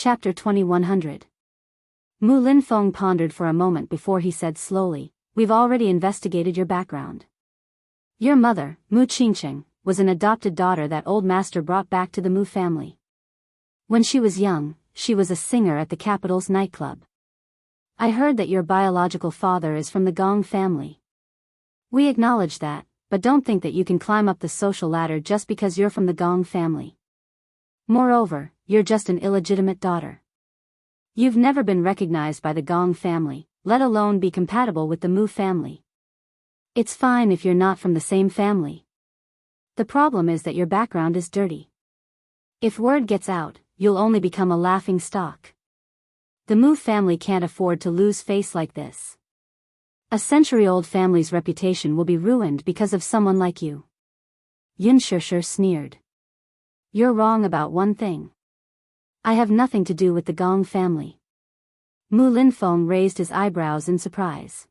Chapter 2100. Mu Linfeng pondered for a moment before he said slowly, "We've already investigated your background. Your mother, Mu Qingcheng, was an adopted daughter that old master brought back to the Mu family. When she was young, she was a singer at the capital's nightclub. I heard that your biological father is from the Gong family. We acknowledge that, but don't think that you can climb up the social ladder just because you're from the Gong family. Moreover, you're just an illegitimate daughter. You've never been recognized by the Gong family, let alone be compatible with the Mu family. It's fine if you're not from the same family. The problem is that your background is dirty. If word gets out, you'll only become a laughing stock. The Mu family can't afford to lose face like this. A century-old family's reputation will be ruined because of someone like you." Yin Shishir sneered. "You're wrong about one thing. I have nothing to do with the Gong family." Mu Linfeng raised his eyebrows in surprise.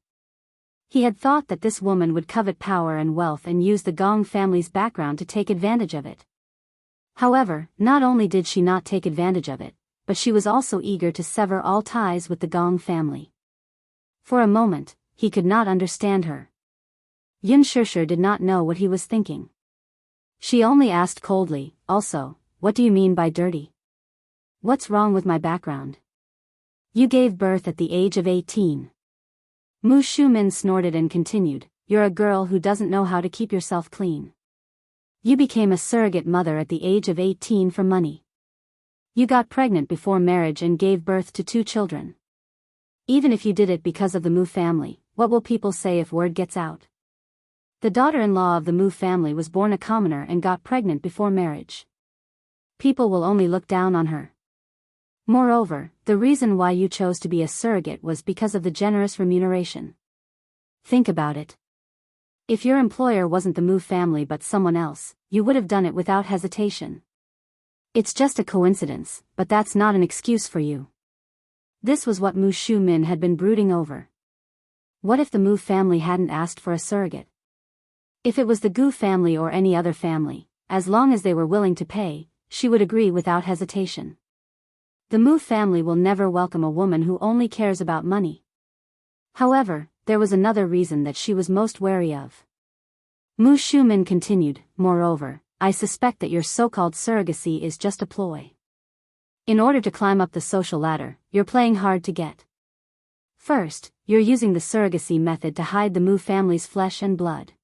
He had thought that this woman would covet power and wealth and use the Gong family's background to take advantage of it. However, not only did she not take advantage of it, but she was also eager to sever all ties with the Gong family. For a moment, he could not understand her. Yin Shishir did not know what he was thinking. She only asked coldly, "Also, what do you mean by dirty? What's wrong with my background? You gave birth at the age of 18. Mu Shumin snorted and continued, "You're a girl who doesn't know how to keep yourself clean. You became a surrogate mother at the age of 18 for money. You got pregnant before marriage and gave birth to 2 children. Even if you did it because of the Mu family, what will people say if word gets out? The daughter-in-law of the Mu family was born a commoner and got pregnant before marriage. People will only look down on her. Moreover, the reason why you chose to be a surrogate was because of the generous remuneration. Think about it. If your employer wasn't the Mu family but someone else, you would have done it without hesitation. It's just a coincidence, but that's not an excuse for you." This was what Mu Shumin had been brooding over. What if the Mu family hadn't asked for a surrogate? If it was the Gu family or any other family, as long as they were willing to pay, she would agree without hesitation. The Mu family will never welcome a woman who only cares about money. However, there was another reason that she was most wary of. Mu Shumin continued, "Moreover, I suspect that your so-called surrogacy is just a ploy. In order to climb up the social ladder, you're playing hard to get. First, you're using the surrogacy method to hide the Mu family's flesh and blood.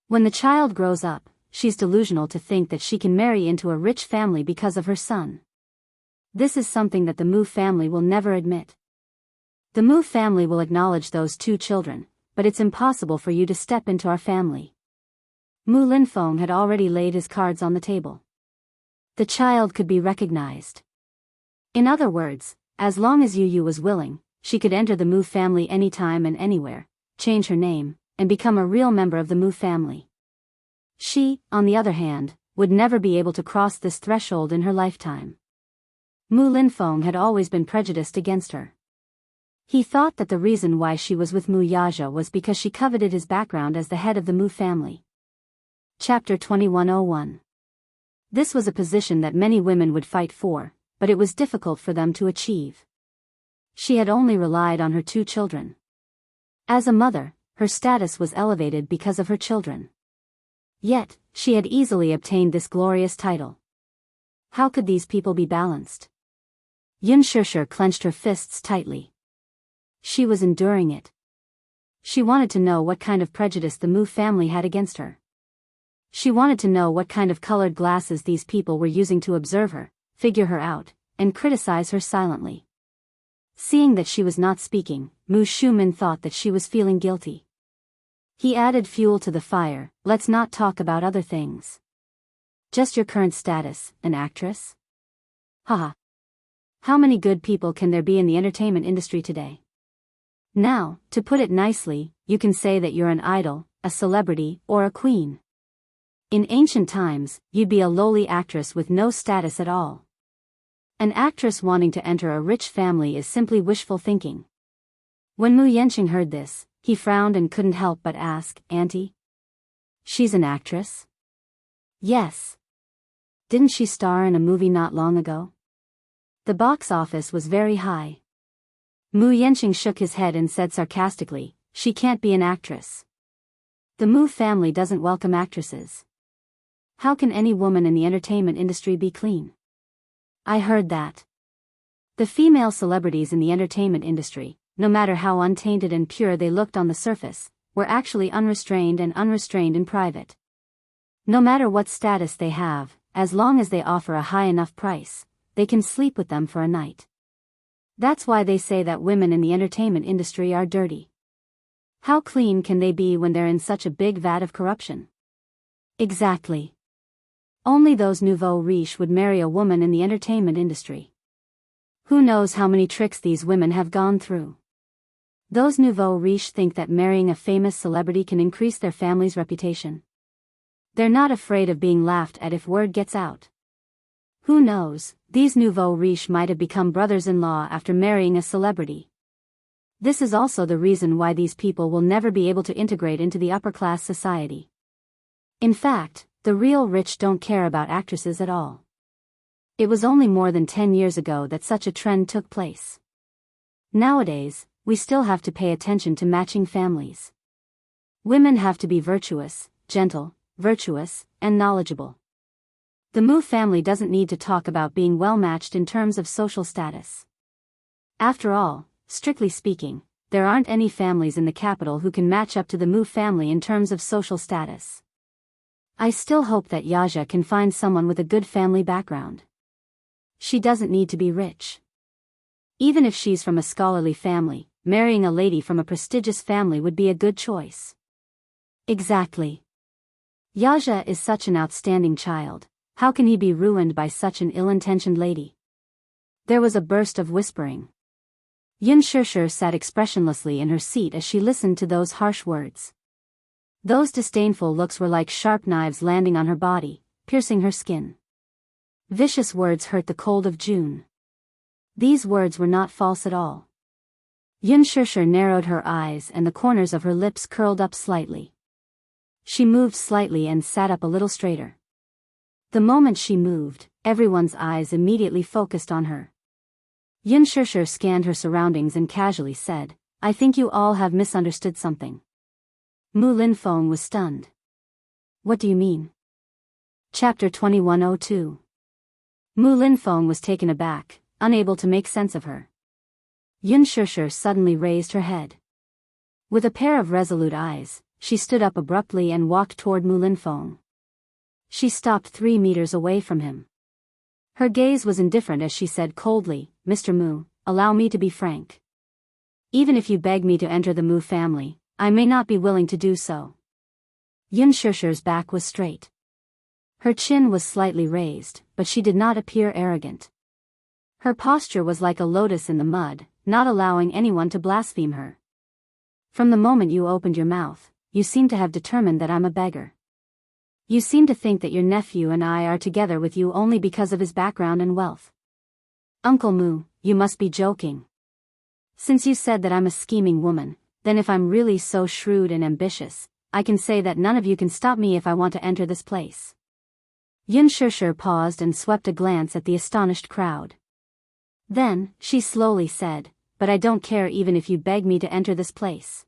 When the child grows up, she's delusional to think that she can marry into a rich family because of her son. This is something that the Mu family will never admit. The Mu family will acknowledge those 2 children, but it's impossible for you to step into our family." Mu Linfeng had already laid his cards on the table. The child could be recognized. In other words, as long as Yu was willing, she could enter the Mu family anytime and anywhere, change her name, and become a real member of the Mu family. She, on the other hand, would never be able to cross this threshold in her lifetime. Mu Linfeng had always been prejudiced against her. He thought that the reason why she was with Mu Yaja was because she coveted his background as the head of the Mu family. Chapter 2101. This was a position that many women would fight for, but it was difficult for them to achieve. She had only relied on her 2 children. As a mother, her status was elevated because of her children. Yet, she had easily obtained this glorious title. How could these people be balanced? Yin Shishir clenched her fists tightly. She was enduring it. She wanted to know what kind of prejudice the Mu family had against her. She wanted to know what kind of colored glasses these people were using to observe her, figure her out, and criticize her silently. Seeing that she was not speaking, Mu Shumin thought that she was feeling guilty. He added fuel to the fire, "Let's not talk about other things. Just your current status, an actress? Haha. How many good people can there be in the entertainment industry today? Now, to put it nicely, you can say that you're an idol, a celebrity, or a queen. In ancient times, you'd be a lowly actress with no status at all. An actress wanting to enter a rich family is simply wishful thinking." When Mu Yanqing heard this, he frowned and couldn't help but ask, "Auntie? She's an actress?" "Yes. Didn't she star in a movie not long ago?" The box office was very high. Mu Yenqing shook his head and said sarcastically, "She can't be an actress. The Mu family doesn't welcome actresses. How can any woman in the entertainment industry be clean?" I heard that. The female celebrities in the entertainment industry, no matter how untainted and pure they looked on the surface, were actually unrestrained in private. No matter what status they have, as long as they offer a high enough price, they can sleep with them for a night. That's why they say that women in the entertainment industry are dirty. How clean can they be when they're in such a big vat of corruption? Exactly. Only those nouveau riches would marry a woman in the entertainment industry. Who knows how many tricks these women have gone through? Those nouveau riches think that marrying a famous celebrity can increase their family's reputation. They're not afraid of being laughed at if word gets out. Who knows, these nouveau riches might have become brothers-in-law after marrying a celebrity. This is also the reason why these people will never be able to integrate into the upper-class society. In fact, the real rich don't care about actresses at all. It was only more than 10 years ago that such a trend took place. Nowadays, we still have to pay attention to matching families. Women have to be virtuous, gentle, virtuous, and knowledgeable. The Mu family doesn't need to talk about being well-matched in terms of social status. After all, strictly speaking, there aren't any families in the capital who can match up to the Mu family in terms of social status. I still hope that Yaja can find someone with a good family background. She doesn't need to be rich. Even if she's from a scholarly family, marrying a lady from a prestigious family would be a good choice. Exactly. Yaja is such an outstanding child, how can he be ruined by such an ill-intentioned lady? There was a burst of whispering. Yun Shishir sat expressionlessly in her seat as she listened to those harsh words. Those disdainful looks were like sharp knives landing on her body, piercing her skin. Vicious words hurt the cold of June. These words were not false at all. Yun Shishir narrowed her eyes and the corners of her lips curled up slightly. She moved slightly and sat up a little straighter. The moment she moved, everyone's eyes immediately focused on her. Yun Shishir scanned her surroundings and casually said, "I think you all have misunderstood something." Mu Linfeng was stunned. "What do you mean?" Chapter 2102. Mu Linfeng was taken aback, unable to make sense of her. Yun Shishir suddenly raised her head. With a pair of resolute eyes, she stood up abruptly and walked toward Mu Linfeng. She stopped 3 meters away from him. Her gaze was indifferent as she said coldly, "Mr. Mu, allow me to be frank. Even if you beg me to enter the Mu family, I may not be willing to do so." Yun Shishir's back was straight. Her chin was slightly raised, but she did not appear arrogant. Her posture was like a lotus in the mud, not allowing anyone to blaspheme her. "From the moment you opened your mouth, you seem to have determined that I'm a beggar. You seem to think that your nephew and I are together with you only because of his background and wealth. Uncle Mu, you must be joking. Since you said that I'm a scheming woman, then if I'm really so shrewd and ambitious, I can say that none of you can stop me if I want to enter this place." Yun Shishir paused and swept a glance at the astonished crowd. Then, she slowly said, "But I don't care even if you beg me to enter this place.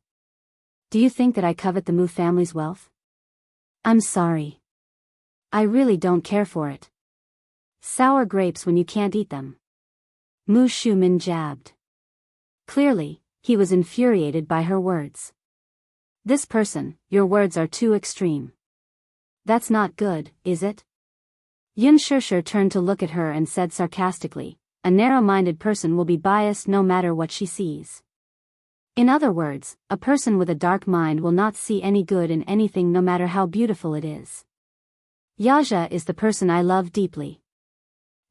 Do you think that I covet the Mu family's wealth? I'm sorry. I really don't care for it. Sour grapes when you can't eat them." Mu Shumin jabbed. Clearly, he was infuriated by her words. "This person, your words are too extreme. That's not good, is it?" Yun Shishir turned to look at her and said sarcastically, "A narrow-minded person will be biased no matter what she sees. In other words, a person with a dark mind will not see any good in anything no matter how beautiful it is. Yaja is the person I love deeply.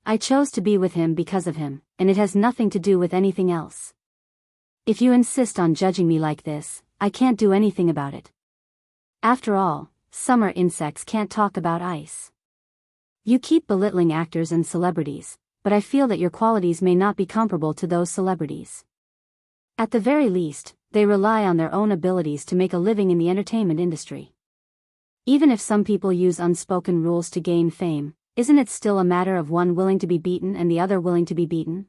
I chose to be with him because of him, and it has nothing to do with anything else. If you insist on judging me like this, I can't do anything about it. After all, summer insects can't talk about ice. You keep belittling actors and celebrities, but I feel that your qualities may not be comparable to those celebrities. At the very least, they rely on their own abilities to make a living in the entertainment industry. Even if some people use unspoken rules to gain fame, isn't it still a matter of one willing to be beaten and the other willing to be beaten?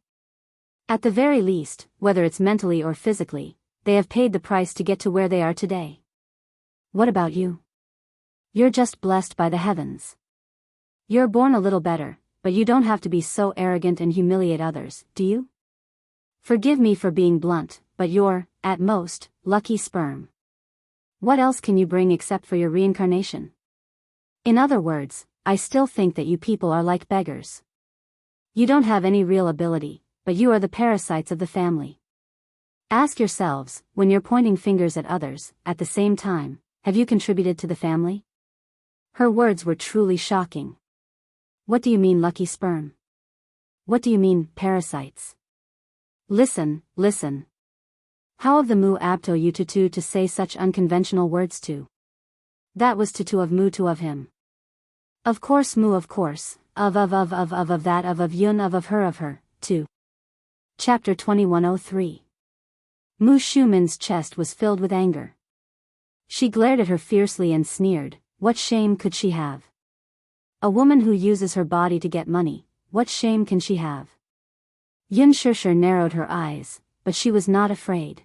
At the very least, whether it's mentally or physically, they have paid the price to get to where they are today. What about you? You're just blessed by the heavens. You're born a little better, but you don't have to be so arrogant and humiliate others, do you? Forgive me for being blunt, but you're, at most, lucky sperm. What else can you bring except for your reincarnation? In other words, I still think that you people are like beggars. You don't have any real ability, but you are the parasites of the family. Ask yourselves, when you're pointing fingers at others, at the same time, have you contributed to the family? Her words were truly shocking. What do you mean, lucky sperm? What do you mean, parasites? Listen. How of the mu apto you to say such unconventional words to? That was to of mu to of him. Of course mu of course, of that of yun of her, to. Chapter 2103. Mu Shumin's chest was filled with anger. She glared at her fiercely and sneered, what shame could she have? A woman who uses her body to get money, what shame can she have? Yun Shusher narrowed her eyes, but she was not afraid.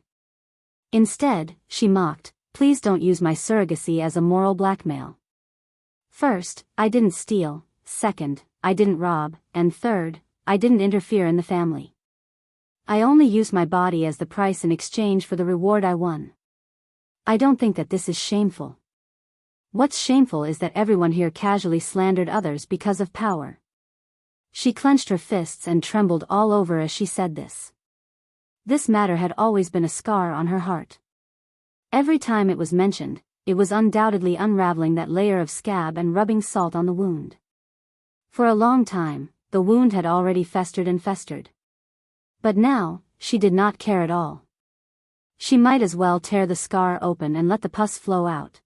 Instead, she mocked, please don't use my surrogacy as a moral blackmail. First, I didn't steal, second, I didn't rob, and third, I didn't interfere in the family. I only used my body as the price in exchange for the reward I won. I don't think that this is shameful. What's shameful is that everyone here casually slandered others because of power. She clenched her fists and trembled all over as she said this. This matter had always been a scar on her heart. Every time it was mentioned, it was undoubtedly unraveling that layer of scab and rubbing salt on the wound. For a long time, the wound had already festered and festered. But now, she did not care at all. She might as well tear the scar open and let the pus flow out.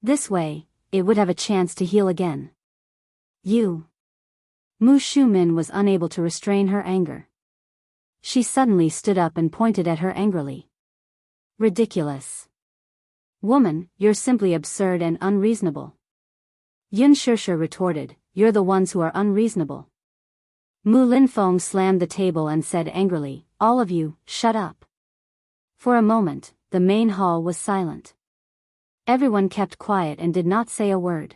This way, it would have a chance to heal again. You. Mu Shumin was unable to restrain her anger. She suddenly stood up and pointed at her angrily. Ridiculous. Woman, you're simply absurd and unreasonable. Yun Shusher retorted, you're the ones who are unreasonable. Mu Linfeng slammed the table and said angrily, all of you, shut up. For a moment, the main hall was silent. Everyone kept quiet and did not say a word.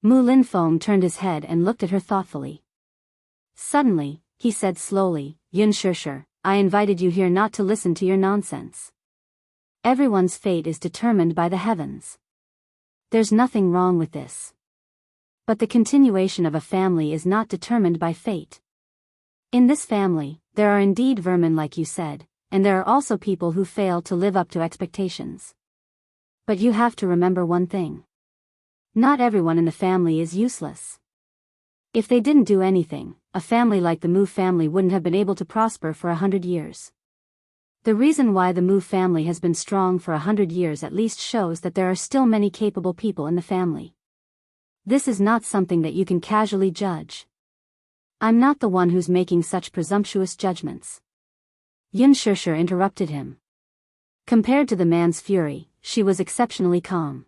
Mu Linfeng turned his head and looked at her thoughtfully. Suddenly, he said slowly, Yun Shusher, I invited you here not to listen to your nonsense. Everyone's fate is determined by the heavens. There's nothing wrong with this. But the continuation of a family is not determined by fate. In this family, there are indeed vermin like you said, and there are also people who fail to live up to expectations. But you have to remember one thing. Not everyone in the family is useless. If they didn't do anything, a family like the Mu family wouldn't have been able to prosper for 100 years. The reason why the Mu family has been strong for 100 years at least shows that there are still many capable people in the family. This is not something that you can casually judge. I'm not the one who's making such presumptuous judgments. Yun Shusher interrupted him. Compared to the man's fury, she was exceptionally calm.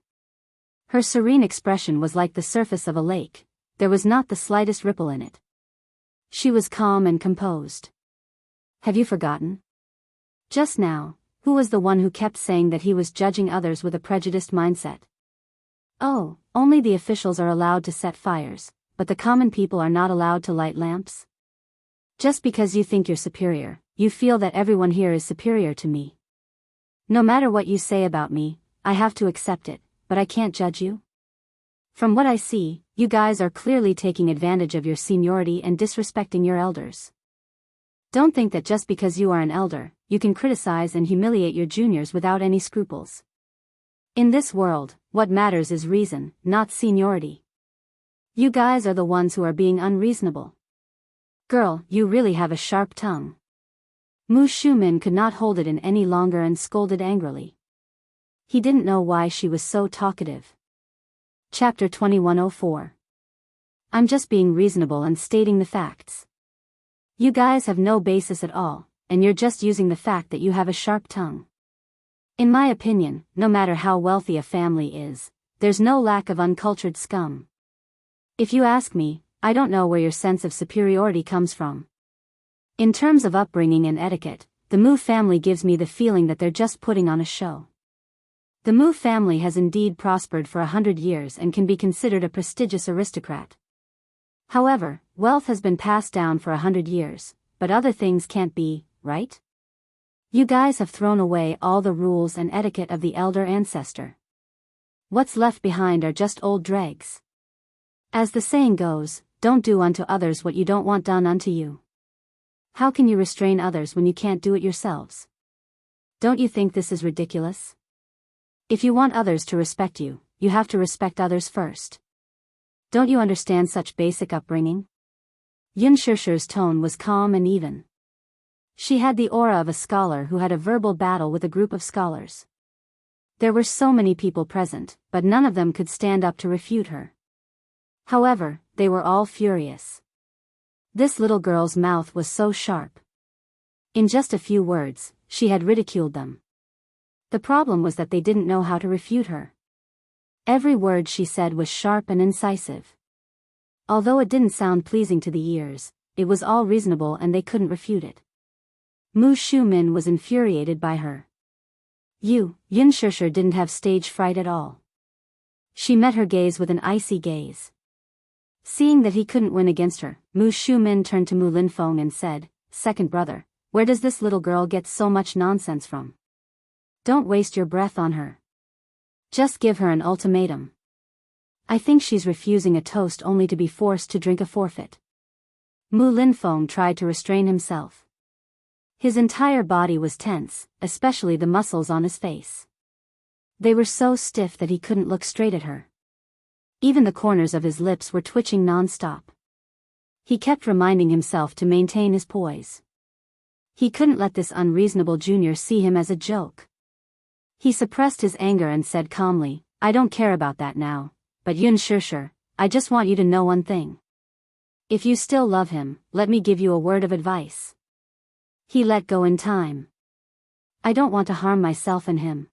Her serene expression was like the surface of a lake, there was not the slightest ripple in it. She was calm and composed. Have you forgotten? Just now, who was the one who kept saying that he was judging others with a prejudiced mindset? Oh, only the officials are allowed to set fires, but the common people are not allowed to light lamps? Just because you think you're superior, you feel that everyone here is superior to me. No matter what you say about me, I have to accept it, but I can't judge you. From what I see, you guys are clearly taking advantage of your seniority and disrespecting your elders. Don't think that just because you are an elder, you can criticize and humiliate your juniors without any scruples. In this world, what matters is reason, not seniority. You guys are the ones who are being unreasonable. Girl, you really have a sharp tongue. Mu Shumin could not hold it in any longer and scolded angrily. He didn't know why she was so talkative. Chapter 2104. I'm just being reasonable and stating the facts. You guys have no basis at all, and you're just using the fact that you have a sharp tongue. In my opinion, no matter how wealthy a family is, there's no lack of uncultured scum. If you ask me, I don't know where your sense of superiority comes from. In terms of upbringing and etiquette, the Mu family gives me the feeling that they're just putting on a show. The Mu family has indeed prospered for 100 years and can be considered a prestigious aristocrat. However, wealth has been passed down for 100 years, but other things can't be, right? You guys have thrown away all the rules and etiquette of the elder ancestor. What's left behind are just old dregs. As the saying goes, don't do unto others what you don't want done unto you. How can you restrain others when you can't do it yourselves? Don't you think this is ridiculous? If you want others to respect you, you have to respect others first. Don't you understand such basic upbringing? Yun Shishir's tone was calm and even. She had the aura of a scholar who had a verbal battle with a group of scholars. There were so many people present, but none of them could stand up to refute her. However, they were all furious. This little girl's mouth was so sharp. In just a few words, she had ridiculed them. The problem was that they didn't know how to refute her. Every word she said was sharp and incisive. Although it didn't sound pleasing to the ears, it was all reasonable and they couldn't refute it. Mu Shumin was infuriated by her. Yun Shishir didn't have stage fright at all. She met her gaze with an icy gaze. Seeing that he couldn't win against her, Mu Shumin turned to Mu Linfeng and said, "Second brother, where does this little girl get so much nonsense from? Don't waste your breath on her. Just give her an ultimatum. I think she's refusing a toast only to be forced to drink a forfeit." Mu Linfeng tried to restrain himself. His entire body was tense, especially the muscles on his face. They were so stiff that he couldn't look straight at her. Even the corners of his lips were twitching non-stop. He kept reminding himself to maintain his poise. He couldn't let this unreasonable junior see him as a joke. He suppressed his anger and said calmly, "I don't care about that now, but Yun Shishir, I just want you to know one thing. If you still love him, let me give you a word of advice. He let go in time. I don't want to harm myself and him."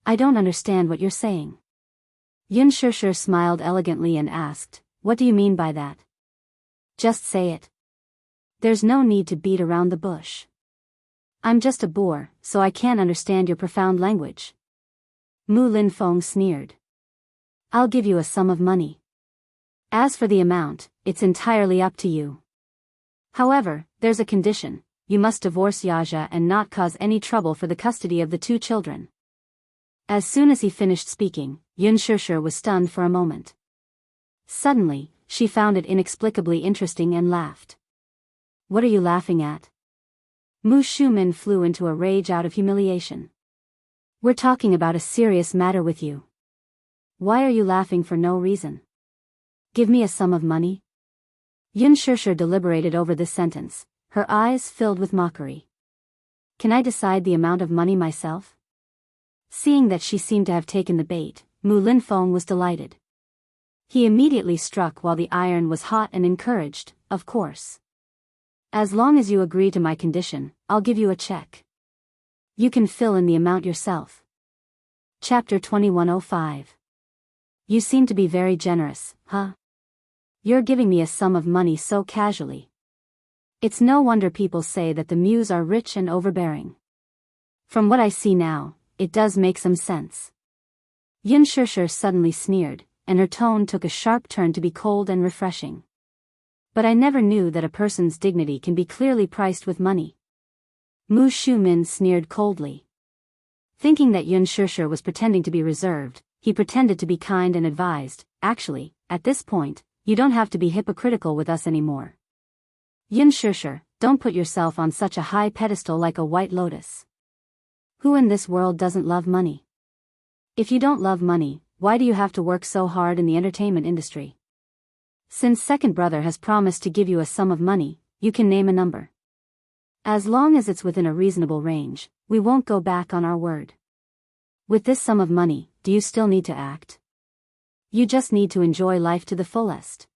"I don't understand what you're saying." Yun Shishir smiled elegantly and asked, "What do you mean by that? Just say it. There's no need to beat around the bush. I'm just a boor, so I can't understand your profound language." Mu Linfeng sneered. "I'll give you a sum of money. As for the amount, it's entirely up to you. However, there's a condition: you must divorce Yaja and not cause any trouble for the custody of the two children." As soon as he finished speaking, Yun Shishir was stunned for a moment. Suddenly, she found it inexplicably interesting and laughed. "What are you laughing at?" Mu Shumin flew into a rage out of humiliation. "We're talking about a serious matter with you. Why are you laughing for no reason? Give me a sum of money?" Yun Shishir deliberated over this sentence, her eyes filled with mockery. "Can I decide the amount of money myself?" Seeing that she seemed to have taken the bait, Mu Linfeng was delighted. He immediately struck while the iron was hot and encouraged, "Of course. As long as you agree to my condition, I'll give you a check. You can fill in the amount yourself." Chapter 2105. "You seem to be very generous, huh? You're giving me a sum of money so casually. It's no wonder people say that the Muse are rich and overbearing. From what I see now, it does make some sense." Yun Shishir suddenly sneered, and her tone took a sharp turn to be cold and refreshing. "But I never knew that a person's dignity can be clearly priced with money." Mu Shumin sneered coldly. Thinking that Yun Shishir was pretending to be reserved, he pretended to be kind and advised, "Actually, at this point, you don't have to be hypocritical with us anymore. Yun Shishir, don't put yourself on such a high pedestal like a white lotus. Who in this world doesn't love money? If you don't love money, why do you have to work so hard in the entertainment industry? Since second brother has promised to give you a sum of money, you can name a number. As long as it's within a reasonable range, we won't go back on our word. With this sum of money, do you still need to act? You just need to enjoy life to the fullest.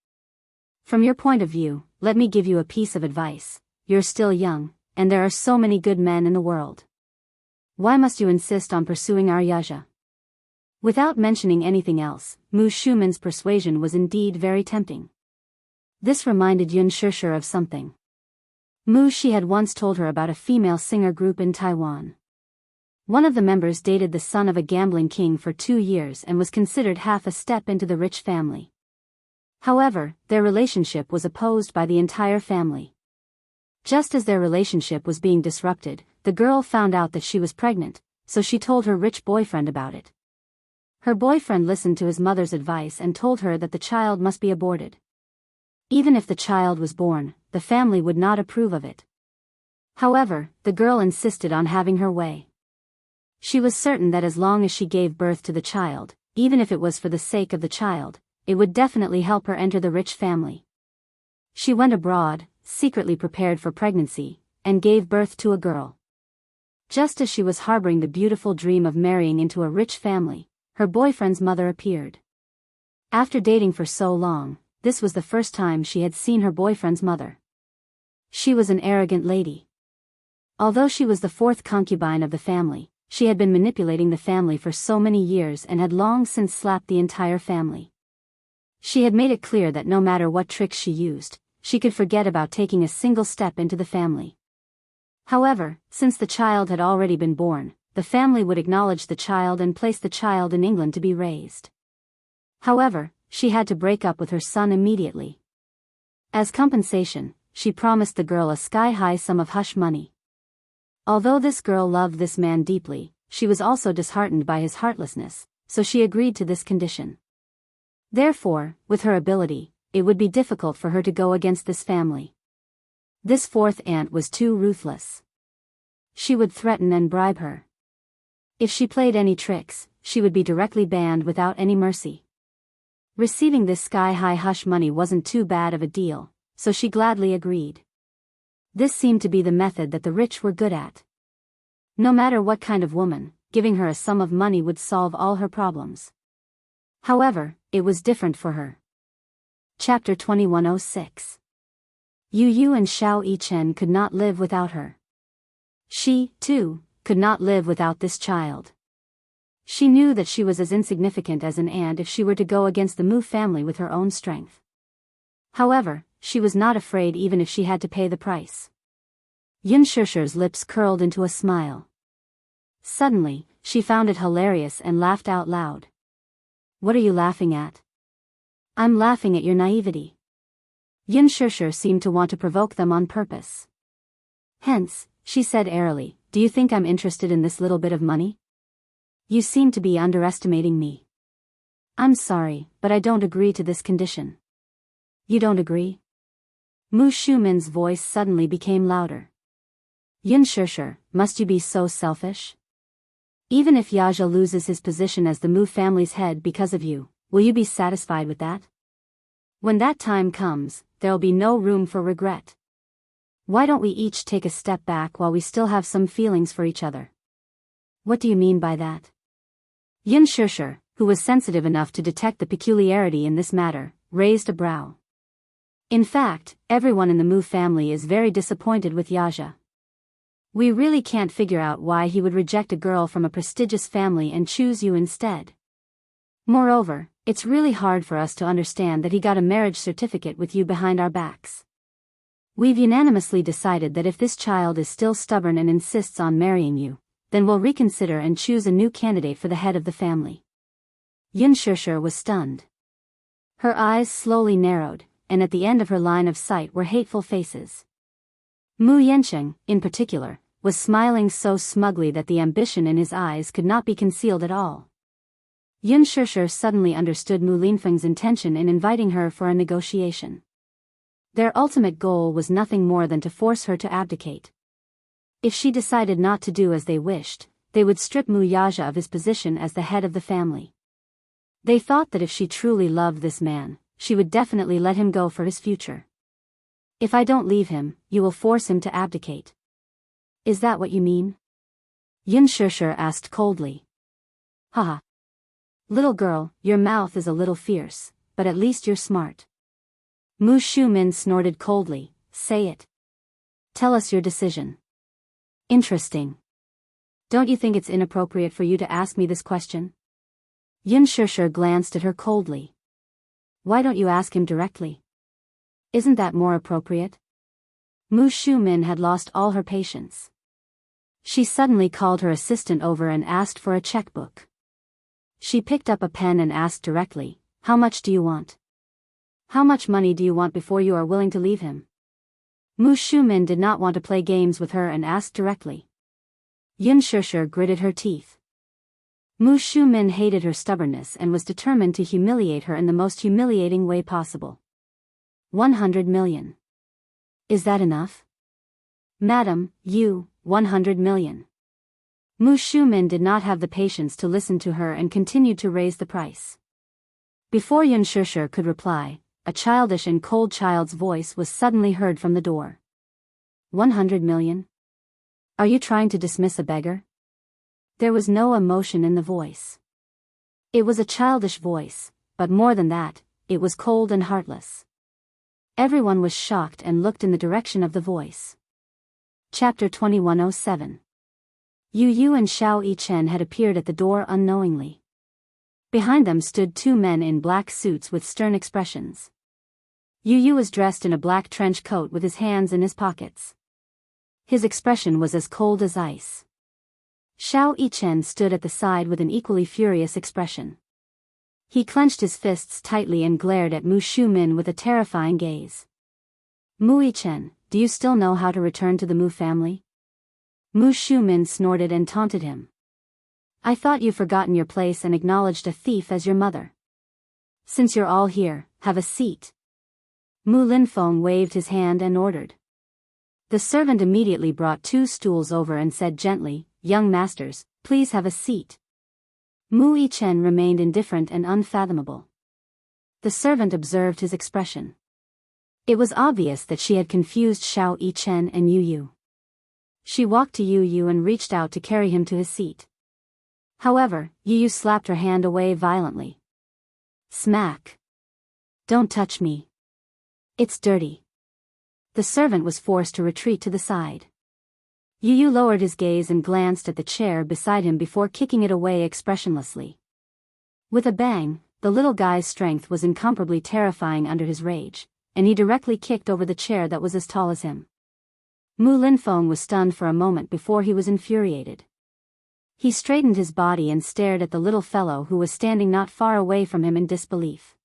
From your point of view, let me give you a piece of advice. You're still young, and there are so many good men in the world. Why must you insist on pursuing our Yaja? Without mentioning anything else, Mu Shumen's persuasion was indeed very tempting. This reminded Yun Shishir of something. Mu Shi had once told her about a female singer group in Taiwan. One of the members dated the son of a gambling king for 2 years and was considered half a step into the rich family. However, their relationship was opposed by the entire family. Just as their relationship was being disrupted, the girl found out that she was pregnant, so she told her rich boyfriend about it. Her boyfriend listened to his mother's advice and told her that the child must be aborted. Even if the child was born, the family would not approve of it. However, the girl insisted on having her way. She was certain that as long as she gave birth to the child, even if it was for the sake of the child, it would definitely help her enter the rich family. She went abroad, secretly prepared for pregnancy, and gave birth to a girl. Just as she was harboring the beautiful dream of marrying into a rich family, her boyfriend's mother appeared. After dating for so long, this was the first time she had seen her boyfriend's mother. She was an arrogant lady. Although she was the 4th concubine of the family, she had been manipulating the family for so many years and had long since slapped the entire family. She had made it clear that no matter what tricks she used, she could forget about taking a single step into the family. However, since the child had already been born, the family would acknowledge the child and place the child in England to be raised. However, she had to break up with her son immediately. As compensation, she promised the girl a sky-high sum of hush money. Although this girl loved this man deeply, she was also disheartened by his heartlessness, so she agreed to this condition. Therefore, with her ability, it would be difficult for her to go against this family. This 4th aunt was too ruthless. She would threaten and bribe her. If she played any tricks, she would be directly banned without any mercy. Receiving this sky-high hush money wasn't too bad of a deal, so she gladly agreed. This seemed to be the method that the rich were good at. No matter what kind of woman, giving her a sum of money would solve all her problems. However, it was different for her. Chapter 2106. Yu Yu and Xiao Yichen could not live without her. She, too, could not live without this child. She knew that she was as insignificant as an ant if she were to go against the Mu family with her own strength. However, she was not afraid even if she had to pay the price. Yun Shishir's lips curled into a smile. Suddenly, she found it hilarious and laughed out loud. What are you laughing at? I'm laughing at your naivety. Yun Shishir seemed to want to provoke them on purpose. Hence, she said airily, do you think I'm interested in this little bit of money? You seem to be underestimating me. I'm sorry, but I don't agree to this condition. You don't agree? Mu Shumen's voice suddenly became louder. Yun Shishir, must you be so selfish? Even if Yaja loses his position as the Mu family's head because of you, will you be satisfied with that? When that time comes, there'll be no room for regret. Why don't we each take a step back while we still have some feelings for each other? What do you mean by that? Yun Shishir, who was sensitive enough to detect the peculiarity in this matter, raised a brow. In fact, everyone in the Mu family is very disappointed with Yaja. We really can't figure out why he would reject a girl from a prestigious family and choose you instead. Moreover, it's really hard for us to understand that he got a marriage certificate with you behind our backs. We've unanimously decided that if this child is still stubborn and insists on marrying you, then we'll reconsider and choose a new candidate for the head of the family. Yun Shishir was stunned. Her eyes slowly narrowed, and at the end of her line of sight were hateful faces. Mu Yansheng, in particular, was smiling so smugly that the ambition in his eyes could not be concealed at all. Yun Shishir suddenly understood Mu Linfeng's intention in inviting her for a negotiation. Their ultimate goal was nothing more than to force her to abdicate. If she decided not to do as they wished, they would strip Mu Yaja of his position as the head of the family. They thought that if she truly loved this man, she would definitely let him go for his future. If I don't leave him, you will force him to abdicate. Is that what you mean? Yun Shishir asked coldly. Haha. Little girl, your mouth is a little fierce, but at least you're smart. Mu Shumen snorted coldly, say it. Tell us your decision. Interesting. Don't you think it's inappropriate for you to ask me this question? Yun Shishir glanced at her coldly. Why don't you ask him directly? Isn't that more appropriate? Mu Shumin had lost all her patience. She suddenly called her assistant over and asked for a checkbook. She picked up a pen and asked directly, how much do you want? How much money do you want before you are willing to leave him? Mu Shumin did not want to play games with her and asked directly. Yun Shishir gritted her teeth. Mu Shumin hated her stubbornness and was determined to humiliate her in the most humiliating way possible. 100 million. Is that enough? Madam, 100 million. Mu Shumin did not have the patience to listen to her and continued to raise the price. Before Yun Shishir could reply, a childish and cold child's voice was suddenly heard from the door. 100 million? Are you trying to dismiss a beggar? There was no emotion in the voice. It was a childish voice, but more than that, it was cold and heartless. Everyone was shocked and looked in the direction of the voice. Chapter 2107. Yu Yu and Xiao Yichen had appeared at the door unknowingly. Behind them stood two men in black suits with stern expressions. Yu Yu was dressed in a black trench coat with his hands in his pockets. His expression was as cold as ice. Xiao Yichen stood at the side with an equally furious expression. He clenched his fists tightly and glared at Mu Shumin with a terrifying gaze. Mu Yichen, do you still know how to return to the Mu family? Mu Shumin snorted and taunted him. I thought you'd forgotten your place and acknowledged a thief as your mother. Since you're all here, have a seat. Mu Linfeng waved his hand and ordered. The servant immediately brought two stools over and said gently, Young masters, please have a seat. Mu Yichen remained indifferent and unfathomable. The servant observed his expression. It was obvious that she had confused Xiao Yichen and Yu Yu. She walked to Yu Yu and reached out to carry him to his seat. However, Yu Yu slapped her hand away violently. Smack. Don't touch me. It's dirty. The servant was forced to retreat to the side. Yu Yu lowered his gaze and glanced at the chair beside him before kicking it away expressionlessly. With a bang, the little guy's strength was incomparably terrifying under his rage, and he directly kicked over the chair that was as tall as him. Mu Linfeng was stunned for a moment before he was infuriated. He straightened his body and stared at the little fellow who was standing not far away from him in disbelief.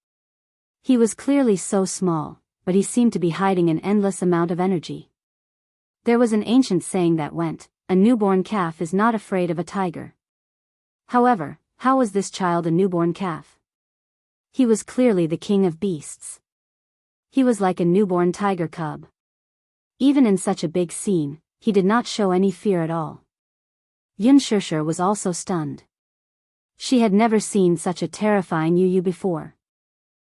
He was clearly so small, but he seemed to be hiding an endless amount of energy. There was an ancient saying that went, a newborn calf is not afraid of a tiger. However, how was this child a newborn calf? He was clearly the king of beasts. He was like a newborn tiger cub. Even in such a big scene, he did not show any fear at all. Yun Shishir was also stunned. She had never seen such a terrifying Yu Yu before.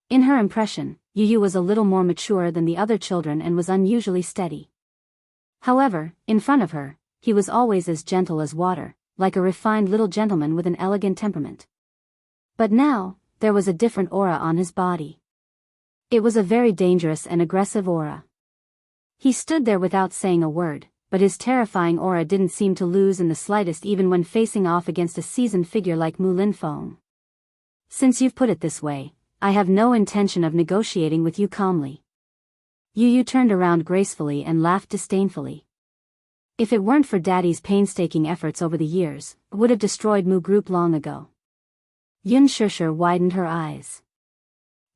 In her impression, Yu Yu was a little more mature than the other children and was unusually steady. However, in front of her, he was always as gentle as water, like a refined little gentleman with an elegant temperament. But now, there was a different aura on his body. It was a very dangerous and aggressive aura. He stood there without saying a word, but his terrifying aura didn't seem to lose in the slightest even when facing off against a seasoned figure like Mu Linfeng. Since you've put it this way, I have no intention of negotiating with you calmly. Yu Yu turned around gracefully and laughed disdainfully. If it weren't for Daddy's painstaking efforts over the years, it would have destroyed Mu Group long ago. Yun Shishir widened her eyes.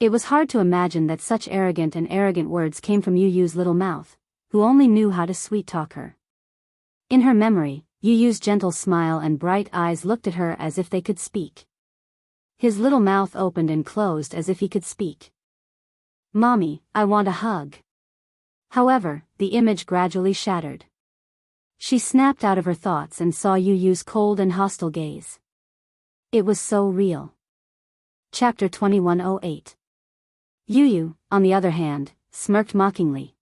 It was hard to imagine that such arrogant words came from Yu Yu's little mouth, who only knew how to sweet-talk her. In her memory, Yu Yu's gentle smile and bright eyes looked at her as if they could speak. His little mouth opened and closed as if he could speak. Mommy, I want a hug. However, the image gradually shattered. She snapped out of her thoughts and saw Yu Yu's cold and hostile gaze. It was so real. Chapter 2108. Yu Yu, on the other hand, smirked mockingly.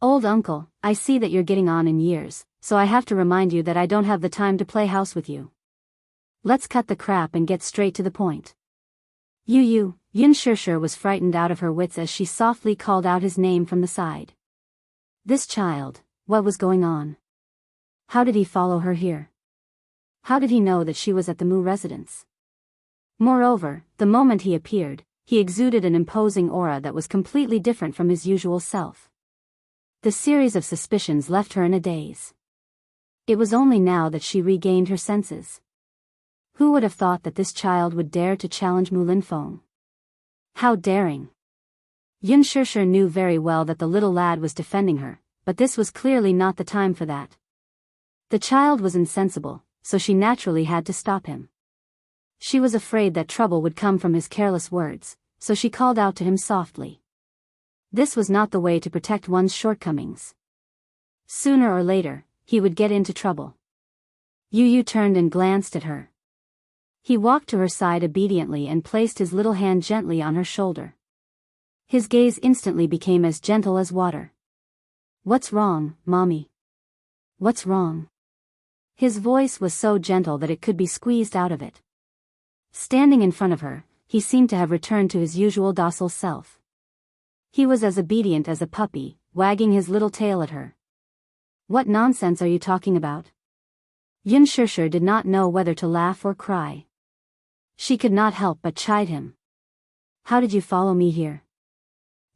Old uncle, I see that you're getting on in years, so I have to remind you that I don't have the time to play house with you. Let's cut the crap and get straight to the point. Yu Yu, Yun Shishir was frightened out of her wits as she softly called out his name from the side. This child, what was going on? How did he follow her here? How did he know that she was at the Mu residence? Moreover, the moment he appeared, he exuded an imposing aura that was completely different from his usual self. The series of suspicions left her in a daze. It was only now that she regained her senses. Who would have thought that this child would dare to challenge Mu Linfeng? How daring! Yun Shishir knew very well that the little lad was defending her, but this was clearly not the time for that. The child was insensible, so she naturally had to stop him. She was afraid that trouble would come from his careless words, so she called out to him softly. This was not the way to protect one's shortcomings. Sooner or later, he would get into trouble. Yu turned and glanced at her. He walked to her side obediently and placed his little hand gently on her shoulder. His gaze instantly became as gentle as water. "What's wrong, Mommy? What's wrong?" His voice was so gentle that it could be squeezed out of it. Standing in front of her, he seemed to have returned to his usual docile self. He was as obedient as a puppy, wagging his little tail at her. "What nonsense are you talking about?" Yun Shishir did not know whether to laugh or cry. She could not help but chide him. "How did you follow me here?"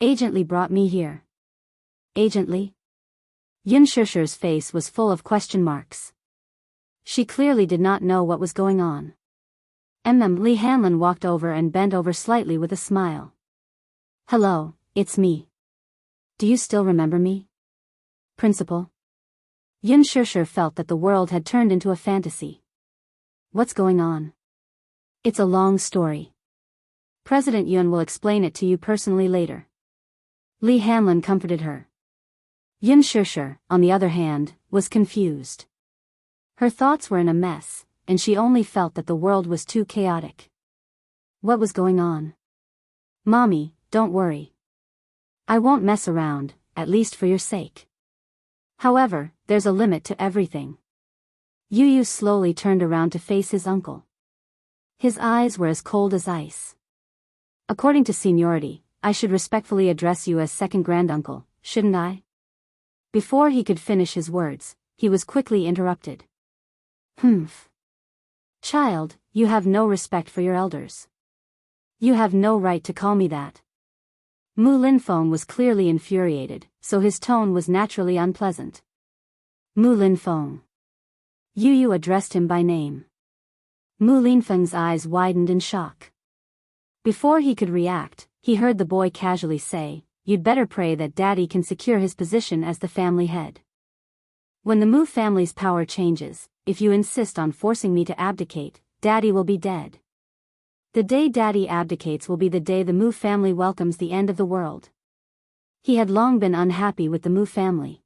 "Agent Lee brought me here." "Agent Lee?" Yun Shishir's face was full of question marks. She clearly did not know what was going on. Lee Hanlon walked over and bent over slightly with a smile. "Hello, it's me. Do you still remember me? Principal?" Yun Shishir felt that the world had turned into a fantasy. "What's going on?" "It's a long story. President Yun will explain it to you personally later." Lee Hanlon comforted her. Yun Shishir, on the other hand, was confused. Her thoughts were in a mess, and she only felt that the world was too chaotic. What was going on? "Mommy, don't worry. I won't mess around, at least for your sake. However, there's a limit to everything." Yu slowly turned around to face his uncle. His eyes were as cold as ice. "According to seniority, I should respectfully address you as second granduncle, shouldn't I?" Before he could finish his words, he was quickly interrupted. "Humph. Child, you have no respect for your elders. You have no right to call me that." Mu Linfeng was clearly infuriated, so his tone was naturally unpleasant. "Mu Linfeng." Yu addressed him by name. Mu Linfeng's eyes widened in shock. Before he could react, he heard the boy casually say, "You'd better pray that Daddy can secure his position as the family head. When the Mu family's power changes, if you insist on forcing me to abdicate, Daddy will be dead. The day Daddy abdicates will be the day the Mu family welcomes the end of the world." He had long been unhappy with the Mu family.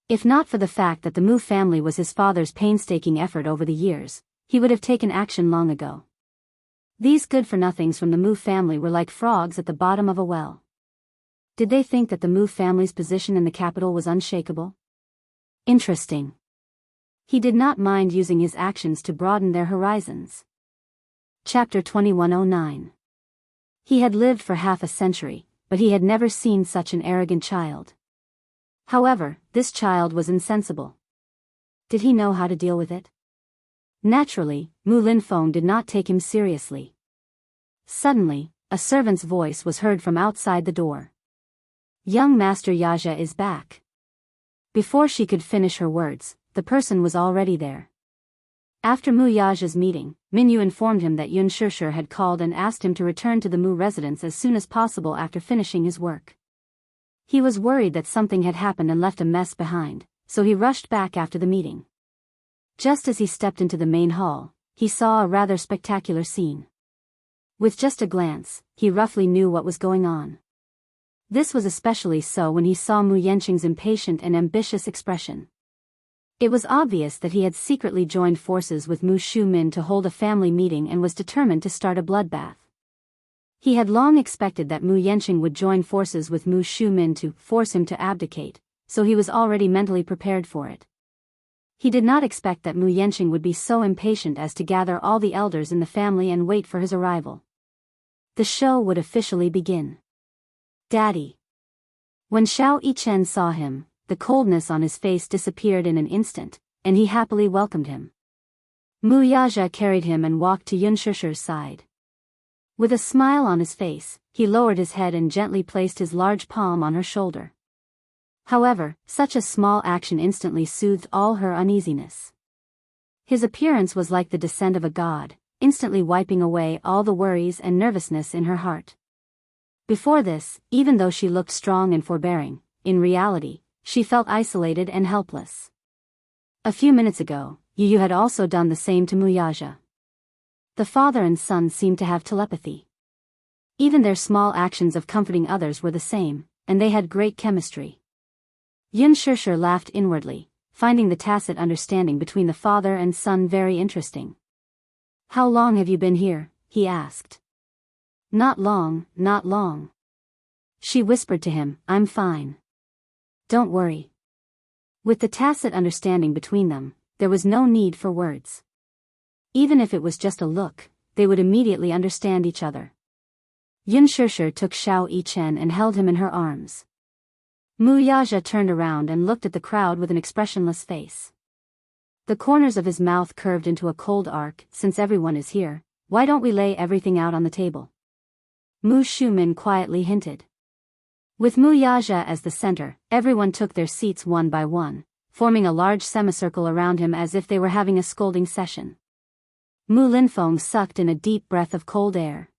If not for the fact that the Mu family was his father's painstaking effort over the years, he would have taken action long ago. These good-for-nothings from the Mu family were like frogs at the bottom of a well. Did they think that the Mu family's position in the capital was unshakable? Interesting. He did not mind using his actions to broaden their horizons. Chapter 2109. He had lived for half a century, but he had never seen such an arrogant child. However, this child was insensible. Did he know how to deal with it? Naturally, Mu Linfeng did not take him seriously. Suddenly, a servant's voice was heard from outside the door. "Young Master Yaja is back." Before she could finish her words, the person was already there. After Mu Yaja's meeting, Minyu informed him that Yun Shishir had called and asked him to return to the Mu residence as soon as possible after finishing his work. He was worried that something had happened and left a mess behind, so he rushed back after the meeting. Just as he stepped into the main hall, he saw a rather spectacular scene. With just a glance, he roughly knew what was going on. This was especially so when he saw Mu Yanqing's impatient and ambitious expression. It was obvious that he had secretly joined forces with Mu Shumin to hold a family meeting and was determined to start a bloodbath. He had long expected that Mu Yanqing would join forces with Mu Shumin to force him to abdicate, so he was already mentally prepared for it. He did not expect that Mu Yanqing would be so impatient as to gather all the elders in the family and wait for his arrival. The show would officially begin. "Daddy." When Xiao Yichen saw him, the coldness on his face disappeared in an instant, and he happily welcomed him. Mu Yaja carried him and walked to Yun Shishir's side. With a smile on his face, he lowered his head and gently placed his large palm on her shoulder. However, such a small action instantly soothed all her uneasiness. His appearance was like the descent of a god, instantly wiping away all the worries and nervousness in her heart. Before this, even though she looked strong and forbearing, in reality, she felt isolated and helpless. A few minutes ago, Yu had also done the same to Muyaja. The father and son seemed to have telepathy. Even their small actions of comforting others were the same, and they had great chemistry. Yun Shishir laughed inwardly, finding the tacit understanding between the father and son very interesting. "How long have you been here?" he asked. Not long, not long." She whispered to him, "I'm fine. Don't worry." With the tacit understanding between them, there was no need for words. Even if it was just a look, they would immediately understand each other. Yun Shishir took Xiao Yichen and held him in her arms. Muyaja turned around and looked at the crowd with an expressionless face. The corners of his mouth curved into a cold arc. "Since everyone is here, why don't we lay everything out on the table?" Mu Shumin quietly hinted. With Muyaja as the center, everyone took their seats one by one, forming a large semicircle around him as if they were having a scolding session. Mu Linfeng sucked in a deep breath of cold air.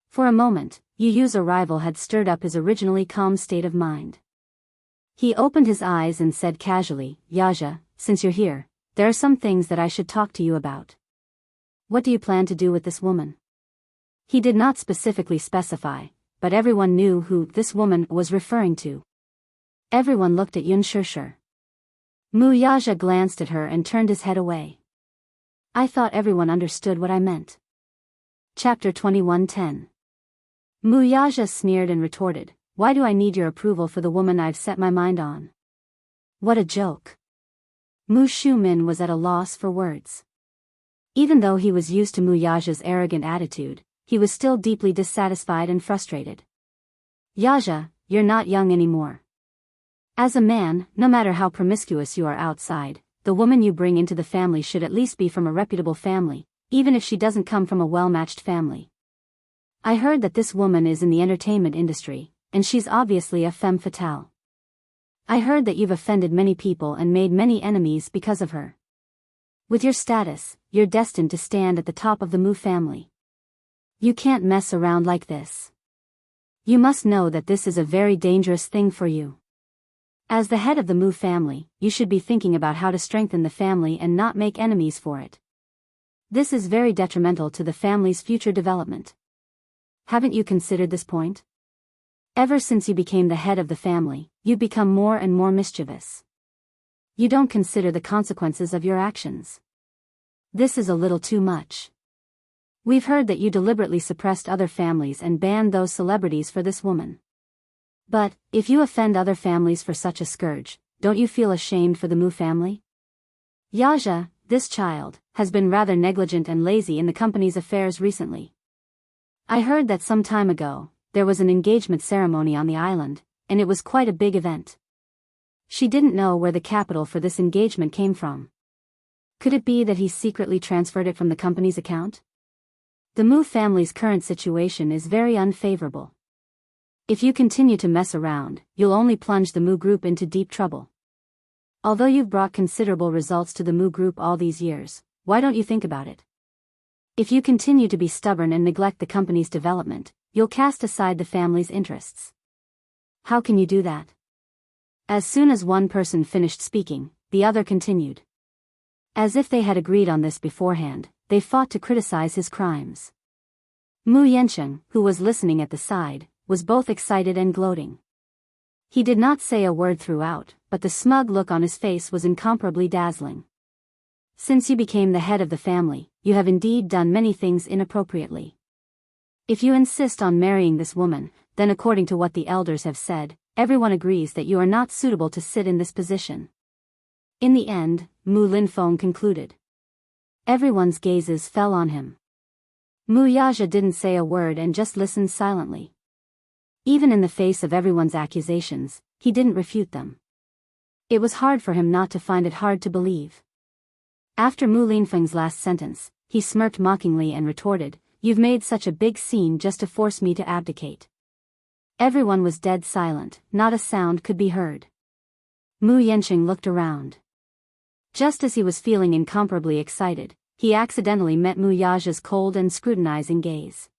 For a moment, Yu Yu's arrival had stirred up his originally calm state of mind. He opened his eyes and said casually, "Yaja, since you're here, there are some things that I should talk to you about." "What do you plan to do with this woman?" He did not specifically specify, but everyone knew who this woman was referring to. Everyone looked at Yun Shishir. Muyaja glanced at her and turned his head away. "I thought everyone understood what I meant." Chapter 21:10. Muyaja sneered and retorted, "Why do I need your approval for the woman I've set my mind on?" What a joke. Mu Shumin was at a loss for words. Even though he was used to Muyaja's arrogant attitude, he was still deeply dissatisfied and frustrated. "Yaja, you're not young anymore. As a man, no matter how promiscuous you are outside, the woman you bring into the family should at least be from a reputable family, even if she doesn't come from a well-matched family. I heard that this woman is in the entertainment industry, and she's obviously a femme fatale. I heard that you've offended many people and made many enemies because of her. With your status, you're destined to stand at the top of the Mu family. You can't mess around like this. You must know that this is a very dangerous thing for you. As the head of the Mu family, you should be thinking about how to strengthen the family and not make enemies for it. This is very detrimental to the family's future development. Haven't you considered this point? Ever since you became the head of the family, you've become more and more mischievous. You don't consider the consequences of your actions. This is a little too much. We've heard that you deliberately suppressed other families and banned those celebrities for this woman. But, if you offend other families for such a scourge, don't you feel ashamed for the Mu family? Yaja, this child, has been rather negligent and lazy in the company's affairs recently. I heard that some time ago, there was an engagement ceremony on the island, and it was quite a big event. She didn't know where the capital for this engagement came from. Could it be that he secretly transferred it from the company's account? The Mu family's current situation is very unfavorable. If you continue to mess around, you'll only plunge the Mu group into deep trouble. Although you've brought considerable results to the Mu group all these years, why don't you think about it? If you continue to be stubborn and neglect the company's development, you'll cast aside the family's interests. How can you do that? As soon as one person finished speaking, the other continued. As if they had agreed on this beforehand, they fought to criticize his crimes. Mu Yencheng, who was listening at the side, was both excited and gloating. He did not say a word throughout, but the smug look on his face was incomparably dazzling. Since you became the head of the family, you have indeed done many things inappropriately. If you insist on marrying this woman, then according to what the elders have said, everyone agrees that you are not suitable to sit in this position. In the end, Mu Linfeng concluded. Everyone's gazes fell on him. Mu Yaja didn't say a word and just listened silently. Even in the face of everyone's accusations, he didn't refute them. It was hard for him not to find it hard to believe. After Mu Linfeng's last sentence, he smirked mockingly and retorted, You've made such a big scene just to force me to abdicate." Everyone was dead silent, not a sound could be heard. Mu Yanqing looked around. Just as he was feeling incomparably excited, he accidentally met Mu Yaja's cold and scrutinizing gaze.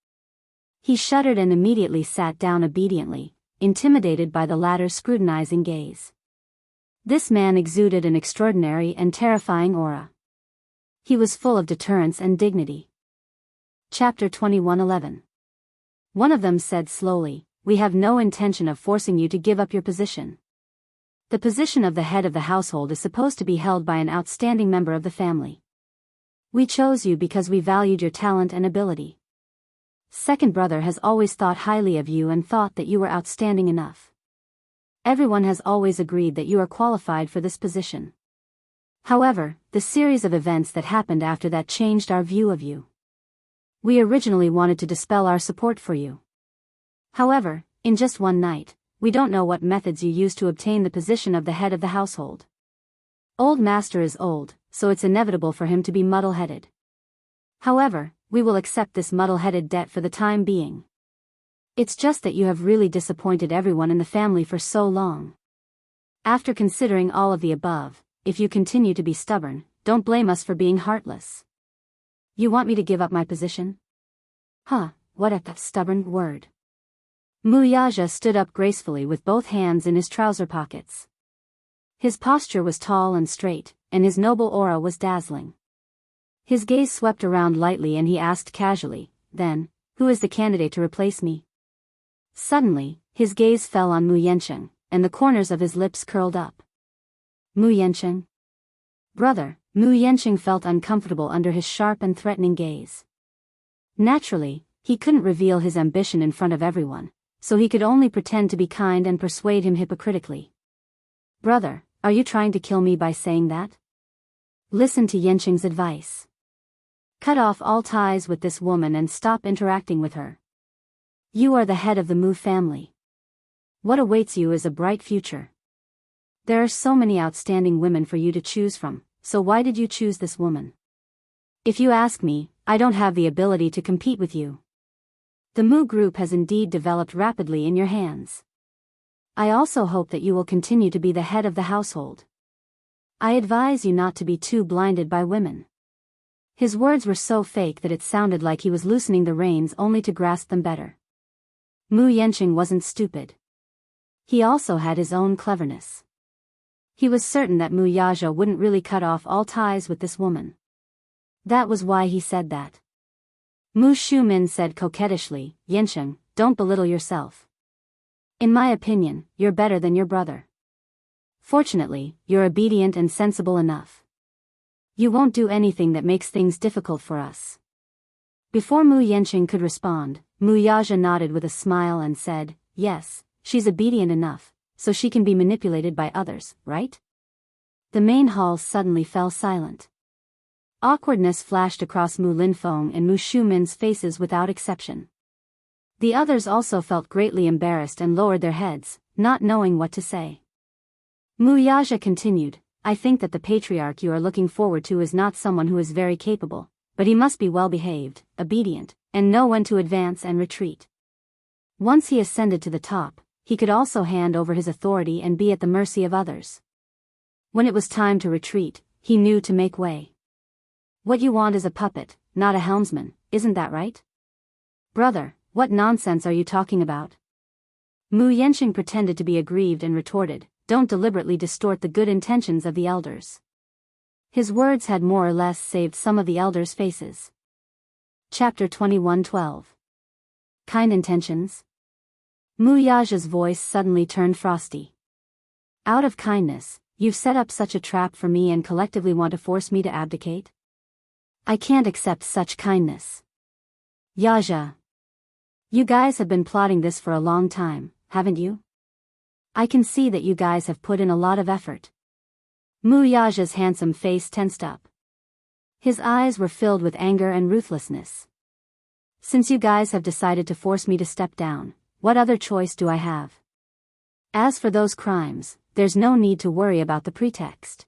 He shuddered and immediately sat down obediently, intimidated by the latter's scrutinizing gaze. This man exuded an extraordinary and terrifying aura. He was full of deterrence and dignity. Chapter 21:11. One of them said slowly, "We have no intention of forcing you to give up your position. The position of the head of the household is supposed to be held by an outstanding member of the family. We chose you because we valued your talent and ability. Second brother has always thought highly of you and thought that you were outstanding enough. Everyone has always agreed that you are qualified for this position. However, the series of events that happened after that changed our view of you. We originally wanted to dispel our support for you. However, in just one night, we don't know what methods you used to obtain the position of the head of the household. Old master is old, so it's inevitable for him to be muddle-headed. However, we will accept this muddle-headed debt for the time being. It's just that you have really disappointed everyone in the family for so long. After considering all of the above, if you continue to be stubborn, don't blame us for being heartless. You want me to give up my position? Huh, what a stubborn word." Mu Yaja stood up gracefully with both hands in his trouser pockets. His posture was tall and straight, and his noble aura was dazzling. His gaze swept around lightly and he asked casually, "Then, who is the candidate to replace me?" Suddenly, his gaze fell on Mu Yanqing, and the corners of his lips curled up. "Mu Yanqing?" "Brother." Mu Yanqing felt uncomfortable under his sharp and threatening gaze. Naturally, he couldn't reveal his ambition in front of everyone, so he could only pretend to be kind and persuade him hypocritically. "Brother, are you trying to kill me by saying that? Listen to Yanqing's advice. Cut off all ties with this woman and stop interacting with her. You are the head of the Mu family. What awaits you is a bright future. There are so many outstanding women for you to choose from, so why did you choose this woman? If you ask me, I don't have the ability to compete with you. The Mu group has indeed developed rapidly in your hands. I also hope that you will continue to be the head of the household. I advise you not to be too blinded by women." His words were so fake that it sounded like he was loosening the reins only to grasp them better. Mu Yanqing wasn't stupid. He also had his own cleverness. He was certain that Mu Yaja wouldn't really cut off all ties with this woman. That was why he said that. Mu Shumin said coquettishly, "Yanqing, don't belittle yourself. In my opinion, you're better than your brother. Fortunately, you're obedient and sensible enough. You won't do anything that makes things difficult for us." Before Mu Yanqing could respond, Mu Yaja nodded with a smile and said, "Yes, she's obedient enough, so she can be manipulated by others, right?" The main hall suddenly fell silent. Awkwardness flashed across Mu Linfeng and Mu Shumin's faces without exception. The others also felt greatly embarrassed and lowered their heads, not knowing what to say. Mu Yaja continued, "I think that the patriarch you are looking forward to is not someone who is very capable, but he must be well-behaved, obedient, and know when to advance and retreat. Once he ascended to the top, he could also hand over his authority and be at the mercy of others. When it was time to retreat, he knew to make way. What you want is a puppet, not a helmsman, isn't that right?" "Brother, what nonsense are you talking about?" Mu Yanqing pretended to be aggrieved and retorted, "Don't deliberately distort the good intentions of the elders." His words had more or less saved some of the elders' faces. Chapter 21:12. Kind intentions? Mu Yaja's voice suddenly turned frosty. "Out of kindness, you've set up such a trap for me and collectively want to force me to abdicate? I can't accept such kindness. Yaja. You guys have been plotting this for a long time, haven't you? I can see that you guys have put in a lot of effort." Mu Yaja's handsome face tensed up. His eyes were filled with anger and ruthlessness. "Since you guys have decided to force me to step down, what other choice do I have? As for those crimes, there's no need to worry about the pretext."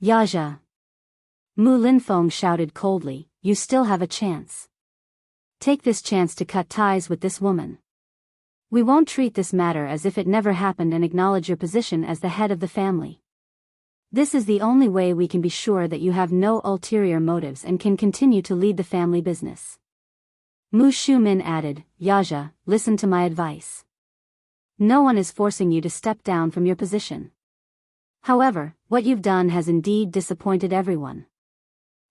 "Yaja." Mu Linfeng shouted coldly, "You still have a chance. Take this chance to cut ties with this woman. We won't treat this matter as if it never happened and acknowledge your position as the head of the family. This is the only way we can be sure that you have no ulterior motives and can continue to lead the family business. Mu Shumin added, Yaja, listen to my advice. No one is forcing you to step down from your position. However, what you've done has indeed disappointed everyone.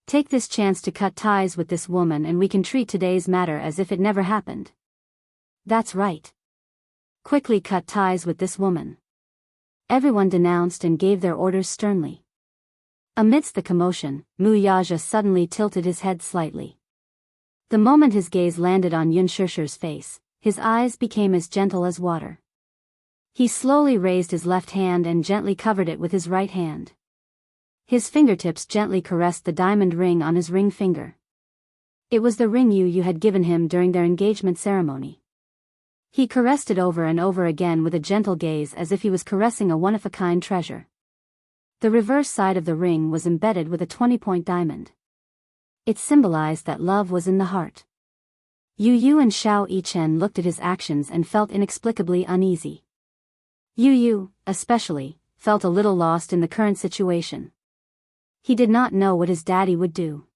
Take this chance to cut ties with this woman and we can treat today's matter as if it never happened. That's right. Quickly cut ties with this woman. Everyone denounced and gave their orders sternly. Amidst the commotion, Mu Yaja suddenly tilted his head slightly. The moment his gaze landed on Yun Shishir's face, his eyes became as gentle as water. He slowly raised his left hand and gently covered it with his right hand. His fingertips gently caressed the diamond ring on his ring finger. It was the ring Yu had given him during their engagement ceremony. He caressed it over and over again with a gentle gaze as if he was caressing a one-of-a-kind treasure. The reverse side of the ring was embedded with a 20-point diamond. It symbolized that love was in the heart. Yu and Xiao Yichen looked at his actions and felt inexplicably uneasy. Yu, especially, felt a little lost in the current situation. He did not know what his daddy would do.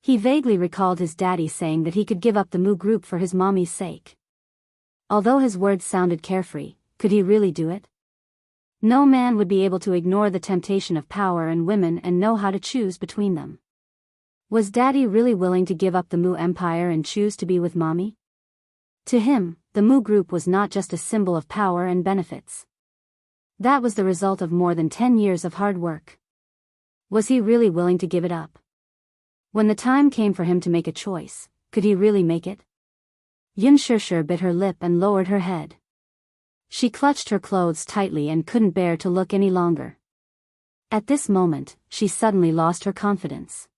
He vaguely recalled his daddy saying that he could give up the Mu group for his mommy's sake. Although his words sounded carefree, could he really do it? No man would be able to ignore the temptation of power and women and know how to choose between them. Was Daddy really willing to give up the Mu Empire and choose to be with Mommy? To him, the Mu group was not just a symbol of power and benefits. That was the result of more than 10 years of hard work. Was he really willing to give it up? When the time came for him to make a choice, could he really make it? Yun Shishir bit her lip and lowered her head. She clutched her clothes tightly and couldn't bear to look any longer. At this moment, she suddenly lost her confidence.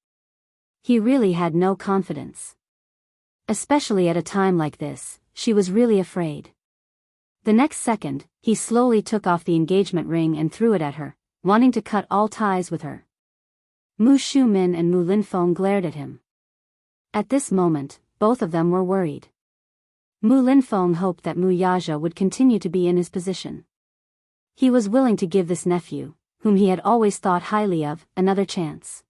He really had no confidence. Especially at a time like this, she was really afraid. The next second, he slowly took off the engagement ring and threw it at her, wanting to cut all ties with her. Mu Shumin and Mu Linfeng glared at him. At this moment, both of them were worried. Mu Linfeng hoped that Mu Yaja would continue to be in his position. He was willing to give this nephew, whom he had always thought highly of, another chance.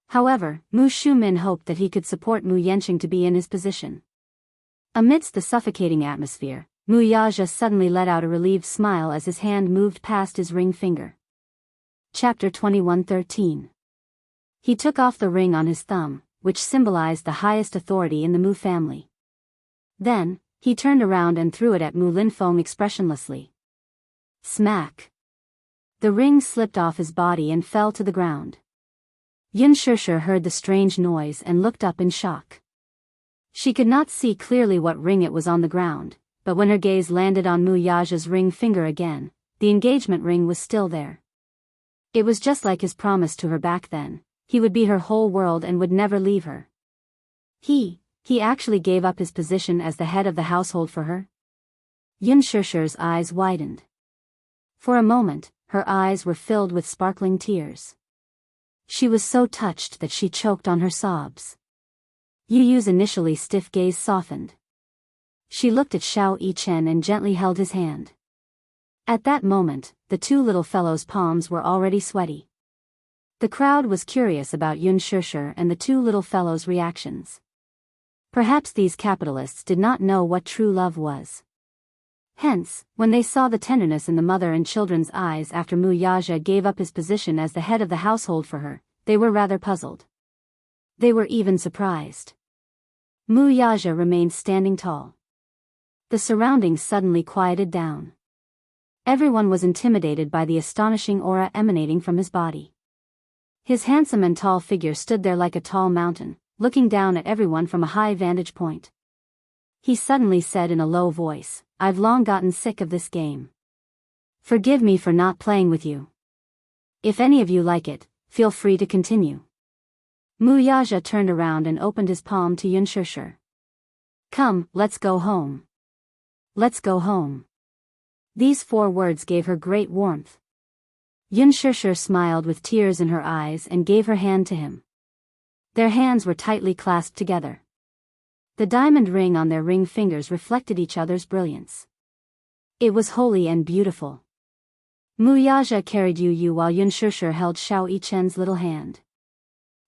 However, Mu Shumin hoped that he could support Mu Yanqing to be in his position. Amidst the suffocating atmosphere, Mu Yaja suddenly let out a relieved smile as his hand moved past his ring finger. Chapter 21:13. He took off the ring on his thumb, which symbolized the highest authority in the Mu family. Then, he turned around and threw it at Mu Linfeng expressionlessly. Smack! The ring slipped off his body and fell to the ground. Yun Shishir heard the strange noise and looked up in shock. She could not see clearly what ring it was on the ground, but when her gaze landed on Mu Yaja's ring finger again, the engagement ring was still there. It was just like his promise to her back then, he would be her whole world and would never leave her. He actually gave up his position as the head of the household for her? Yun Shishir's eyes widened. For a moment, her eyes were filled with sparkling tears. She was so touched that she choked on her sobs. Yu's initially stiff gaze softened. She looked at Xiao Yichen and gently held his hand. At that moment, the two little fellow's palms were already sweaty. The crowd was curious about Yun Shishir and the two little fellows' reactions. Perhaps these capitalists did not know what true love was. Hence, when they saw the tenderness in the mother and children's eyes after Mu Yaja gave up his position as the head of the household for her, they were rather puzzled. They were even surprised. Mu Yaja remained standing tall. The surroundings suddenly quieted down. Everyone was intimidated by the astonishing aura emanating from his body. His handsome and tall figure stood there like a tall mountain, looking down at everyone from a high vantage point. He suddenly said in a low voice, "I've long gotten sick of this game. Forgive me for not playing with you. If any of you like it, feel free to continue." Mu Yaja turned around and opened his palm to Yun Shishir. "Come, let's go home. Let's go home." These 4 words gave her great warmth. Yun Shishir smiled with tears in her eyes and gave her hand to him. Their hands were tightly clasped together. The diamond ring on their ring fingers reflected each other's brilliance. It was holy and beautiful. Mu Yaja carried Yu while Yun Shishir held Xiao Yichen's little hand.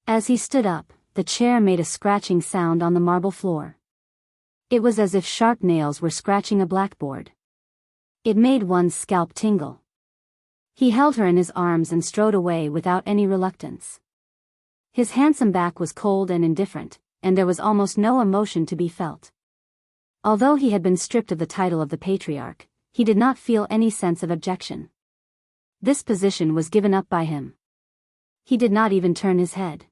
As he stood up, the chair made a scratching sound on the marble floor. It was as if sharp nails were scratching a blackboard. It made one's scalp tingle. He held her in his arms and strode away without any reluctance. His handsome back was cold and indifferent, and there was almost no emotion to be felt. Although he had been stripped of the title of the patriarch, he did not feel any sense of objection. This position was given up by him. He did not even turn his head.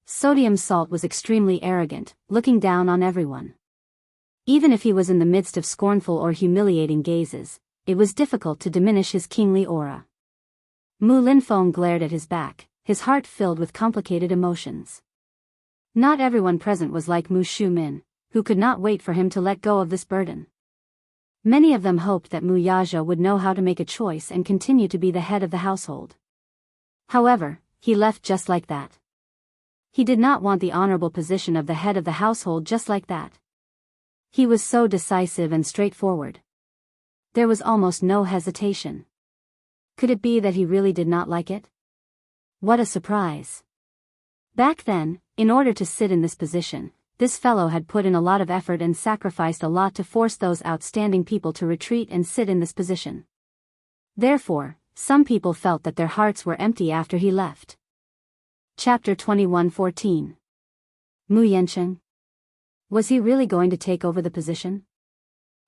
Sodium Salt was extremely arrogant, looking down on everyone. Even if he was in the midst of scornful or humiliating gazes, it was difficult to diminish his kingly aura. Mu Linfeng glared at his back, his heart filled with complicated emotions. Not everyone present was like Mu Shumin, who could not wait for him to let go of this burden. Many of them hoped that Mu Yaja would know how to make a choice and continue to be the head of the household. However, he left just like that. He did not want the honorable position of the head of the household just like that. He was so decisive and straightforward. There was almost no hesitation. Could it be that he really did not like it? What a surprise. Back then, in order to sit in this position, this fellow had put in a lot of effort and sacrificed a lot to force those outstanding people to retreat and sit in this position. Therefore, some people felt that their hearts were empty after he left. Chapter 21:14. Mu Yancheng. Was he really going to take over the position?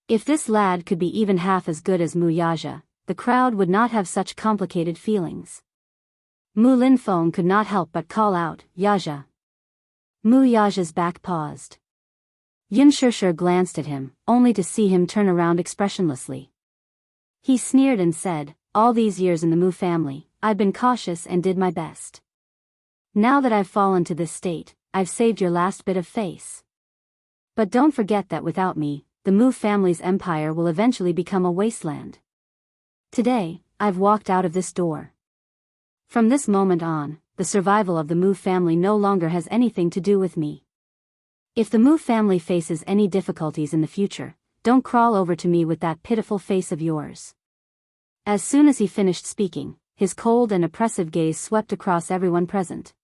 If this lad could be even half as good as Mu Yaja, the crowd would not have such complicated feelings. Mu Linfeng could not help but call out, "Yaja." Mu Yaja's back paused. Yun Shishir glanced at him, only to see him turn around expressionlessly. He sneered and said, "All these years in the Mu family, I've been cautious and did my best. Now that I've fallen to this state, I've saved your last bit of face. But don't forget that without me, the Mu family's empire will eventually become a wasteland. Today, I've walked out of this door. From this moment on, the survival of the Mu family no longer has anything to do with me. If the Mu family faces any difficulties in the future, don't crawl over to me with that pitiful face of yours." As soon as he finished speaking, his cold and oppressive gaze swept across everyone present.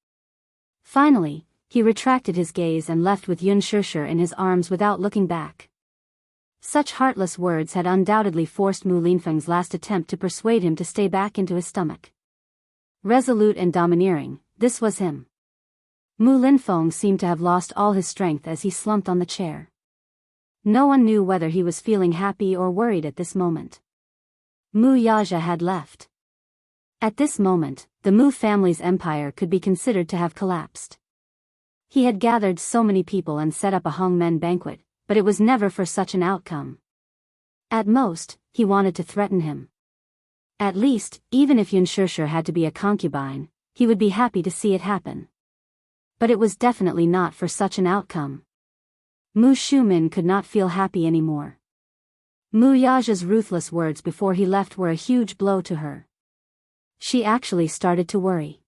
Finally, he retracted his gaze and left with Yun Shishir in his arms without looking back. Such heartless words had undoubtedly forced Mu Linfeng's last attempt to persuade him to stay back into his stomach. Resolute and domineering, this was him. Mu Linfeng seemed to have lost all his strength as he slumped on the chair. No one knew whether he was feeling happy or worried at this moment. Mu Yaja had left. At this moment, the Mu family's empire could be considered to have collapsed. He had gathered so many people and set up a hongmen banquet, but it was never for such an outcome. At most, he wanted to threaten him. At least, even if Yun Shishir had to be a concubine, he would be happy to see it happen. But it was definitely not for such an outcome. Mu Shumin could not feel happy anymore. Mu Yaja's ruthless words before he left were a huge blow to her. She actually started to worry.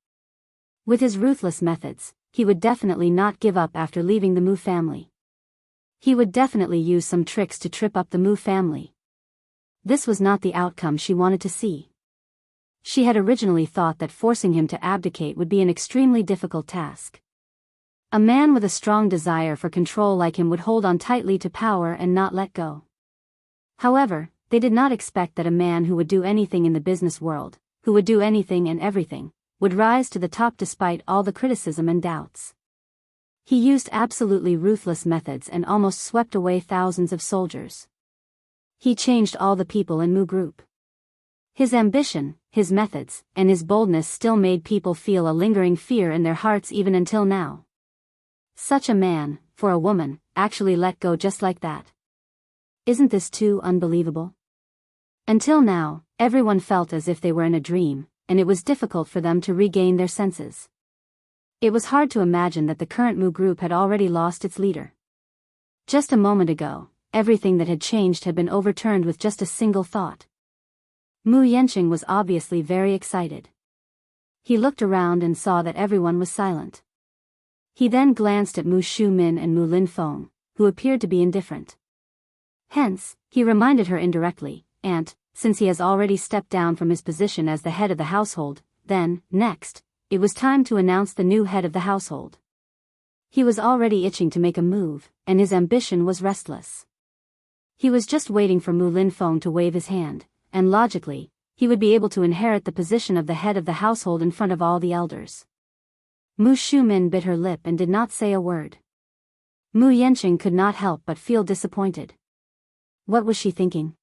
With his ruthless methods, he would definitely not give up after leaving the Mu family. He would definitely use some tricks to trip up the Mu family. This was not the outcome she wanted to see. She had originally thought that forcing him to abdicate would be an extremely difficult task. A man with a strong desire for control like him would hold on tightly to power and not let go. However, they did not expect that a man who would do anything in the business world, who would do anything and everything, would rise to the top despite all the criticism and doubts. He used absolutely ruthless methods and almost swept away thousands of soldiers. He changed all the people in Mu Group. His ambition, his methods, and his boldness still made people feel a lingering fear in their hearts even until now. Such a man, for a woman, actually let go just like that. Isn't this too unbelievable? Until now, everyone felt as if they were in a dream, and it was difficult for them to regain their senses. It was hard to imagine that the current Mu Group had already lost its leader. Just a moment ago, everything that had changed had been overturned with just a single thought. Mu Yancheng was obviously very excited. He looked around and saw that everyone was silent. He then glanced at Mu Shumin and Mu Linfeng, who appeared to be indifferent. Hence, he reminded her indirectly, "Aunt, since he has already stepped down from his position as the head of the household, then, next, it was time to announce the new head of the household." He was already itching to make a move, and his ambition was restless. He was just waiting for Mu Linfeng to wave his hand, and logically, he would be able to inherit the position of the head of the household in front of all the elders. Mu Shumin bit her lip and did not say a word. Mu Yanqing could not help but feel disappointed. What was she thinking?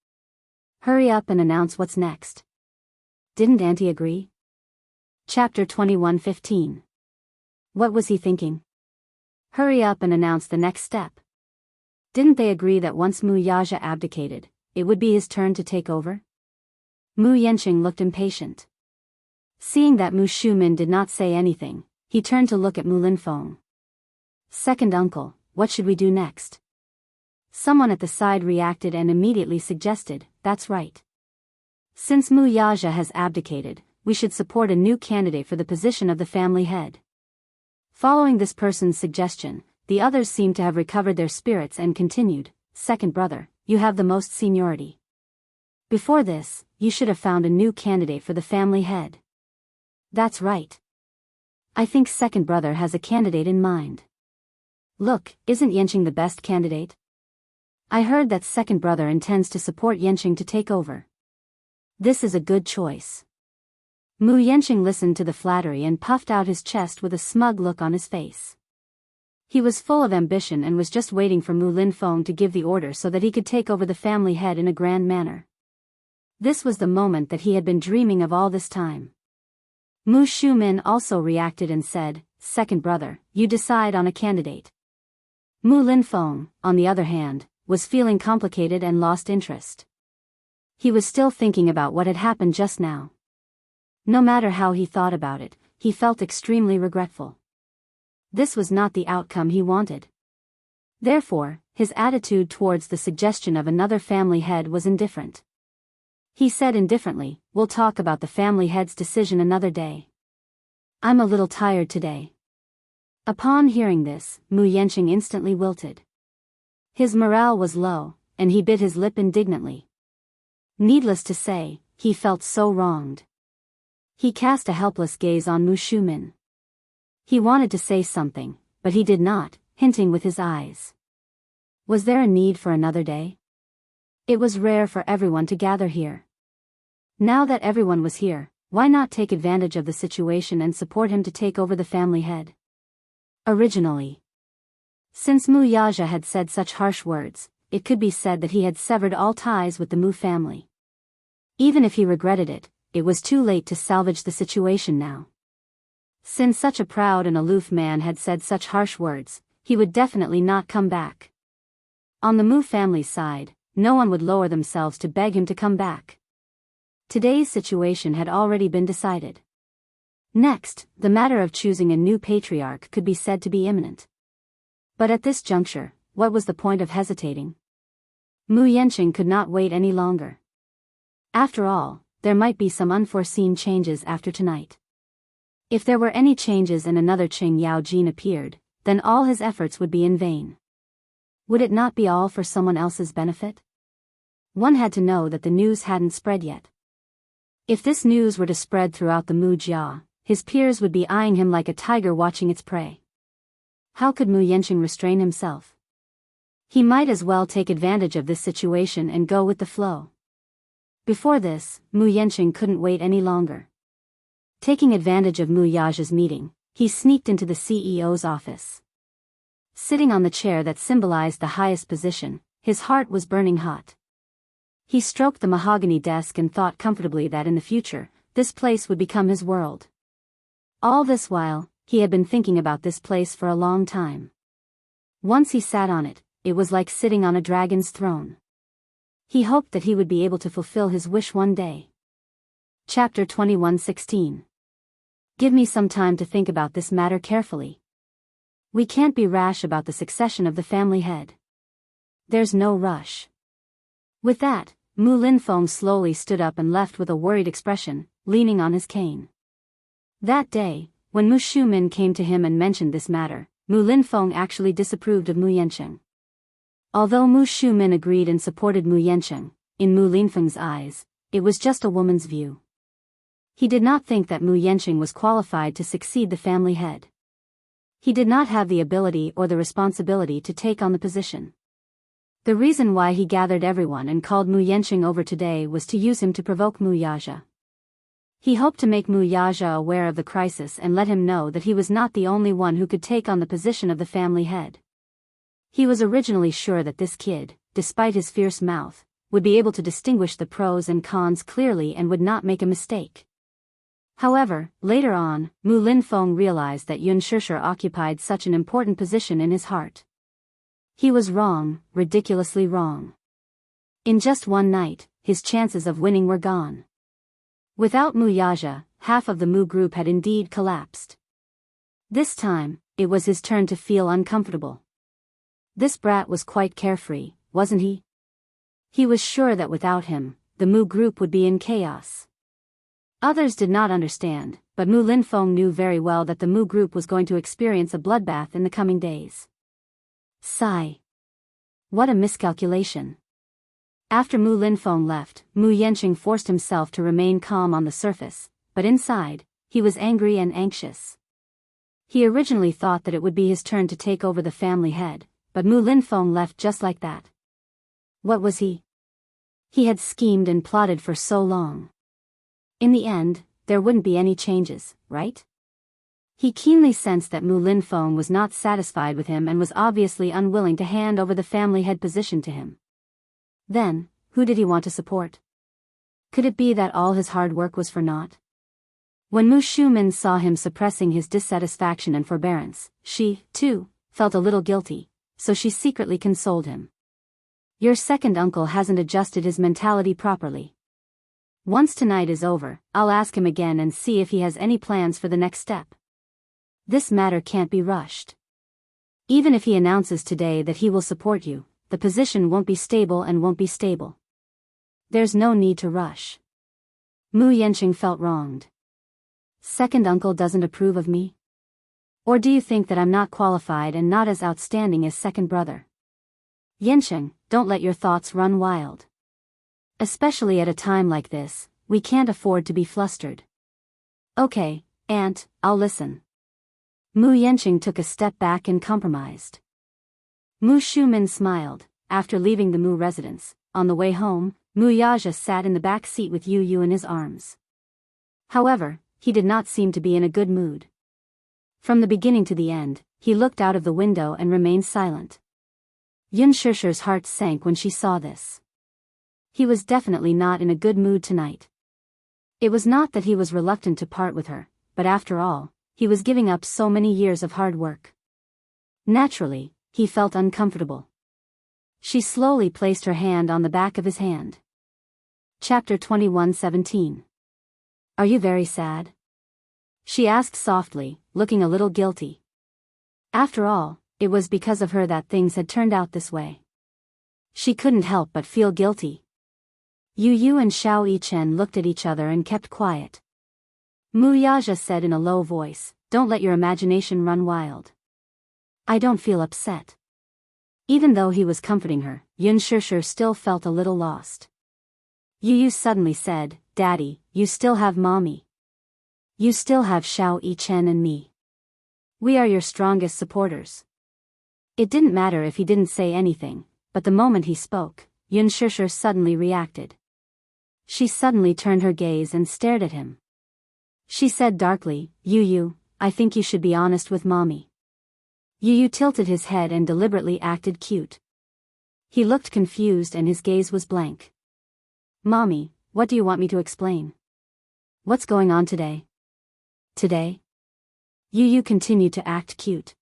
Hurry up and announce what's next. Didn't Auntie agree? Chapter 21:15. What was he thinking? Hurry up and announce the next step. Didn't they agree that once Mu Yaja abdicated, it would be his turn to take over? Mu Yanqing looked impatient. Seeing that Mu Shumin did not say anything, he turned to look at Mu Linfeng. "Second uncle, what should we do next?" Someone at the side reacted and immediately suggested, "That's right. Since Mu Yaja has abdicated, we should support a new candidate for the position of the family head." Following this person's suggestion, the others seemed to have recovered their spirits and continued, "Second brother, you have the most seniority. Before this, you should have found a new candidate for the family head." "That's right. I think second brother has a candidate in mind. Look, isn't Yanqing the best candidate? I heard that second brother intends to support Yanqing to take over. This is a good choice." Mu Yanqing listened to the flattery and puffed out his chest with a smug look on his face. He was full of ambition and was just waiting for Mu Linfeng to give the order so that he could take over the family head in a grand manner. This was the moment that he had been dreaming of all this time. Mu Shumin also reacted and said, "Second brother, you decide on a candidate." Mu Linfeng, on the other hand, was feeling complicated and lost interest. He was still thinking about what had happened just now. No matter how he thought about it, he felt extremely regretful. This was not the outcome he wanted. Therefore, his attitude towards the suggestion of another family head was indifferent. He said indifferently, "We'll talk about the family head's decision another day. I'm a little tired today." Upon hearing this, Mu Yanqing instantly wilted. His morale was low, and he bit his lip indignantly. Needless to say, he felt so wronged. He cast a helpless gaze on Mu Shumin. He wanted to say something, but he did not, hinting with his eyes. Was there a need for another day? It was rare for everyone to gather here. Now that everyone was here, why not take advantage of the situation and support him to take over the family head? Originally, since Mu Yaja had said such harsh words, it could be said that he had severed all ties with the Mu family. Even if he regretted it, it was too late to salvage the situation now. Since such a proud and aloof man had said such harsh words, he would definitely not come back. On the Mu family's side, no one would lower themselves to beg him to come back. Today's situation had already been decided. Next, the matter of choosing a new patriarch could be said to be imminent. But at this juncture, what was the point of hesitating? Mu Yanqing could not wait any longer. After all, there might be some unforeseen changes after tonight. If there were any changes and another Qing Yao Jin appeared, then all his efforts would be in vain. Would it not be all for someone else's benefit? One had to know that the news hadn't spread yet. If this news were to spread throughout the Mu Jia, his peers would be eyeing him like a tiger watching its prey. How could Mu Yanqing restrain himself? He might as well take advantage of this situation and go with the flow. Before this, Mu Yanqing couldn't wait any longer. Taking advantage of Mu Yaja's meeting, he sneaked into the CEO's office. Sitting on the chair that symbolized the highest position, his heart was burning hot. He stroked the mahogany desk and thought comfortably that in the future, this place would become his world. All this while, he had been thinking about this place for a long time. Once he sat on it, it was like sitting on a dragon's throne. He hoped that he would be able to fulfill his wish one day. Chapter 21:16. Give me some time to think about this matter carefully. We can't be rash about the succession of the family head. There's no rush. With that, Mu Linfeng slowly stood up and left with a worried expression, leaning on his cane. That day, when Mu Shumin came to him and mentioned this matter, Mu Linfeng actually disapproved of Mu Yanqing. Although Mu Shumin agreed and supported Mu Yancheng, in Mu Linfeng's eyes, it was just a woman's view. He did not think that Mu Yancheng was qualified to succeed the family head. He did not have the ability or the responsibility to take on the position. The reason why he gathered everyone and called Mu Yancheng over today was to use him to provoke Mu Yaja. He hoped to make Mu Yaja aware of the crisis and let him know that he was not the only one who could take on the position of the family head. He was originally sure that this kid, despite his fierce mouth, would be able to distinguish the pros and cons clearly and would not make a mistake. However, later on, Mu Linfeng realized that Yun Shishir occupied such an important position in his heart. He was wrong, ridiculously wrong. In just one night, his chances of winning were gone. Without Mu Yaja, half of the Mu group had indeed collapsed. This time, it was his turn to feel uncomfortable. This brat was quite carefree, wasn't he? He was sure that without him, the Mu group would be in chaos. Others did not understand, but Mu Linfeng knew very well that the Mu group was going to experience a bloodbath in the coming days. Sigh. What a miscalculation. After Mu Linfeng left, Mu Yancheng forced himself to remain calm on the surface, but inside, he was angry and anxious. He originally thought that it would be his turn to take over the family head, but Mu Linfeng left just like that. What was he? He had schemed and plotted for so long. In the end, there wouldn't be any changes, right? He keenly sensed that Mu Linfeng was not satisfied with him and was obviously unwilling to hand over the family head position to him. Then, who did he want to support? Could it be that all his hard work was for naught? When Mu Shumin saw him suppressing his dissatisfaction and forbearance, she, too, felt a little guilty, so she secretly consoled him. Your second uncle hasn't adjusted his mentality properly. Once tonight is over, I'll ask him again and see if he has any plans for the next step. This matter can't be rushed. Even if he announces today that he will support you, the position won't be stable and won't be stable. There's no need to rush. Mu Yancheng felt wronged. Second uncle doesn't approve of me? Or do you think that I'm not qualified and not as outstanding as second brother? Yancheng, don't let your thoughts run wild. Especially at a time like this, we can't afford to be flustered. Okay, aunt, I'll listen. Mu Yancheng took a step back and compromised. Mu Shumin smiled. After leaving the Mu residence, on the way home, Mu Yaja sat in the back seat with Yu Yu in his arms. However, he did not seem to be in a good mood. From the beginning to the end, he looked out of the window and remained silent. Yun Shishir's heart sank when she saw this. He was definitely not in a good mood tonight. It was not that he was reluctant to part with her, but after all, he was giving up so many years of hard work. Naturally, he felt uncomfortable. She slowly placed her hand on the back of his hand. Chapter 21:17. Are you very sad? She asked softly, looking a little guilty. After all, it was because of her that things had turned out this way. She couldn't help but feel guilty. Yu Yu and Xiao Yichen looked at each other and kept quiet. Mu Yaja said in a low voice, "Don't let your imagination run wild." I don't feel upset. Even though he was comforting her, Yun Shishir still felt a little lost. Yu Yu suddenly said, "Daddy, you still have Mommy. You still have Xiao Yichen and me. We are your strongest supporters." It didn't matter if he didn't say anything, but the moment he spoke, Yun Shishir suddenly reacted. She suddenly turned her gaze and stared at him. She said darkly, Yu Yu, I think you should be honest with Mommy. Yu Yu tilted his head and deliberately acted cute. He looked confused and his gaze was blank. Mommy, what do you want me to explain? What's going on today? Today? Yu Yu continued to act cute.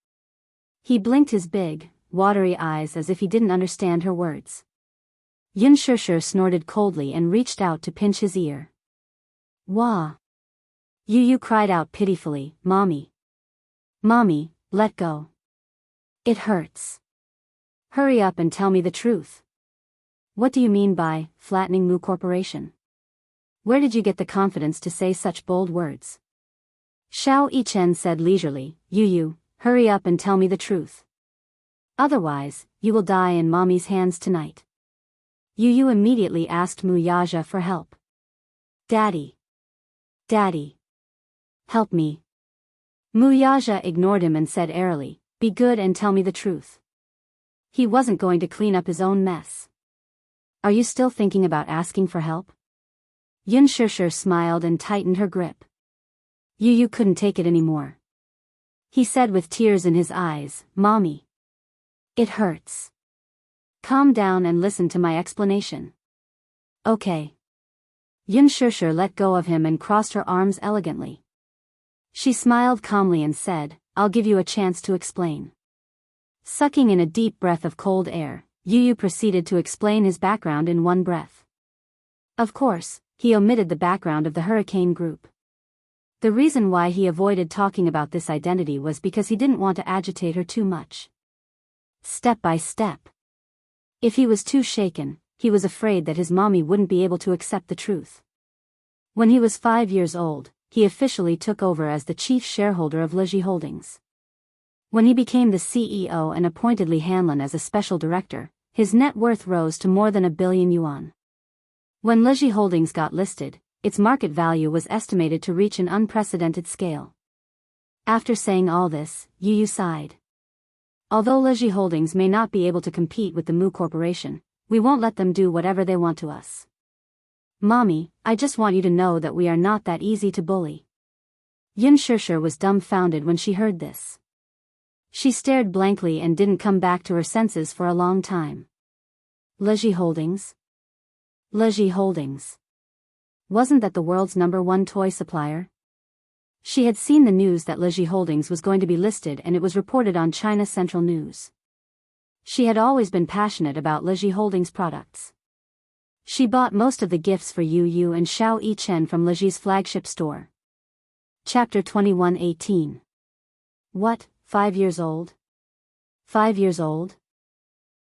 He blinked his big, watery eyes as if he didn't understand her words. Yun Shishir snorted coldly and reached out to pinch his ear. Wah! Yu Yu cried out pitifully, Mommy. Mommy, let go. It hurts. Hurry up and tell me the truth. What do you mean by flattening Mu Corporation? Where did you get the confidence to say such bold words? Xiao Yichen said leisurely, Yu Yu, hurry up and tell me the truth. Otherwise, you will die in mommy's hands tonight. Yu Yu immediately asked Mu Yaja for help. Daddy. Daddy. Help me. Mu Yaja ignored him and said airily, be good and tell me the truth. He wasn't going to clean up his own mess. Are you still thinking about asking for help? Yun Shishir smiled and tightened her grip. Yu Yu couldn't take it anymore. He said with tears in his eyes, Mommy. It hurts. Calm down and listen to my explanation. Okay. Yun Shishir let go of him and crossed her arms elegantly. She smiled calmly and said, I'll give you a chance to explain. Sucking in a deep breath of cold air, Yu Yu proceeded to explain his background in one breath. Of course, he omitted the background of the Hurricane Group. The reason why he avoided talking about this identity was because he didn't want to agitate her too much. Step by step. If he was too shaken, he was afraid that his mommy wouldn't be able to accept the truth. When he was 5 years old, he officially took over as the chief shareholder of Leji Holdings. When he became the CEO and appointed Li Hanlon as a special director, his net worth rose to more than 1 billion yuan. When Leji Holdings got listed, its market value was estimated to reach an unprecedented scale. After saying all this, Yu Yu sighed. Although Leji Holdings may not be able to compete with the Mu Corporation, we won't let them do whatever they want to us. Mommy, I just want you to know that we are not that easy to bully. Yun Shishir was dumbfounded when she heard this. She stared blankly and didn't come back to her senses for a long time. Leji Holdings? Leji Holdings. Wasn't that the world's #1 toy supplier? She had seen the news that Leji Holdings was going to be listed and it was reported on China Central News. She had always been passionate about Leji Holdings products. She bought most of the gifts for Yu Yu and Xiao Yichen from Leji's flagship store. Chapter 21:18. What, 5 years old? 5 years old?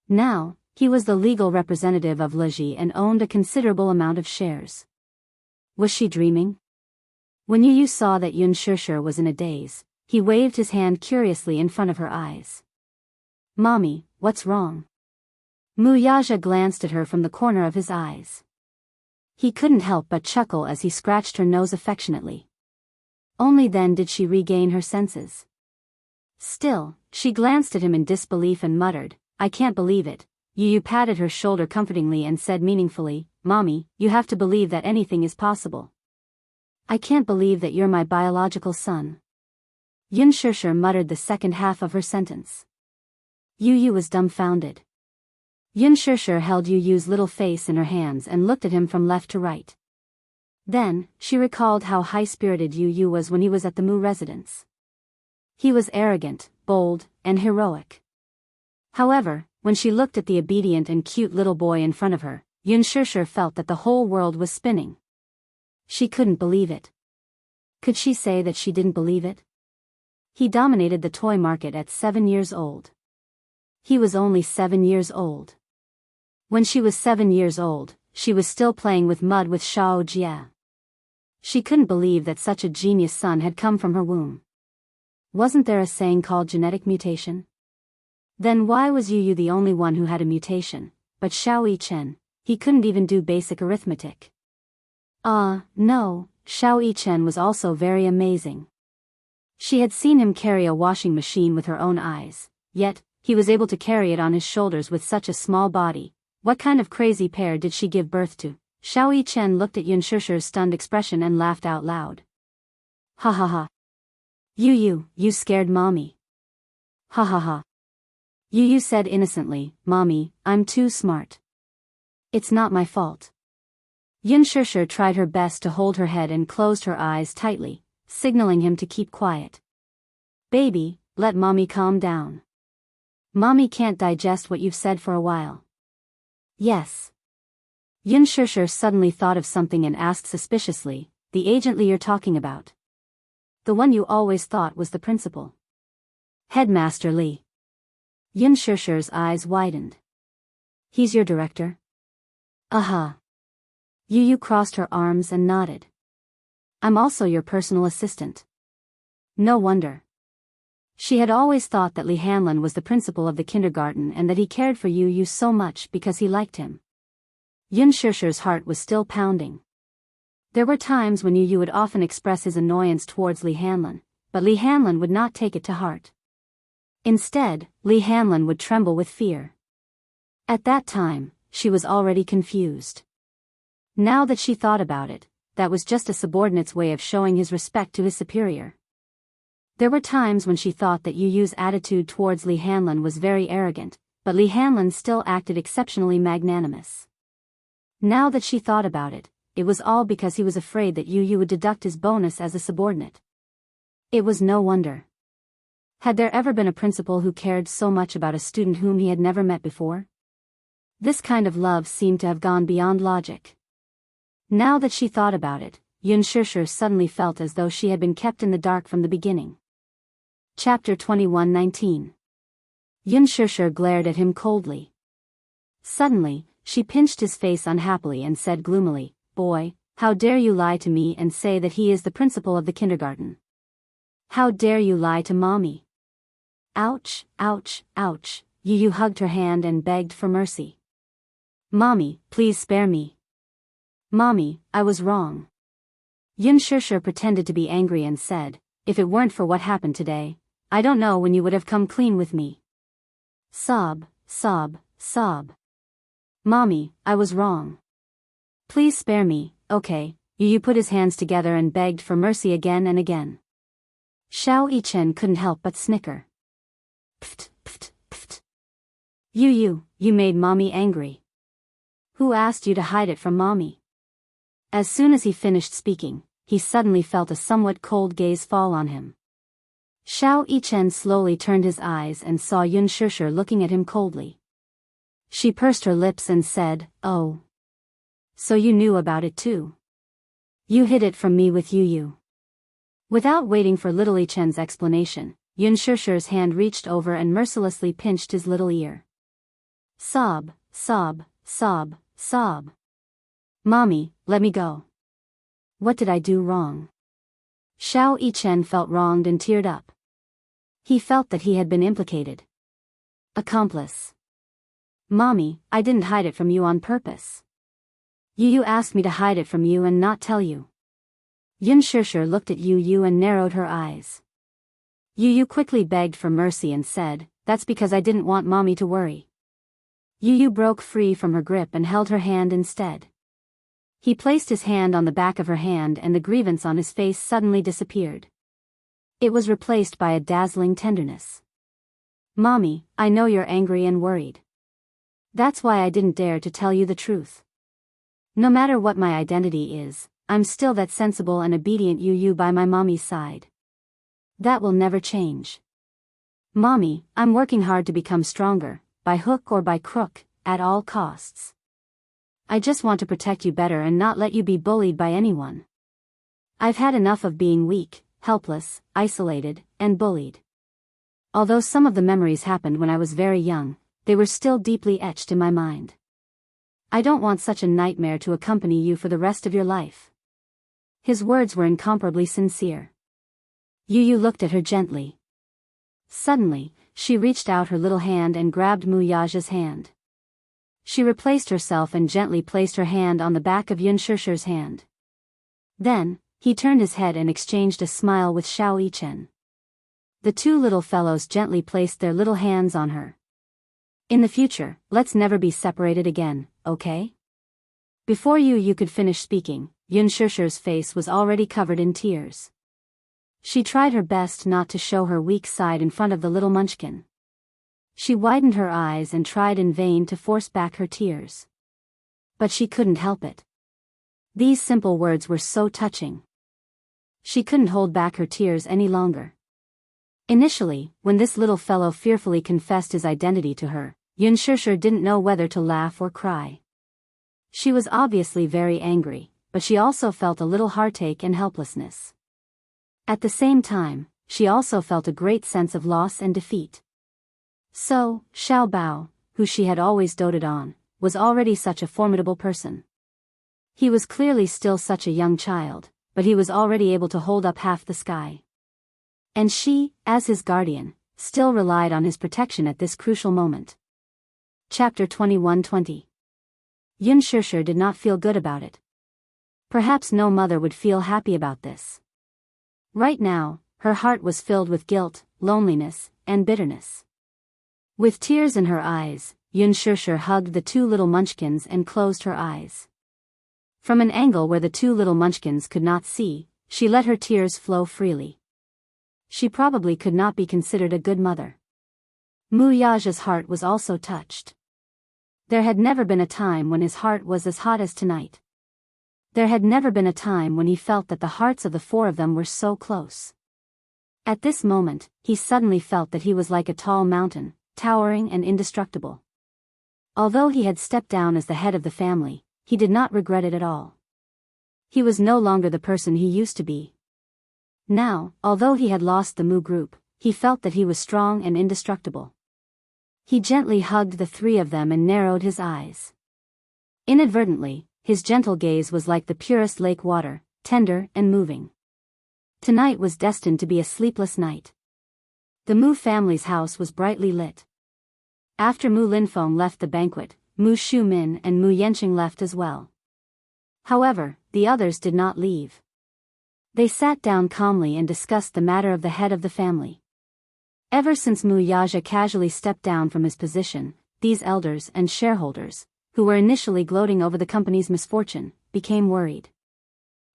Now, he was the legal representative of Leji and owned a considerable amount of shares. Was she dreaming? When Yu Yu saw that Yun Shishir was in a daze, he waved his hand curiously in front of her eyes. Mommy, what's wrong? Mu Yaja glanced at her from the corner of his eyes. He couldn't help but chuckle as he scratched her nose affectionately. Only then did she regain her senses. Still, she glanced at him in disbelief and muttered, I can't believe it. Yu Yu patted her shoulder comfortingly and said meaningfully, Mommy, you have to believe that anything is possible. I can't believe that you're my biological son. Yun Shishir muttered the second half of her sentence. Yu Yu was dumbfounded. Yun Shishir held Yu Yu's little face in her hands and looked at him from left to right. Then, she recalled how high-spirited Yu Yu was when he was at the Mu residence. He was arrogant, bold, and heroic. However, when she looked at the obedient and cute little boy in front of her, Yun Shishir felt that the whole world was spinning. She couldn't believe it. Could she say that she didn't believe it? He dominated the toy market at 7 years old. He was only 7 years old. When she was 7 years old, she was still playing with mud with Xiao Jie. She couldn't believe that such a genius son had come from her womb. Wasn't there a saying called genetic mutation? Then why was Yu Yu the only one who had a mutation, but Xiao Yichen, he couldn't even do basic arithmetic? No, Xiao Yichen was also very amazing. She had seen him carry a washing machine with her own eyes, yet, he was able to carry it on his shoulders with such a small body. What kind of crazy pair did she give birth to? Xiao Yichen looked at Yun Shishir's stunned expression and laughed out loud. Ha ha ha. Yu, you scared Mommy. Ha ha ha. Yu said innocently, Mommy, I'm too smart. It's not my fault. Yun Shishir tried her best to hold her head and closed her eyes tightly, signaling him to keep quiet. Baby, let Mommy calm down. Mommy can't digest what you've said for a while. Yes. Yun Shishir suddenly thought of something and asked suspiciously, the agent Li you're talking about? The one you always thought was the principal. Headmaster Li. Yun Shishir's eyes widened. He's your director? Uh-huh. Yu crossed her arms and nodded. I'm also your personal assistant. No wonder. She had always thought that Li Hanlin was the principal of the kindergarten and that he cared for Yu so much because he liked him. Yun Shusher's heart was still pounding. There were times when Yu would often express his annoyance towards Li Hanlin, but Li Hanlin would not take it to heart. Instead, Li Hanlin would tremble with fear. At that time, she was already confused. Now that she thought about it, that was just a subordinate's way of showing his respect to his superior. There were times when she thought that Yu's attitude towards Li Hanlin was very arrogant, but Li Hanlin still acted exceptionally magnanimous. Now that she thought about it, it was all because he was afraid that Yu would deduct his bonus as a subordinate. It was no wonder. Had there ever been a principal who cared so much about a student whom he had never met before? This kind of love seemed to have gone beyond logic. Now that she thought about it, Yun Shusher suddenly felt as though she had been kept in the dark from the beginning. Chapter 21:19. Yun Shusher glared at him coldly. Suddenly, she pinched his face unhappily and said gloomily, "Boy, how dare you lie to me and say that he is the principal of the kindergarten? How dare you lie to Mommy?" Ouch, ouch, ouch, Yu hugged her hand and begged for mercy. "Mommy, please spare me. Mommy, I was wrong." Yun Shusher pretended to be angry and said, "If it weren't for what happened today, I don't know when you would have come clean with me." Sob, sob, sob. "Mommy, I was wrong. Please spare me, okay?" Yu put his hands together and begged for mercy again and again. Xiao Yichen couldn't help but snicker. "Pft, pft, pft. You made Mommy angry. Who asked you to hide it from Mommy?" As soon as he finished speaking, he suddenly felt a somewhat cold gaze fall on him. Xiao Yichen slowly turned his eyes and saw Yun Shusher looking at him coldly. She pursed her lips and said, "Oh. So you knew about it too. You hid it from me with Yu." Without waiting for little Yichen's explanation, Yun Shusher's hand reached over and mercilessly pinched his little ear. Sob, sob, sob, sob. "Mommy, let me go. What did I do wrong?" Xiao Yichen felt wronged and teared up. He felt that he had been implicated. Accomplice. "Mommy, I didn't hide it from you on purpose. Yu asked me to hide it from you and not tell you." Yun Shusher looked at Yu and narrowed her eyes. Yu quickly begged for mercy and said, "That's because I didn't want Mommy to worry." Yu broke free from her grip and held her hand instead. He placed his hand on the back of her hand and the grievance on his face suddenly disappeared. It was replaced by a dazzling tenderness. "Mommy, I know you're angry and worried. That's why I didn't dare to tell you the truth. No matter what my identity is, I'm still that sensible and obedient Yu by my mommy's side. That will never change. Mommy, I'm working hard to become stronger, by hook or by crook, at all costs. I just want to protect you better and not let you be bullied by anyone. I've had enough of being weak, helpless, isolated, and bullied. Although some of the memories happened when I was very young, they were still deeply etched in my mind. I don't want such a nightmare to accompany you for the rest of your life." His words were incomparably sincere. Yu looked at her gently. Suddenly, she reached out her little hand and grabbed Mu Yaja's hand. She replaced herself and gently placed her hand on the back of Yun Shusher's hand. Then, he turned his head and exchanged a smile with Xiao Yichen. The two little fellows gently placed their little hands on her. "In the future, let's never be separated again, okay?" Before Yu could finish speaking, Yun Shusher's face was already covered in tears. She tried her best not to show her weak side in front of the little munchkin. She widened her eyes and tried in vain to force back her tears. But she couldn't help it. These simple words were so touching. She couldn't hold back her tears any longer. Initially, when this little fellow fearfully confessed his identity to her, Yun Shusher didn't know whether to laugh or cry. She was obviously very angry, but she also felt a little heartache and helplessness. At the same time, she also felt a great sense of loss and defeat. So, Xiao Bao, who she had always doted on, was already such a formidable person. He was clearly still such a young child, but he was already able to hold up half the sky. And she, as his guardian, still relied on his protection at this crucial moment. Chapter 21:20. Yun Shishir did not feel good about it. Perhaps no mother would feel happy about this. Right now, her heart was filled with guilt, loneliness, and bitterness. With tears in her eyes, Yun Shishir hugged the two little munchkins and closed her eyes. From an angle where the two little munchkins could not see, she let her tears flow freely. She probably could not be considered a good mother. Mu Yaja's heart was also touched. There had never been a time when his heart was as hot as tonight. There had never been a time when he felt that the hearts of the four of them were so close. At this moment, he suddenly felt that he was like a tall mountain, towering and indestructible. Although he had stepped down as the head of the family, he did not regret it at all. He was no longer the person he used to be. Now, although he had lost the Mu group, he felt that he was strong and indestructible. He gently hugged the three of them and narrowed his eyes. Inadvertently, his gentle gaze was like the purest lake water, tender and moving. Tonight was destined to be a sleepless night. The Mu family's house was brightly lit. After Mu Linfeng left the banquet, Mu Shumin and Mu Yanqing left as well. However, the others did not leave. They sat down calmly and discussed the matter of the head of the family. Ever since Mu Yaja casually stepped down from his position, these elders and shareholders, who were initially gloating over the company's misfortune, became worried.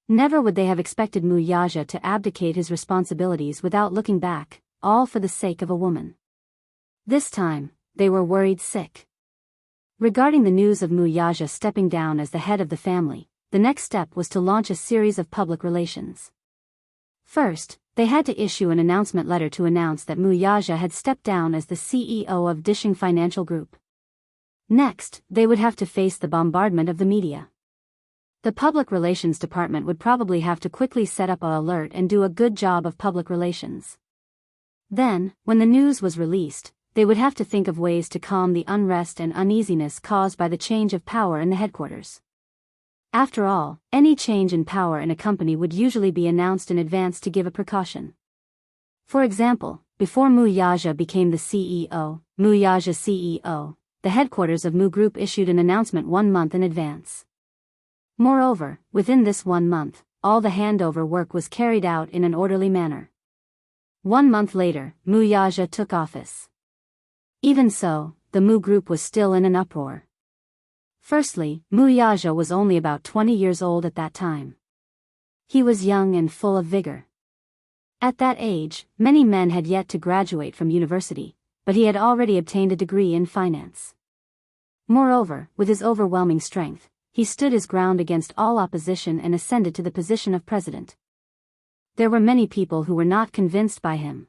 Never would they have expected Mu Yaja to abdicate his responsibilities without looking back, all for the sake of a woman. This time, they were worried sick. Regarding the news of Mu Yaja stepping down as the head of the family, the next step was to launch a series of public relations. First, they had to issue an announcement letter to announce that Mu Yaja had stepped down as the CEO of Dishing Financial Group. Next, they would have to face the bombardment of the media. The public relations department would probably have to quickly set up an alert and do a good job of public relations. Then, when the news was released, they would have to think of ways to calm the unrest and uneasiness caused by the change of power in the headquarters. After all, any change in power in a company would usually be announced in advance to give a precaution. For example, before Mu Yaja became the CEO, Mu Yaja CEO, the headquarters of Mu Group issued an announcement 1 month in advance. Moreover, within this 1 month, all the handover work was carried out in an orderly manner. 1 month later, Mu Yaja took office. Even so, the Mu Group was still in an uproar. Firstly, Mu Yaja was only about 20 years old at that time. He was young and full of vigor. At that age, many men had yet to graduate from university, but he had already obtained a degree in finance. Moreover, with his overwhelming strength, he stood his ground against all opposition and ascended to the position of president. There were many people who were not convinced by him.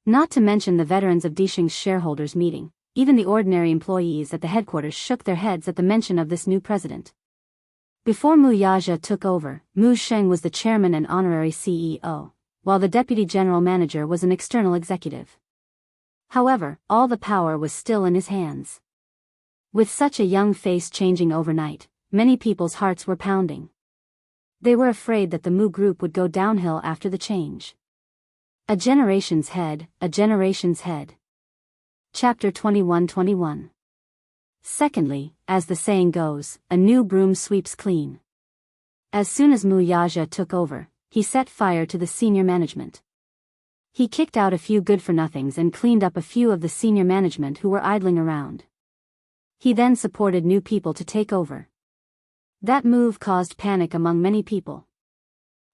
Not to mention the veterans of Dishing's shareholders' meeting, even the ordinary employees at the headquarters shook their heads at the mention of this new president. Before Mu Yaja took over, Mu Sheng was the chairman and honorary CEO, while the deputy general manager was an external executive. However, all the power was still in his hands. With such a young face changing overnight, many people's hearts were pounding. They were afraid that the Mu Group would go downhill after the change. A generation's head, a generation's head. Chapter 21:21. Secondly, as the saying goes, a new broom sweeps clean. As soon as Mu Yaja took over, he set fire to the senior management. He kicked out a few good-for-nothings and cleaned up a few of the senior management who were idling around. He then supported new people to take over. That move caused panic among many people.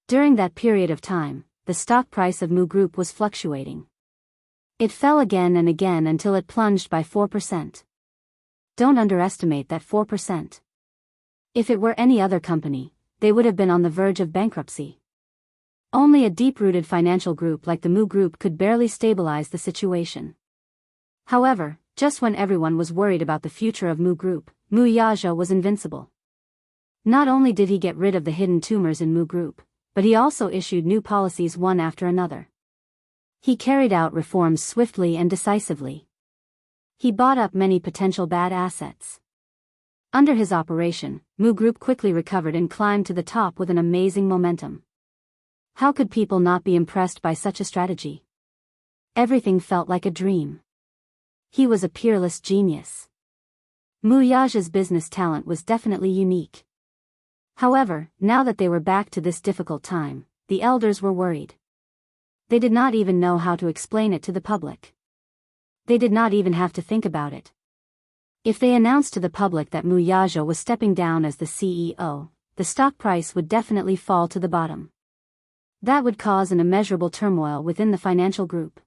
During that period of time, the stock price of Mu Group was fluctuating. It fell again and again until it plunged by 4%. Don't underestimate that 4%. If it were any other company, they would have been on the verge of bankruptcy. Only a deep-rooted financial group like the Mu Group could barely stabilize the situation. However, just when everyone was worried about the future of Mu Group, Mu Yaja was invincible. Not only did he get rid of the hidden tumors in Mu Group, but he also issued new policies one after another. He carried out reforms swiftly and decisively. He bought up many potential bad assets. Under his operation, Mu Group quickly recovered and climbed to the top with an amazing momentum. How could people not be impressed by such a strategy? Everything felt like a dream. He was a peerless genius. Muyaja's business talent was definitely unique. However, now that they were back to this difficult time, the elders were worried. They did not even know how to explain it to the public. They did not even have to think about it. If they announced to the public that Muyaja was stepping down as the CEO, the stock price would definitely fall to the bottom. That would cause an immeasurable turmoil within the financial group.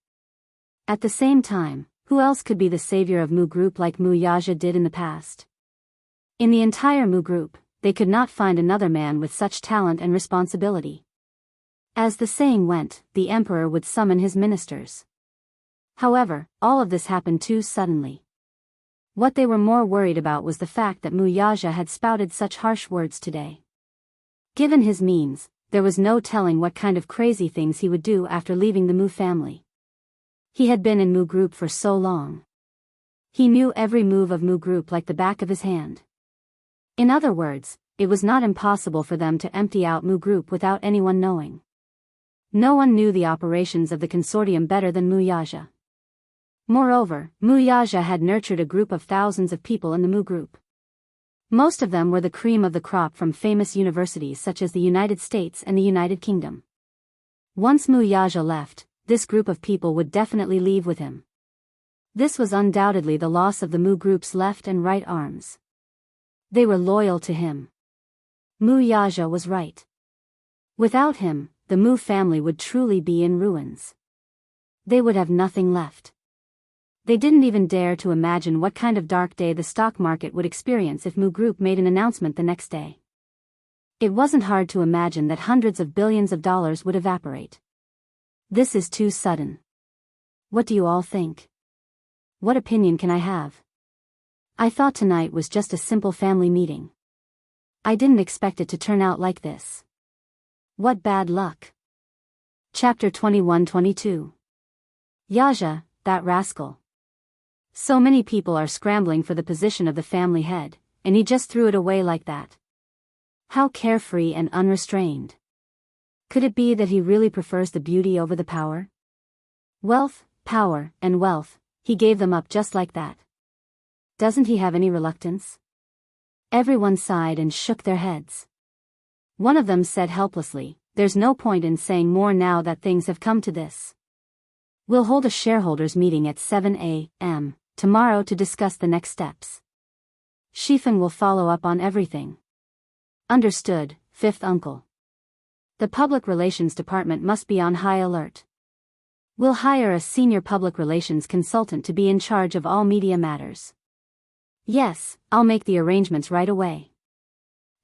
At the same time, who else could be the savior of Mu Group like Muyaja did in the past? In the entire Mu Group, they could not find another man with such talent and responsibility. As the saying went, the emperor would summon his ministers. However, all of this happened too suddenly. What they were more worried about was the fact that Muyaja had spouted such harsh words today. Given his means, there was no telling what kind of crazy things he would do after leaving the Mu family. He had been in Mu Group for so long. He knew every move of Mu Group like the back of his hand. In other words, it was not impossible for them to empty out Mu Group without anyone knowing. No one knew the operations of the consortium better than Muyaja. Moreover, Muyaja had nurtured a group of thousands of people in the Mu Group. Most of them were the cream of the crop from famous universities such as the United States and the United Kingdom. Once Muyaja left, this group of people would definitely leave with him. This was undoubtedly the loss of the Mu Group's left and right arms. They were loyal to him. Muyaja was right. Without him, the Mu family would truly be in ruins. They would have nothing left. They didn't even dare to imagine what kind of dark day the stock market would experience if Mu Group made an announcement the next day. It wasn't hard to imagine that hundreds of billions of dollars would evaporate. This is too sudden. What do you all think? What opinion can I have? I thought tonight was just a simple family meeting. I didn't expect it to turn out like this. What bad luck. Chapter 21-22. Yaja, that rascal. So many people are scrambling for the position of the family head, and he just threw it away like that. How carefree and unrestrained. Could it be that he really prefers the beauty over the power? Wealth, power, and wealth, he gave them up just like that. Doesn't he have any reluctance? Everyone sighed and shook their heads. One of them said helplessly, "There's no point in saying more now that things have come to this. We'll hold a shareholders meeting at 7 a.m. tomorrow to discuss the next steps. Shifeng will follow up on everything." Understood, fifth uncle. The public relations department must be on high alert. We'll hire a senior public relations consultant to be in charge of all media matters. Yes, I'll make the arrangements right away.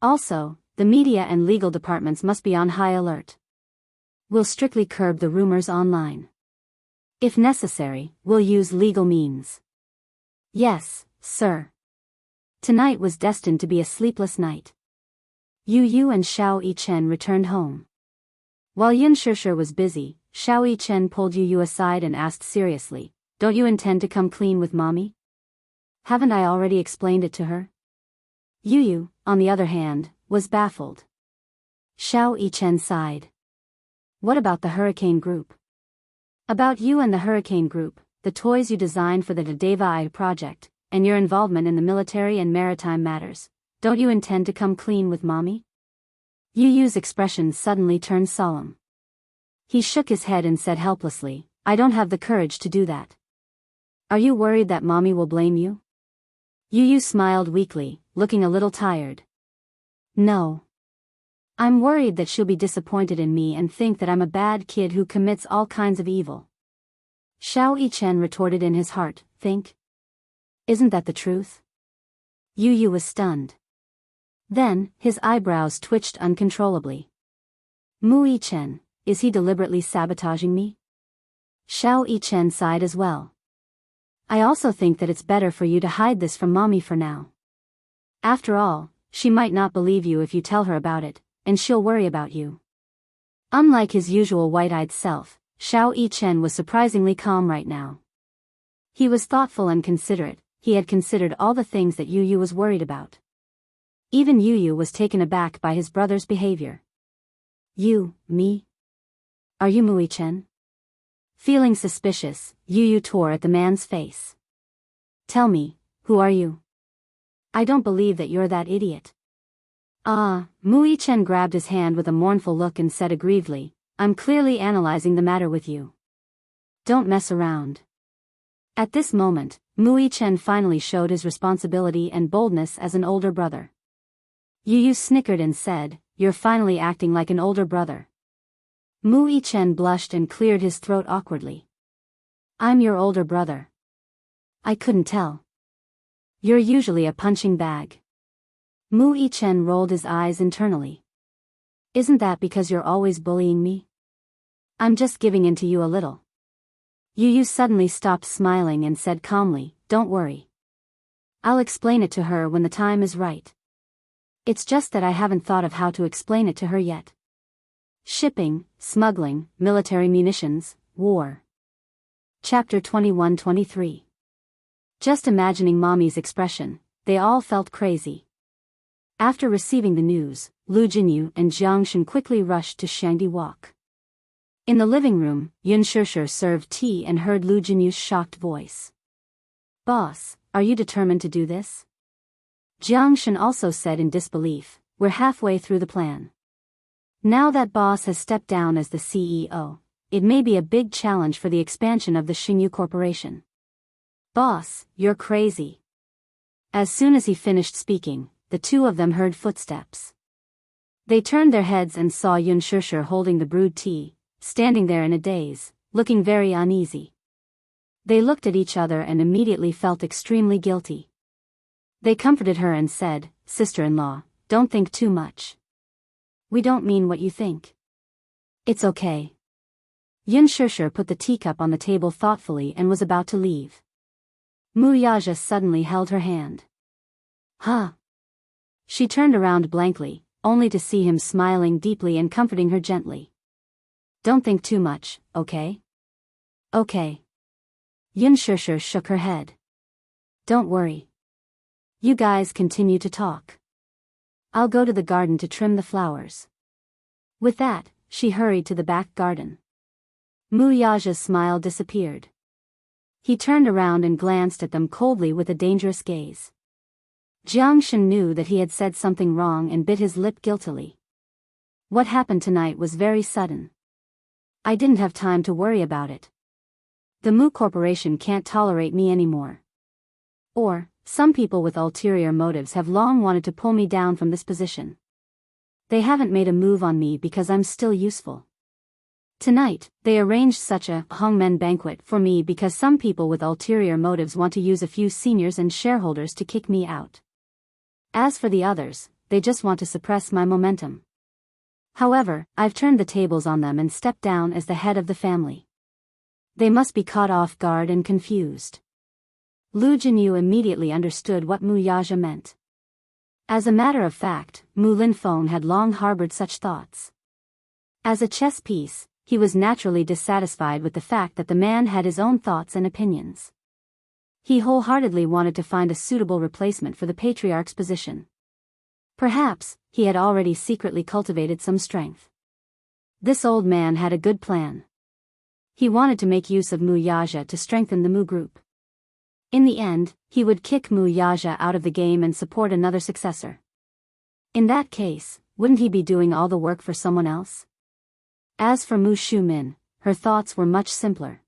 Also, the media and legal departments must be on high alert. We'll strictly curb the rumors online. If necessary, we'll use legal means. Yes, sir. Tonight was destined to be a sleepless night. Yu Yu and Xiao Yichen returned home. While Yun Shishir was busy, Xiao Yichen pulled Yu Yu aside and asked seriously, "Don't you intend to come clean with mommy? Haven't I already explained it to her?" Yu Yu, on the other hand, was baffled. Xiao Yichen sighed. "What about the Hurricane Group?" "About you and the Hurricane Group, the toys you designed for the Dadeva I project, and your involvement in the military and maritime matters. Don't you intend to come clean with mommy?" Yu Yu's expression suddenly turned solemn. He shook his head and said helplessly, "I don't have the courage to do that." "Are you worried that mommy will blame you?" Yu Yu smiled weakly, looking a little tired. "No. I'm worried that she'll be disappointed in me and think that I'm a bad kid who commits all kinds of evil." Xiao Yichen retorted in his heart, "Think? Isn't that the truth?" Yu Yu was stunned. Then, his eyebrows twitched uncontrollably. "Mu Yichen, is he deliberately sabotaging me?" Xiao Yichen sighed as well. "I also think that it's better for you to hide this from mommy for now. After all, she might not believe you if you tell her about it, and she'll worry about you." Unlike his usual white-eyed self, Xiao Yichen was surprisingly calm right now. He was thoughtful and considerate. He had considered all the things that Yu Yu was worried about. Even Yu Yu was taken aback by his brother's behavior. "You, me? Are you Mu Yichen? Feeling suspicious, Yu tore at the man's face. Tell me, who are you? I don't believe that you're that idiot. Mu Yichen grabbed his hand with a mournful look and said aggrievedly, I'm clearly analyzing the matter with you. Don't mess around. At this moment, Mu Yichen finally showed his responsibility and boldness as an older brother. Yu snickered and said, You're finally acting like an older brother. Mu Yichen blushed and cleared his throat awkwardly. I'm your older brother. I couldn't tell. You're usually a punching bag. Mu Yichen rolled his eyes internally. Isn't that because you're always bullying me? I'm just giving in to you a little. Yu suddenly stopped smiling and said calmly, Don't worry. I'll explain it to her when the time is right. It's just that I haven't thought of how to explain it to her yet. Shipping, smuggling, military munitions, war. Chapter 21-23. Just imagining Mommy's expression, they all felt crazy. After receiving the news, Lu Jinyu and Jiang Shen quickly rushed to Shangdi Walk. In the living room, Yun Shishir served tea and heard Lu Jinyu's shocked voice. Boss, are you determined to do this? Jiang Shen also said in disbelief, We're halfway through the plan. Now that boss has stepped down as the CEO, it may be a big challenge for the expansion of the Xingyu Corporation. Boss, you're crazy. As soon as he finished speaking, the two of them heard footsteps. They turned their heads and saw Yun Shishir holding the brewed tea, standing there in a daze, looking very uneasy. They looked at each other and immediately felt extremely guilty. They comforted her and said, Sister-in-law, don't think too much. We don't mean what you think. It's okay. Yun Shishir put the teacup on the table thoughtfully and was about to leave. Mu Yaja suddenly held her hand. Huh? She turned around blankly, only to see him smiling deeply and comforting her gently. Don't think too much, okay? Okay. Yun Shishir shook her head. Don't worry. You guys continue to talk. I'll go to the garden to trim the flowers. With that, she hurried to the back garden. Mu Yaja's smile disappeared. He turned around and glanced at them coldly with a dangerous gaze. Jiang Shen knew that he had said something wrong and bit his lip guiltily. What happened tonight was very sudden. I didn't have time to worry about it. The Mu Corporation can't tolerate me anymore. Or, some people with ulterior motives have long wanted to pull me down from this position. They haven't made a move on me because I'm still useful. Tonight, they arranged such a hongmen banquet for me because some people with ulterior motives want to use a few seniors and shareholders to kick me out. As for the others, they just want to suppress my momentum. However, I've turned the tables on them and stepped down as the head of the family. They must be caught off guard and confused. Lu Jinyu immediately understood what Mu Yaja meant. As a matter of fact, Mu Linfeng had long harbored such thoughts. As a chess piece, he was naturally dissatisfied with the fact that the man had his own thoughts and opinions. He wholeheartedly wanted to find a suitable replacement for the patriarch's position. Perhaps, he had already secretly cultivated some strength. This old man had a good plan. He wanted to make use of Mu Yaja to strengthen the Mu group. In the end, he would kick Mu Yaja out of the game and support another successor. In that case, wouldn't he be doing all the work for someone else? As for Mu Shumin, her thoughts were much simpler.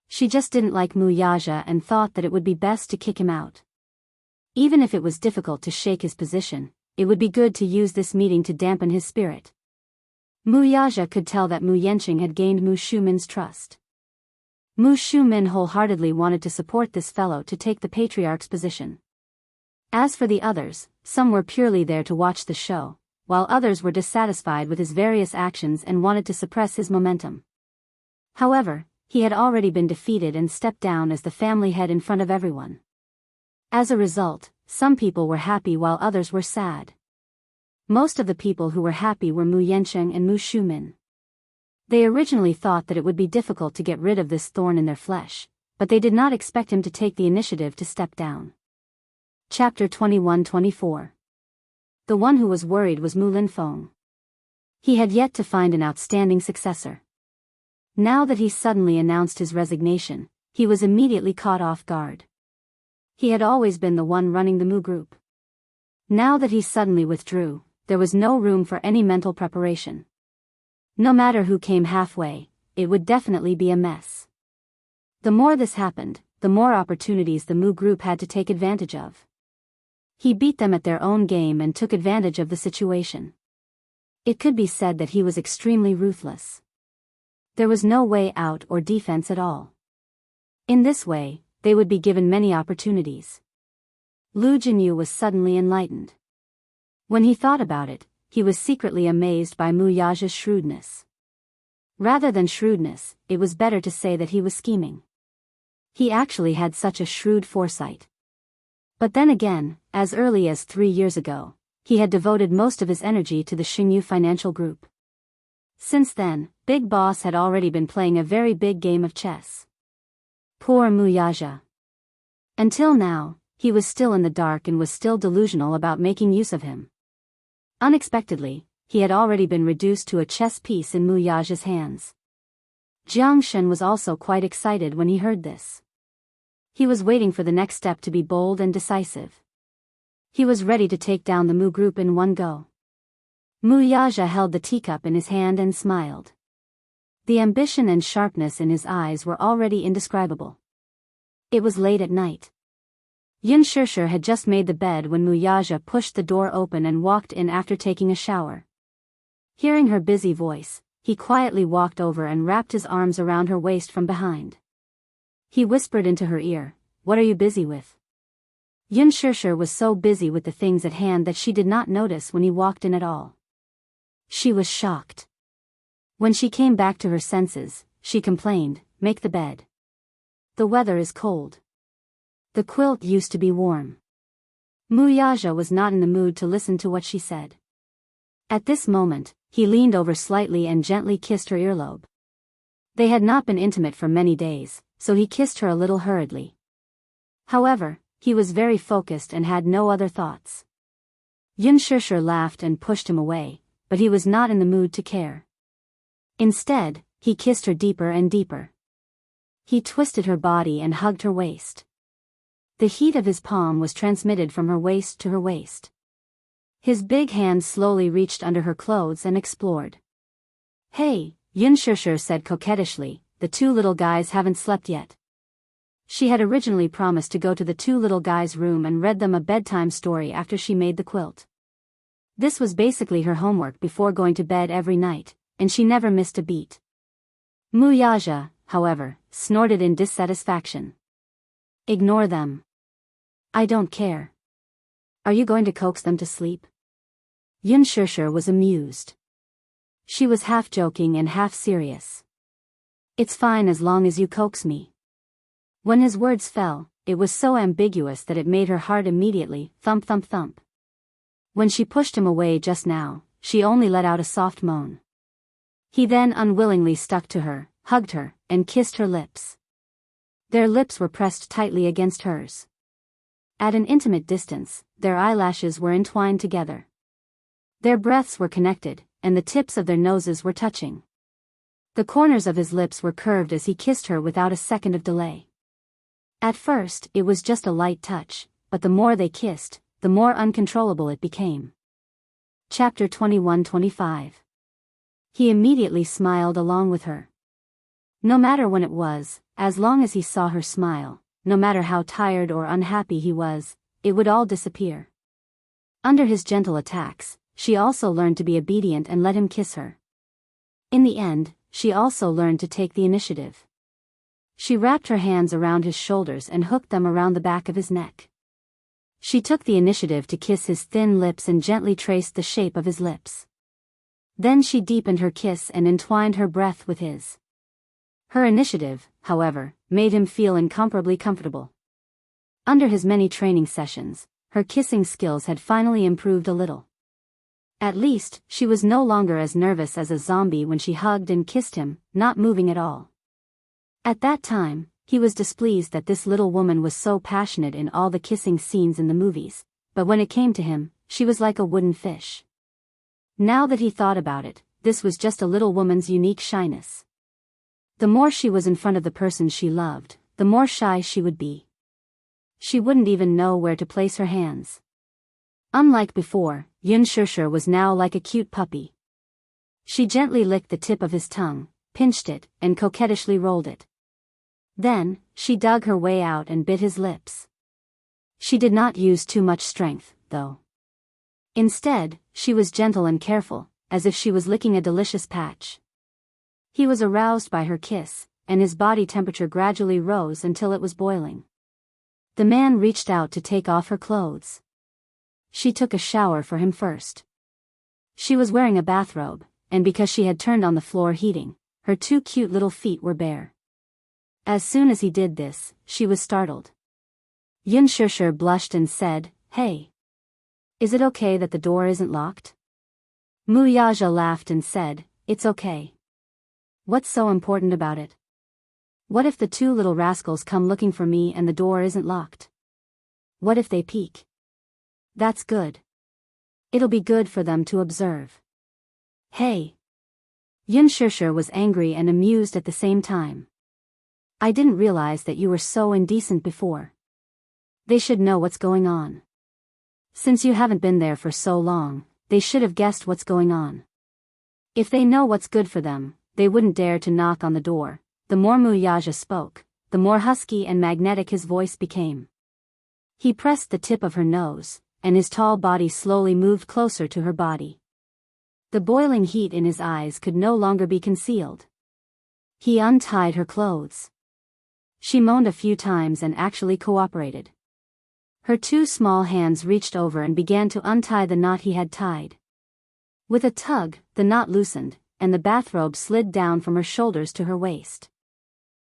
She just didn't like Mu Yaja and thought that it would be best to kick him out. Even if it was difficult to shake his position, it would be good to use this meeting to dampen his spirit. Mu Yaja could tell that Mu Yenqing had gained Mu Shumin's trust. Mu Shumin wholeheartedly wanted to support this fellow to take the patriarch's position. As for the others, some were purely there to watch the show, while others were dissatisfied with his various actions and wanted to suppress his momentum. However, he had already been defeated and stepped down as the family head in front of everyone. As a result, some people were happy while others were sad. Most of the people who were happy were Mu Yenqing and Mu Shumin. They originally thought that it would be difficult to get rid of this thorn in their flesh, but they did not expect him to take the initiative to step down. Chapter 21-24. The one who was worried was Mu Linfeng. He had yet to find an outstanding successor. Now that he suddenly announced his resignation, he was immediately caught off guard. He had always been the one running the Mu group. Now that he suddenly withdrew, there was no room for any mental preparation. No matter who came halfway, it would definitely be a mess. The more this happened, the more opportunities the Mu group had to take advantage of. He beat them at their own game and took advantage of the situation. It could be said that he was extremely ruthless. There was no way out or defense at all. In this way, they would be given many opportunities. Lu Jinyu was suddenly enlightened. When he thought about it, he was secretly amazed by Mu Yaja's shrewdness. Rather than shrewdness, it was better to say that he was scheming. He actually had such a shrewd foresight. But then again, as early as 3 years ago, he had devoted most of his energy to the Xingyu Financial Group. Since then, Big Boss had already been playing a very big game of chess. Poor Mu Yaja. Until now, he was still in the dark and was still delusional about making use of him. Unexpectedly, he had already been reduced to a chess piece in Mu Yaja's hands. Jiang Shen was also quite excited when he heard this. He was waiting for the next step to be bold and decisive. He was ready to take down the Mu group in one go. Mu Yaja held the teacup in his hand and smiled. The ambition and sharpness in his eyes were already indescribable. It was late at night. Yin Shishir had just made the bed when Mu Yaja pushed the door open and walked in after taking a shower. Hearing her busy voice, he quietly walked over and wrapped his arms around her waist from behind. He whispered into her ear, "What are you busy with?" Yin Shishir was so busy with the things at hand that she did not notice when he walked in at all. She was shocked. When she came back to her senses, she complained, "Make the bed. The weather is cold. The quilt used to be warm." Mu Yaja was not in the mood to listen to what she said. At this moment, he leaned over slightly and gently kissed her earlobe. They had not been intimate for many days, so he kissed her a little hurriedly. However, he was very focused and had no other thoughts. Yin Shishir laughed and pushed him away, but he was not in the mood to care. Instead, he kissed her deeper and deeper. He twisted her body and hugged her waist. The heat of his palm was transmitted from her waist to her waist. His big hand slowly reached under her clothes and explored. "Hey," Yin Shishir said coquettishly, "the two little guys haven't slept yet." She had originally promised to go to the two little guys' room and read them a bedtime story after she made the quilt. This was basically her homework before going to bed every night, and she never missed a beat. Mu Yaja, however, snorted in dissatisfaction. "Ignore them. I don't care. Are you going to coax them to sleep?" Yin Shishir was amused. She was half joking and half serious. "It's fine as long as you coax me." When his words fell, it was so ambiguous that it made her heart immediately thump thump thump. When she pushed him away just now, she only let out a soft moan. He then unwillingly stuck to her, hugged her, and kissed her lips. Their lips were pressed tightly against hers. At an intimate distance, their eyelashes were entwined together. Their breaths were connected, and the tips of their noses were touching. The corners of his lips were curved as he kissed her without a second of delay. At first, it was just a light touch, but the more they kissed, the more uncontrollable it became. Chapter 21-25. He immediately smiled along with her. No matter when it was, as long as he saw her smile, no matter how tired or unhappy he was, it would all disappear. Under his gentle attacks, she also learned to be obedient and let him kiss her. In the end, she also learned to take the initiative. She wrapped her hands around his shoulders and hooked them around the back of his neck. She took the initiative to kiss his thin lips and gently traced the shape of his lips. Then she deepened her kiss and entwined her breath with his. Her initiative, however, made him feel incomparably comfortable. Under his many training sessions, her kissing skills had finally improved a little. At least, she was no longer as nervous as a zombie when she hugged and kissed him, not moving at all. At that time, he was displeased that this little woman was so passionate in all the kissing scenes in the movies, but when it came to him, she was like a wooden fish. Now that he thought about it, this was just a little woman's unique shyness. The more she was in front of the person she loved, the more shy she would be. She wouldn't even know where to place her hands. Unlike before, Yun Shishir was now like a cute puppy. She gently licked the tip of his tongue, pinched it, and coquettishly rolled it. Then, she dug her way out and bit his lips. She did not use too much strength, though. Instead, she was gentle and careful, as if she was licking a delicious patch. He was aroused by her kiss, and his body temperature gradually rose until it was boiling. The man reached out to take off her clothes. She took a shower for him first. She was wearing a bathrobe, and because she had turned on the floor heating, her 2 cute little feet were bare. As soon as he did this, she was startled. Yun Shishir blushed and said, "Hey. Is it okay that the door isn't locked?" Mu Yaja laughed and said, "It's okay. What's so important about it? What if the 2 little rascals come looking for me and the door isn't locked? What if they peek? That's good. It'll be good for them to observe." "Hey." Yun Shishir was angry and amused at the same time. "I didn't realize that you were so indecent before. They should know what's going on. Since you haven't been there for so long, they should have guessed what's going on. If they know what's good for them, they wouldn't dare to knock on the door." The more Muyaja spoke, the more husky and magnetic his voice became. He pressed the tip of her nose, and his tall body slowly moved closer to her body. The boiling heat in his eyes could no longer be concealed. He untied her clothes. She moaned a few times and actually cooperated. Her 2 small hands reached over and began to untie the knot he had tied. With a tug, the knot loosened, and the bathrobe slid down from her shoulders to her waist.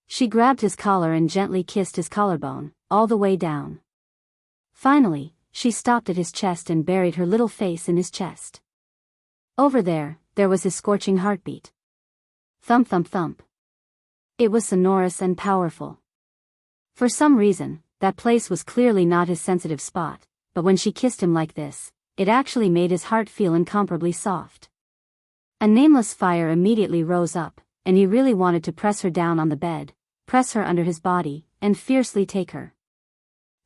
She grabbed his collar and gently kissed his collarbone, all the way down. Finally, she stopped at his chest and buried her little face in his chest. Over there was his scorching heartbeat. Thump thump thump. It was sonorous and powerful. For some reason, that place was clearly not his sensitive spot, but when she kissed him like this, it actually made his heart feel incomparably soft. A nameless fire immediately rose up, and he really wanted to press her down on the bed, press her under his body, and fiercely take her.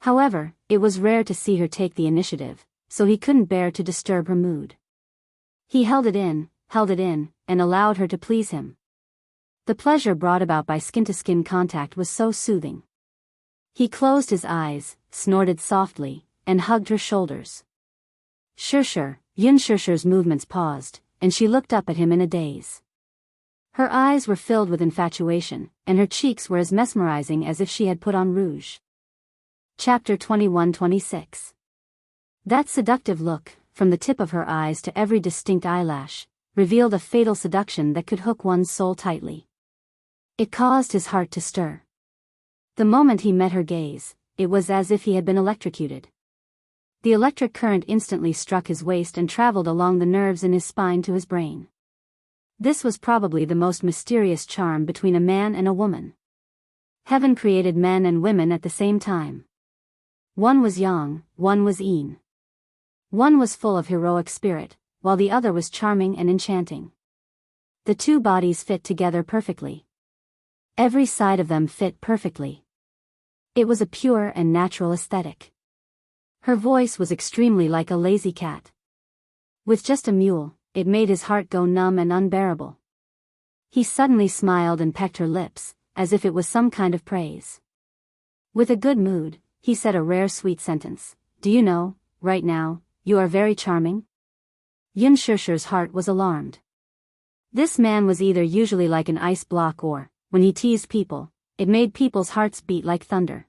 However, it was rare to see her take the initiative, so he couldn't bear to disturb her mood. He held it in, and allowed her to please him. The pleasure brought about by skin-to-skin contact was so soothing. He closed his eyes, snorted softly, and hugged her shoulders. Shishir, Yun Shishir's movements paused, and she looked up at him in a daze. Her eyes were filled with infatuation, and her cheeks were as mesmerizing as if she had put on rouge. Chapter 21-26. That seductive look, from the tip of her eyes to every distinct eyelash, revealed a fatal seduction that could hook one's soul tightly. It caused his heart to stir. The moment he met her gaze, it was as if he had been electrocuted. The electric current instantly struck his waist and traveled along the nerves in his spine to his brain. This was probably the most mysterious charm between a man and a woman. Heaven created men and women at the same time. One was Yang, one was Yin. One was full of heroic spirit, while the other was charming and enchanting. The 2 bodies fit together perfectly. Every side of them fit perfectly. It was a pure and natural aesthetic. Her voice was extremely like a lazy cat. With just a mule, it made his heart go numb and unbearable. He suddenly smiled and pecked her lips, as if it was some kind of praise. With a good mood, he said a rare sweet sentence. "Do you know, right now, you are very charming?" Yun Shishir's heart was alarmed. This man was either usually like an ice block or, when he teased people, it made people's hearts beat like thunder.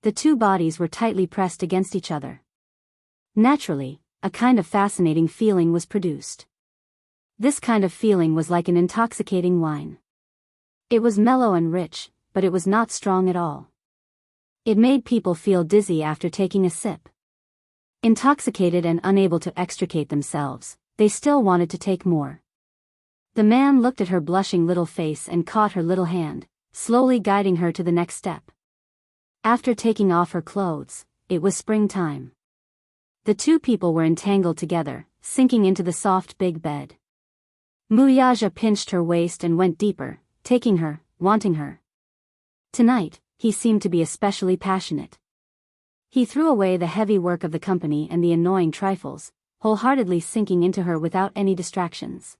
The 2 bodies were tightly pressed against each other. Naturally, a kind of fascinating feeling was produced. This kind of feeling was like an intoxicating wine. It was mellow and rich, but it was not strong at all. It made people feel dizzy after taking a sip. Intoxicated and unable to extricate themselves, they still wanted to take more. The man looked at her blushing little face and caught her little hand, slowly guiding her to the next step. After taking off her clothes, it was springtime. The 2 people were entangled together, sinking into the soft big bed. Muyaja pinched her waist and went deeper, taking her, wanting her. Tonight, he seemed to be especially passionate. He threw away the heavy work of the company and the annoying trifles, wholeheartedly sinking into her without any distractions.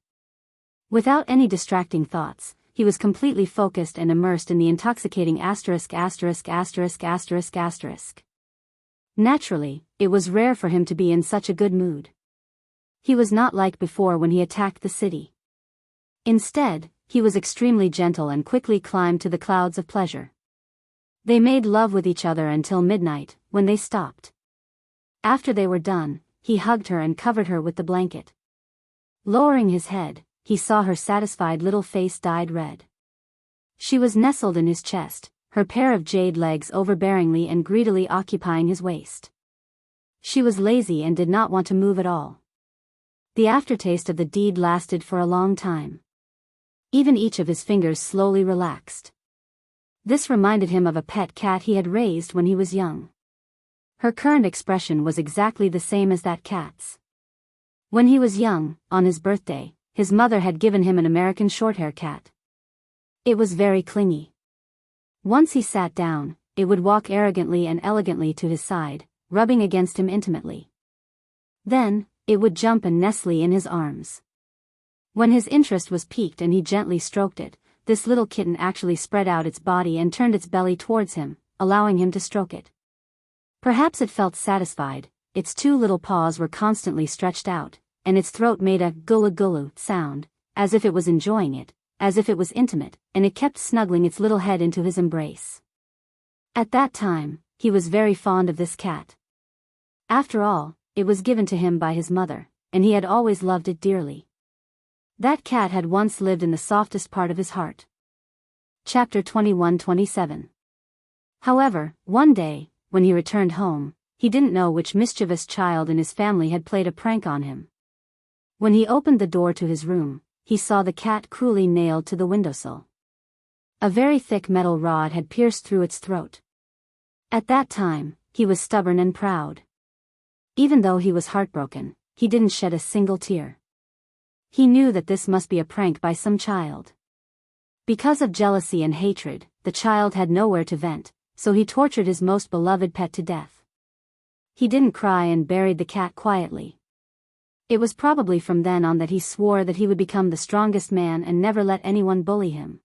Without any distracting thoughts, he was completely focused and immersed in the intoxicating asterisk. Naturally, it was rare for him to be in such a good mood. He was not like before when he attacked the city. Instead, he was extremely gentle and quickly climbed to the clouds of pleasure. They made love with each other until midnight, when they stopped. After they were done, he hugged her and covered her with the blanket. Lowering his head, he saw her satisfied little face dyed red. She was nestled in his chest, her pair of jade legs overbearingly and greedily occupying his waist. She was lazy and did not want to move at all. The aftertaste of the deed lasted for a long time. Even each of his fingers slowly relaxed. This reminded him of a pet cat he had raised when he was young. Her current expression was exactly the same as that cat's. When he was young, on his birthday, his mother had given him an American Shorthair cat. It was very clingy. Once he sat down, it would walk arrogantly and elegantly to his side, rubbing against him intimately. Then, it would jump and nestle in his arms. When his interest was piqued and he gently stroked it, this little kitten actually spread out its body and turned its belly towards him, allowing him to stroke it. Perhaps it felt satisfied, its two little paws were constantly stretched out, and its throat made a gulu-gulu sound, as if it was enjoying it, as if it was intimate, and it kept snuggling its little head into his embrace. At that time, he was very fond of this cat. After all, it was given to him by his mother, and he had always loved it dearly. That cat had once lived in the softest part of his heart. Chapter 21-27. However, one day, when he returned home, he didn't know which mischievous child in his family had played a prank on him. When he opened the door to his room, he saw the cat cruelly nailed to the windowsill. A very thick metal rod had pierced through its throat. At that time, he was stubborn and proud. Even though he was heartbroken, he didn't shed a single tear. He knew that this must be a prank by some child. Because of jealousy and hatred, the child had nowhere to vent, so he tortured his most beloved pet to death. He didn't cry and buried the cat quietly. It was probably from then on that he swore that he would become the strongest man and never let anyone bully him.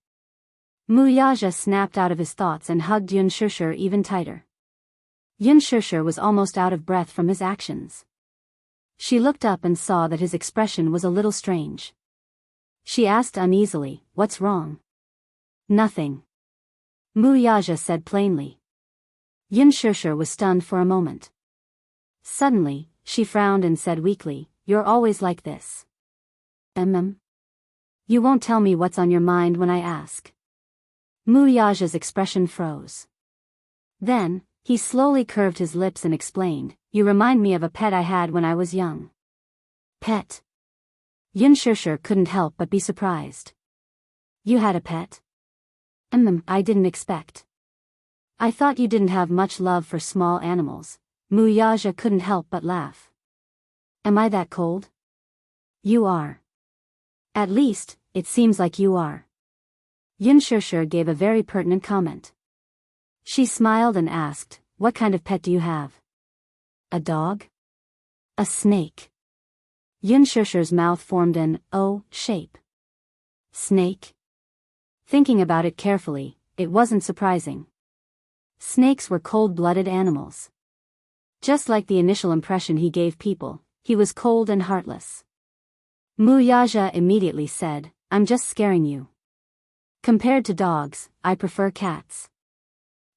Muyaja snapped out of his thoughts and hugged Yun Shishir even tighter. Yun Shishir was almost out of breath from his actions. She looked up and saw that his expression was a little strange. She asked uneasily, "What's wrong?" "Nothing," Muyaja said plainly. Yun Shishir was stunned for a moment. Suddenly, she frowned and said weakly, "You're always like this. You won't tell me what's on your mind when I ask." Muyaja's expression froze. Then, he slowly curved his lips and explained, "You remind me of a pet I had when I was young." "Pet?" Yun Shishir couldn't help but be surprised. "You had a pet?" I didn't expect. I thought you didn't have much love for small animals." Muyaja couldn't help but laugh. "Am I that cold?" "You are. At least, it seems like you are." Yun Shishir gave a very pertinent comment. She smiled and asked, "What kind of pet do you have?" "A dog?" "A snake?" Yun Shishir's mouth formed an O shape. "Snake?" Thinking about it carefully, it wasn't surprising. Snakes were cold-blooded animals. Just like the initial impression he gave people, he was cold and heartless. Muyaja immediately said, "I'm just scaring you. Compared to dogs, I prefer cats.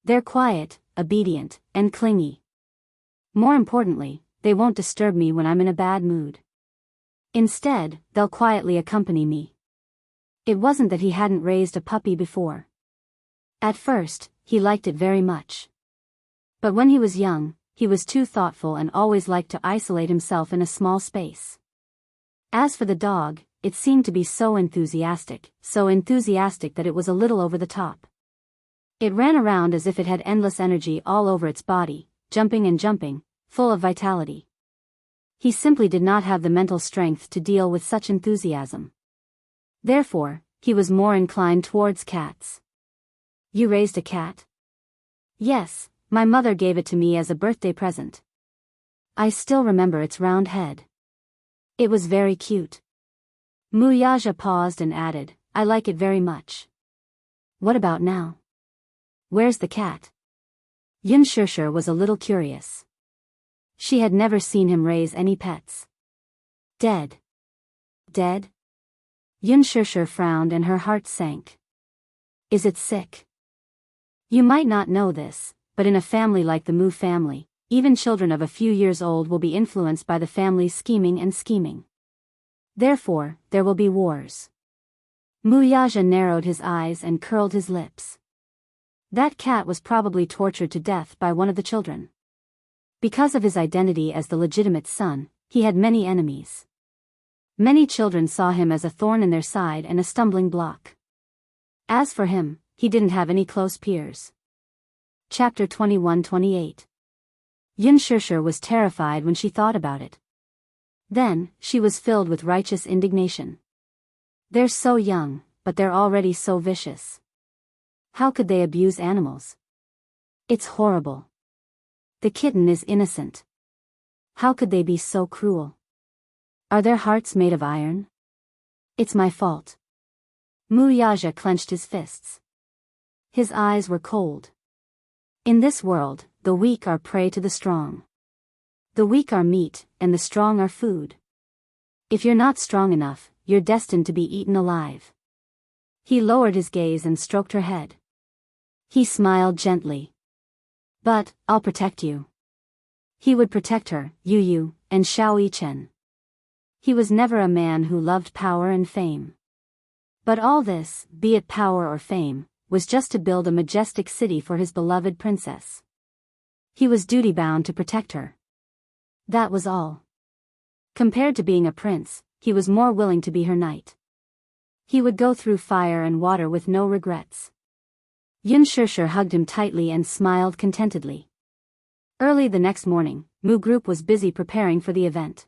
They're quiet, obedient, and clingy. More importantly, they won't disturb me when I'm in a bad mood. Instead, they'll quietly accompany me." It wasn't that he hadn't raised a puppy before. At first, he liked it very much. But when he was young, he was too thoughtful and always liked to isolate himself in a small space. As for the dog, it seemed to be so enthusiastic that it was a little over the top. It ran around as if it had endless energy all over its body, jumping and jumping, full of vitality. He simply did not have the mental strength to deal with such enthusiasm. Therefore, he was more inclined towards cats. You raised a cat? Yes, my mother gave it to me as a birthday present. I still remember its round head. It was very cute. Muyaja paused and added, I like it very much. What about now? Where's the cat? Yunshusher was a little curious. She had never seen him raise any pets. Dead. Dead? Yunshusher frowned and her heart sank. Is it sick? You might not know this, but in a family like the Mu family, even children of a few years old will be influenced by the family's scheming. Therefore, there will be wars. Muyaja narrowed his eyes and curled his lips. That cat was probably tortured to death by one of the children. Because of his identity as the legitimate son, he had many enemies. Many children saw him as a thorn in their side and a stumbling block. As for him, he didn't have any close peers. Chapter 21-28. Yunshusher was terrified when she thought about it. Then, she was filled with righteous indignation. They're so young, but they're already so vicious. How could they abuse animals? It's horrible. The kitten is innocent. How could they be so cruel? Are their hearts made of iron? It's my fault. Muyaja clenched his fists. His eyes were cold. In this world, the weak are prey to the strong. The weak are meat, and the strong are food. If you're not strong enough, you're destined to be eaten alive. He lowered his gaze and stroked her head. He smiled gently. But, I'll protect you. He would protect her, Yu, and Xiao Yichen. He was never a man who loved power and fame. But all this, be it power or fame, was just to build a majestic city for his beloved princess. He was duty-bound to protect her. That was all. Compared to being a prince, he was more willing to be her knight. He would go through fire and water with no regrets. Yunshusher hugged him tightly and smiled contentedly. Early the next morning, Mu Group was busy preparing for the event.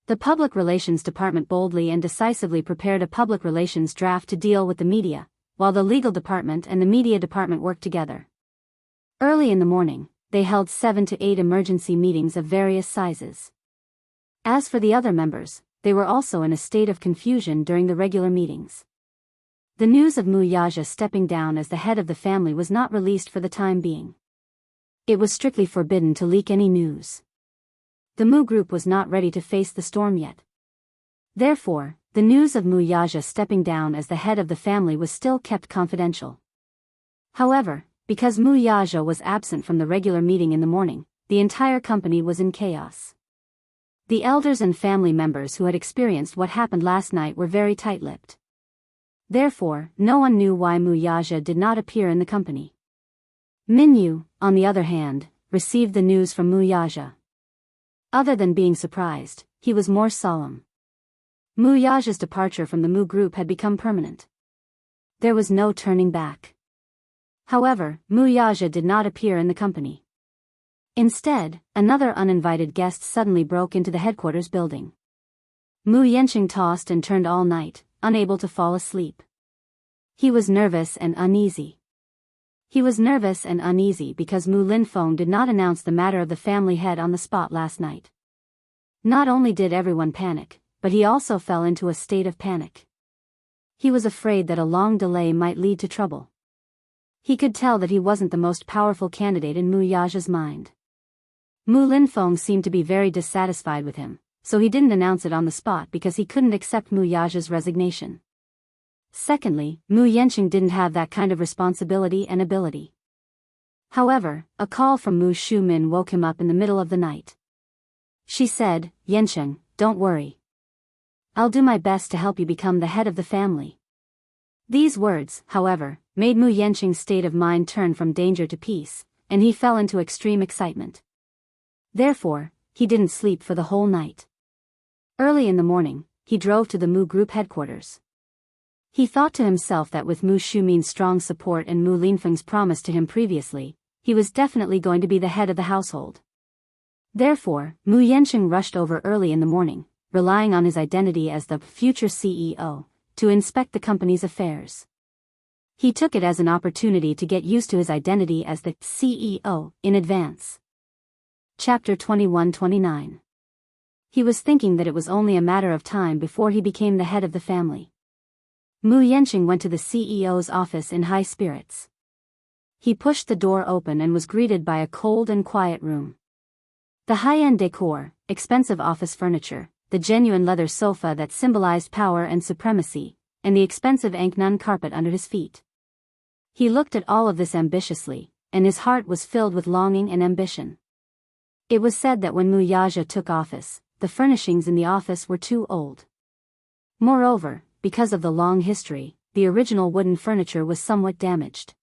The Public Relations Department boldly and decisively prepared a public relations draft to deal with the media, while the legal department and the media department worked together. Early in the morning, they held 7 to 8 emergency meetings of various sizes. As for the other members, they were also in a state of confusion during the regular meetings. The news of Muyaja stepping down as the head of the family was not released for the time being. It was strictly forbidden to leak any news. The Mu Group was not ready to face the storm yet. Therefore, the news of Muyaja stepping down as the head of the family was still kept confidential. However, because Muyaja was absent from the regular meeting in the morning, the entire company was in chaos. The elders and family members who had experienced what happened last night were very tight-lipped. Therefore, no one knew why Muyaja did not appear in the company. Minyu, on the other hand, received the news from Muyaja. Other than being surprised, he was more solemn. Muyaja's departure from the Mu Group had become permanent. There was no turning back. However, Muyaja did not appear in the company. Instead, another uninvited guest suddenly broke into the headquarters building. Mu Yanqing tossed and turned all night, unable to fall asleep. He was nervous and uneasy. He was nervous and uneasy because Mu Linfeng did not announce the matter of the family head on the spot last night. Not only did everyone panic, but he also fell into a state of panic. He was afraid that a long delay might lead to trouble. He could tell that he wasn't the most powerful candidate in Muyaja's mind. Mu Linfeng seemed to be very dissatisfied with him, so he didn't announce it on the spot because he couldn't accept Muyaja's resignation. Secondly, Mu Yanqing didn't have that kind of responsibility and ability. However, a call from Mu Shumin woke him up in the middle of the night. She said, "Yanqing, don't worry. I'll do my best to help you become the head of the family." These words, however, made Mu Yanqing's state of mind turn from danger to peace, and he fell into extreme excitement. Therefore, he didn't sleep for the whole night. Early in the morning, he drove to the Mu Group headquarters. He thought to himself that with Mu Shumin's strong support and Mu Linfeng's promise to him previously, he was definitely going to be the head of the household. Therefore, Mu Yanqing rushed over early in the morning, relying on his identity as the future CEO, to inspect the company's affairs. He took it as an opportunity to get used to his identity as the CEO in advance. Chapter 21-29. He was thinking that it was only a matter of time before he became the head of the family. Mu Yanqing went to the CEO's office in high spirits. He pushed the door open and was greeted by a cold and quiet room. The high-end decor, expensive office furniture, the genuine leather sofa that symbolized power and supremacy, and the expensive Anknun carpet under his feet. He looked at all of this ambitiously, and his heart was filled with longing and ambition. It was said that when Mu Yaja took office, the furnishings in the office were too old. Moreover, because of the long history, the original wooden furniture was somewhat damaged.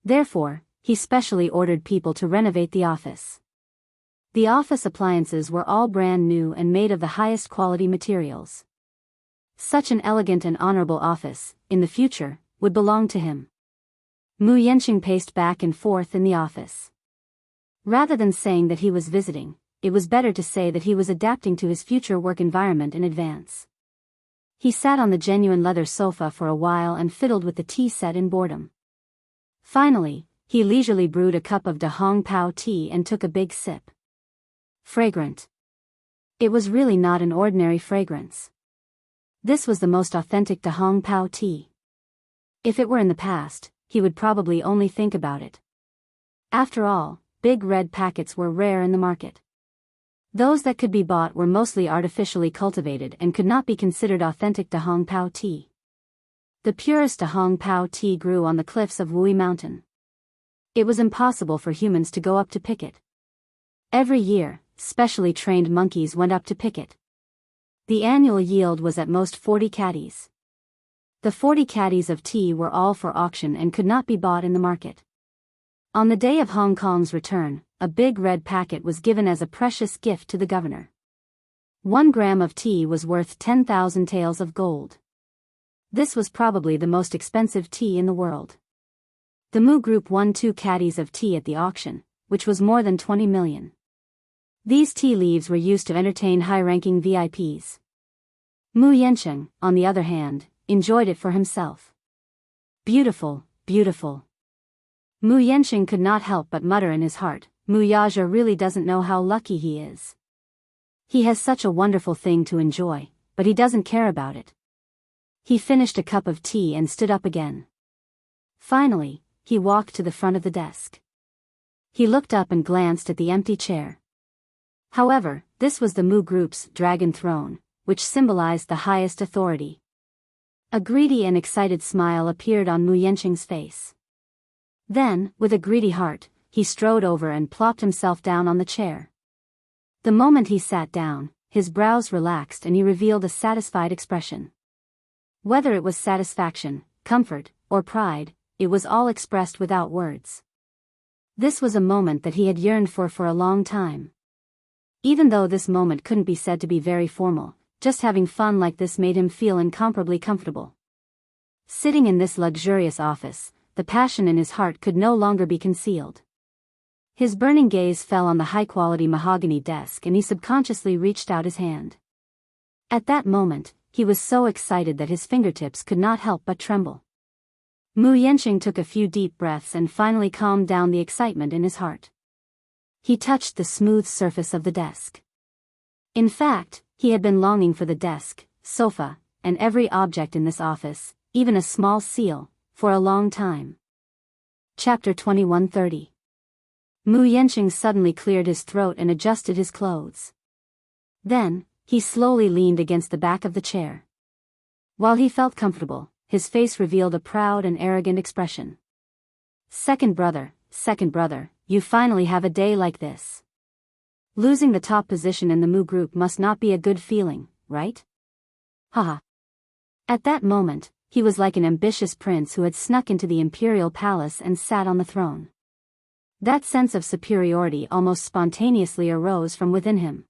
Therefore, he specially ordered people to renovate the office. The office appliances were all brand new and made of the highest quality materials. Such an elegant and honorable office, in the future, would belong to him. Mu Yanqing paced back and forth in the office. Rather than saying that he was visiting, it was better to say that he was adapting to his future work environment in advance. He sat on the genuine leather sofa for a while and fiddled with the tea set in boredom. Finally, he leisurely brewed a cup of Da Hong Pao tea and took a big sip. Fragrant. It was really not an ordinary fragrance. This was the most authentic Da Hong Pao tea. If it were in the past, he would probably only think about it. After all, big red packets were rare in the market. Those that could be bought were mostly artificially cultivated and could not be considered authentic Da Hong Pao tea. The purest Da Hong Pao tea grew on the cliffs of Wui Mountain. It was impossible for humans to go up to pick it. Every year, specially trained monkeys went up to pick it. The annual yield was at most 40 caddies. The 40 caddies of tea were all for auction and could not be bought in the market. On the day of Hong Kong's return, a big red packet was given as a precious gift to the governor. 1 gram of tea was worth 10,000 taels of gold. This was probably the most expensive tea in the world. The Mu Group won 2 caddies of tea at the auction, which was more than 20 million. These tea leaves were used to entertain high-ranking VIPs. Mu Yanqing, on the other hand, enjoyed it for himself. Beautiful, beautiful. Mu Yanqing could not help but mutter in his heart, Mu Yaja really doesn't know how lucky he is. He has such a wonderful thing to enjoy, but he doesn't care about it. He finished a cup of tea and stood up again. Finally, he walked to the front of the desk. He looked up and glanced at the empty chair. However, this was the Mu Group's dragon throne, which symbolized the highest authority. A greedy and excited smile appeared on Mu Yanqing's face. Then, with a greedy heart, he strode over and plopped himself down on the chair. The moment he sat down, his brows relaxed and he revealed a satisfied expression. Whether it was satisfaction, comfort, or pride, it was all expressed without words. This was a moment that he had yearned for a long time. Even though this moment couldn't be said to be very formal, just having fun like this made him feel incomparably comfortable. Sitting in this luxurious office, the passion in his heart could no longer be concealed. His burning gaze fell on the high-quality mahogany desk and he subconsciously reached out his hand. At that moment, he was so excited that his fingertips could not help but tremble. Mu Yanqing took a few deep breaths and finally calmed down the excitement in his heart. He touched the smooth surface of the desk. In fact, he had been longing for the desk, sofa, and every object in this office, even a small seal, for a long time. Chapter 21-30. Mu Yanqing suddenly cleared his throat and adjusted his clothes. Then, he slowly leaned against the back of the chair. While he felt comfortable, his face revealed a proud and arrogant expression. Second brother, you finally have a day like this. Losing the top position in the Mu Group must not be a good feeling, right? Haha. At that moment, he was like an ambitious prince who had snuck into the imperial palace and sat on the throne. That sense of superiority almost spontaneously arose from within him.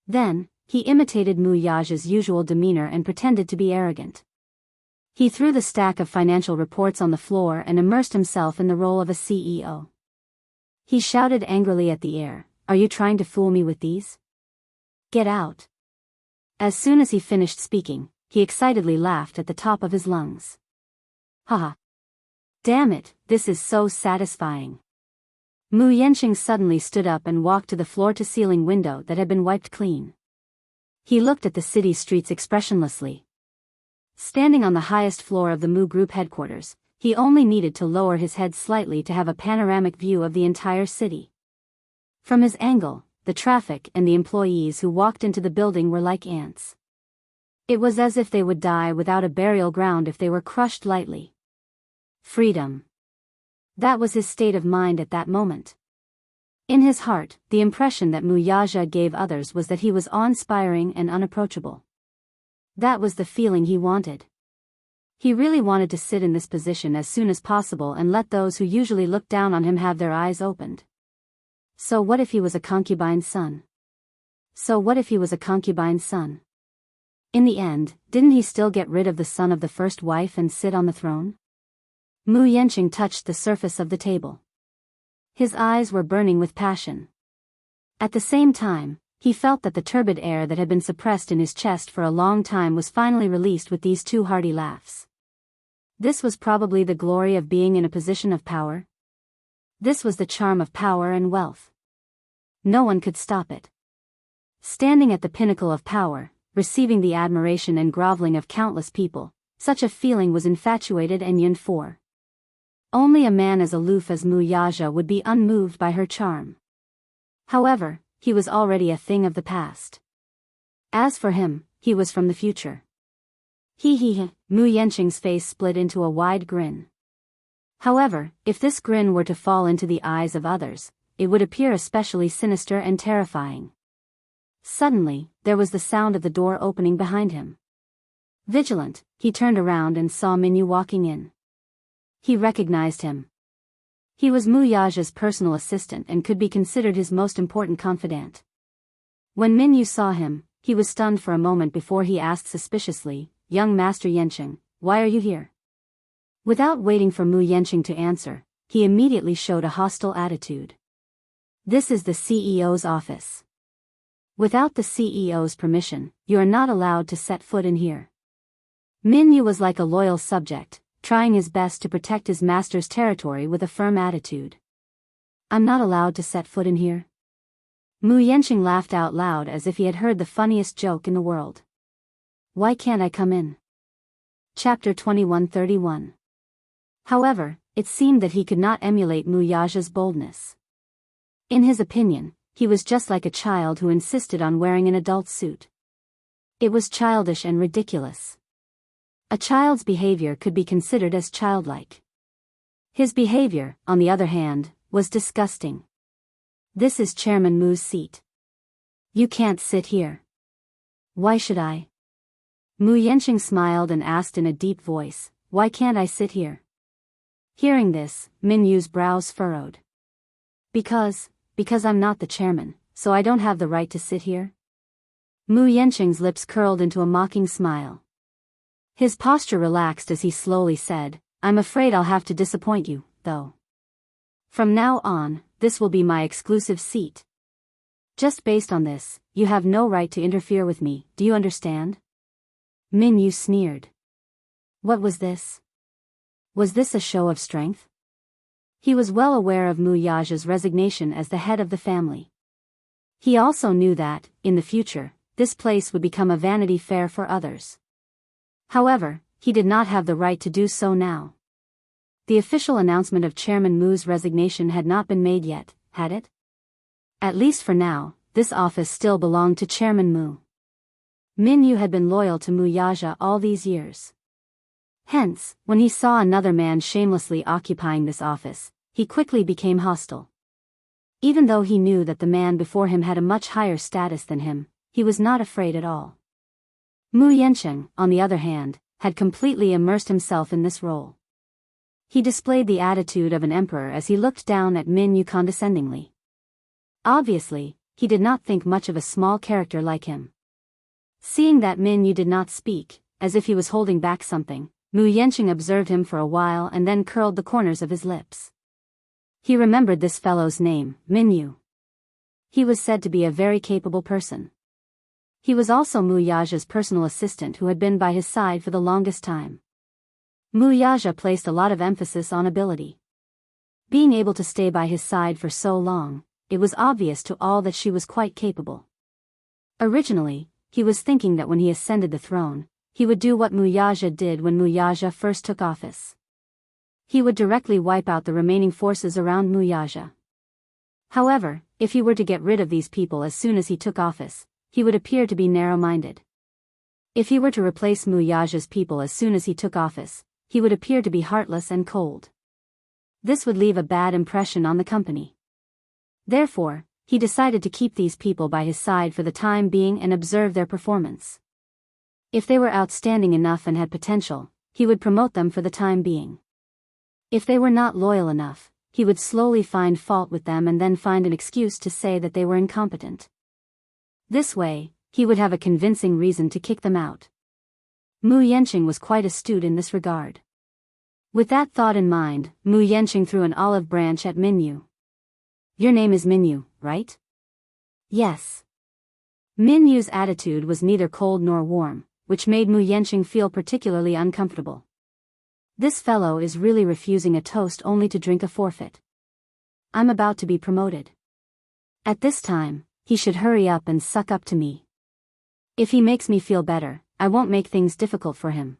Then, he imitated Mu Yaja's usual demeanor and pretended to be arrogant. He threw the stack of financial reports on the floor and immersed himself in the role of a CEO. He shouted angrily at the air, "Are you trying to fool me with these? Get out." As soon as he finished speaking, he excitedly laughed at the top of his lungs. Haha. Damn it, this is so satisfying. Mu Yanqing suddenly stood up and walked to the floor-to-ceiling window that had been wiped clean. He looked at the city streets expressionlessly. Standing on the highest floor of the Mu Group headquarters, he only needed to lower his head slightly to have a panoramic view of the entire city. From his angle, the traffic and the employees who walked into the building were like ants. It was as if they would die without a burial ground if they were crushed lightly. Freedom. That was his state of mind at that moment. In his heart, the impression that Mu Yaja gave others was that he was awe-inspiring and unapproachable. That was the feeling he wanted. He really wanted to sit in this position as soon as possible and let those who usually looked down on him have their eyes opened. So what if he was a concubine's son? In the end, didn't he still get rid of the son of the first wife and sit on the throne? Mu Yanqing touched the surface of the table. His eyes were burning with passion. At the same time, he felt that the turbid air that had been suppressed in his chest for a long time was finally released with these two hearty laughs. This was probably the glory of being in a position of power. This was the charm of power and wealth. No one could stop it. Standing at the pinnacle of power, receiving the admiration and groveling of countless people, such a feeling was infatuated and yearned for. Only a man as aloof as Mu Yaja would be unmoved by her charm. However, he was already a thing of the past. As for him, he was from the future. Mu Yanqing's face split into a wide grin. However, if this grin were to fall into the eyes of others, it would appear especially sinister and terrifying. Suddenly, there was the sound of the door opening behind him. Vigilant, he turned around and saw Minyu walking in. He recognized him. He was Mu Yaja's personal assistant and could be considered his most important confidant. When Minyu saw him, he was stunned for a moment before he asked suspiciously, "Young Master Yanqing, why are you here?" Without waiting for Mu Yanqing to answer, he immediately showed a hostile attitude. "This is the CEO's office. Without the CEO's permission, you are not allowed to set foot in here." Minyu was like a loyal subject, trying his best to protect his master's territory with a firm attitude. "I'm not allowed to set foot in here?" Mu Yanqing laughed out loud as if he had heard the funniest joke in the world. "Why can't I come in?" Chapter 2131. However, it seemed that he could not emulate Mu Yaja's boldness. In his opinion, he was just like a child who insisted on wearing an adult suit. It was childish and ridiculous. A child's behavior could be considered as childlike. His behavior, on the other hand, was disgusting. "This is Chairman Mu's seat. You can't sit here." "Why should I?" Mu Yanqing smiled and asked in a deep voice, "Why can't I sit here?" Hearing this, Minyu's brows furrowed. Because I'm not the chairman, so I don't have the right to sit here?" Mu Yanqing's lips curled into a mocking smile. His posture relaxed as he slowly said, "I'm afraid I'll have to disappoint you, though. From now on, this will be my exclusive seat. Just based on this, you have no right to interfere with me, do you understand?" Minyu sneered. What was this? Was this a show of strength? He was well aware of Mu Yaja's resignation as the head of the family. He also knew that, in the future, this place would become a vanity fair for others. However, he did not have the right to do so now. The official announcement of Chairman Mu's resignation had not been made yet, had it? At least for now, this office still belonged to Chairman Mu. Minyu had been loyal to Mu Yaja all these years. Hence, when he saw another man shamelessly occupying this office, he quickly became hostile. Even though he knew that the man before him had a much higher status than him, he was not afraid at all. Mu Yanqing, on the other hand, had completely immersed himself in this role. He displayed the attitude of an emperor as he looked down at Minyu condescendingly. Obviously, he did not think much of a small character like him. Seeing that Minyu did not speak, as if he was holding back something, Mu Yanqing observed him for a while and then curled the corners of his lips. He remembered this fellow's name, Minyu. He was said to be a very capable person. He was also Mu Yaja's personal assistant who had been by his side for the longest time. Mu Yaja placed a lot of emphasis on ability. Being able to stay by his side for so long, it was obvious to all that she was quite capable. Originally, he was thinking that when he ascended the throne, he would do what Mu Yaja did when Mu Yaja first took office. He would directly wipe out the remaining forces around Mu Yaja. However, if he were to get rid of these people as soon as he took office, he would appear to be narrow-minded. If he were to replace Mu Yaja's people as soon as he took office, he would appear to be heartless and cold. This would leave a bad impression on the company. Therefore, he decided to keep these people by his side for the time being and observe their performance. If they were outstanding enough and had potential, he would promote them for the time being. If they were not loyal enough, he would slowly find fault with them and then find an excuse to say that they were incompetent. This way, he would have a convincing reason to kick them out. Mu Yanqing was quite astute in this regard. With that thought in mind, Mu Yanqing threw an olive branch at Minyu. "Your name is Minyu, right?" "Yes." Minyu's attitude was neither cold nor warm, which made Mu Yanqing feel particularly uncomfortable. This fellow is really refusing a toast only to drink a forfeit. I'm about to be promoted. At this time, he should hurry up and suck up to me. If he makes me feel better, I won't make things difficult for him.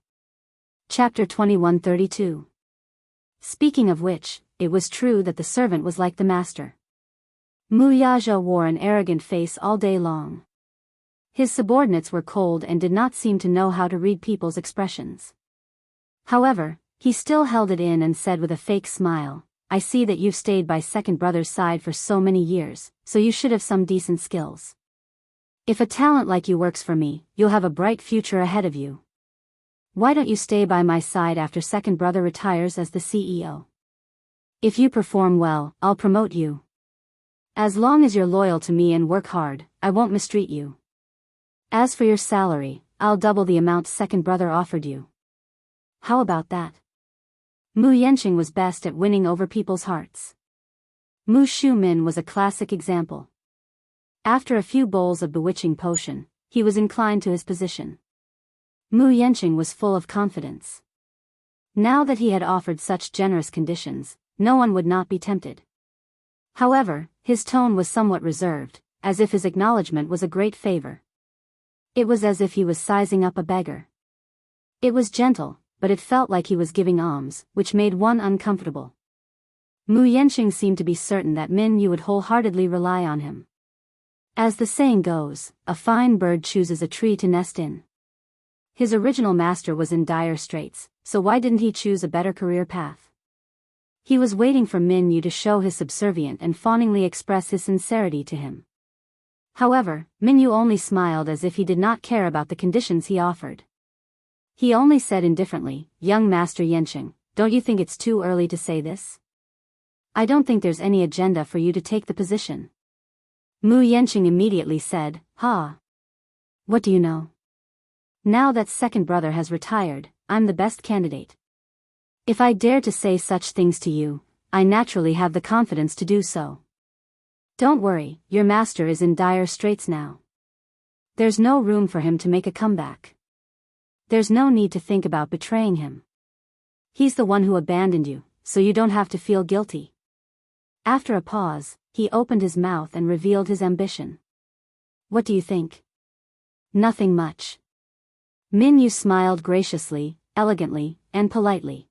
Chapter 2132. Speaking of which, it was true that the servant was like the master. Mu Yaja wore an arrogant face all day long. His subordinates were cold and did not seem to know how to read people's expressions. However, he still held it in and said with a fake smile, "I see that you've stayed by second brother's side for so many years, so you should have some decent skills. If a talent like you works for me, you'll have a bright future ahead of you. Why don't you stay by my side after second brother retires as the CEO? If you perform well, I'll promote you. As long as you're loyal to me and work hard, I won't mistreat you. As for your salary, I'll double the amount second brother offered you. How about that?" Mu Yanqing was best at winning over people's hearts. Mu Shumin was a classic example. After a few bowls of bewitching potion, he was inclined to his position. Mu Yanqing was full of confidence. Now that he had offered such generous conditions, no one would not be tempted. However, his tone was somewhat reserved, as if his acknowledgement was a great favor. It was as if he was sizing up a beggar. It was gentle, but it felt like he was giving alms, which made one uncomfortable. Mu Yanqing seemed to be certain that Minyu would wholeheartedly rely on him. As the saying goes, a fine bird chooses a tree to nest in. His original master was in dire straits, so why didn't he choose a better career path? He was waiting for Minyu to show his subservient and fawningly express his sincerity to him. However, Minyu only smiled as if he did not care about the conditions he offered. He only said indifferently, "Young Master Yanqing, don't you think it's too early to say this? I don't think there's any agenda for you to take the position." Mu Yanqing immediately said, "Ha! What do you know? Now that second brother has retired, I'm the best candidate. If I dare to say such things to you, I naturally have the confidence to do so. Don't worry, your master is in dire straits now. There's no room for him to make a comeback. There's no need to think about betraying him. He's the one who abandoned you, so you don't have to feel guilty." After a pause, he opened his mouth and revealed his ambition. "What do you think?" "Nothing much." Minyu smiled graciously, elegantly, and politely.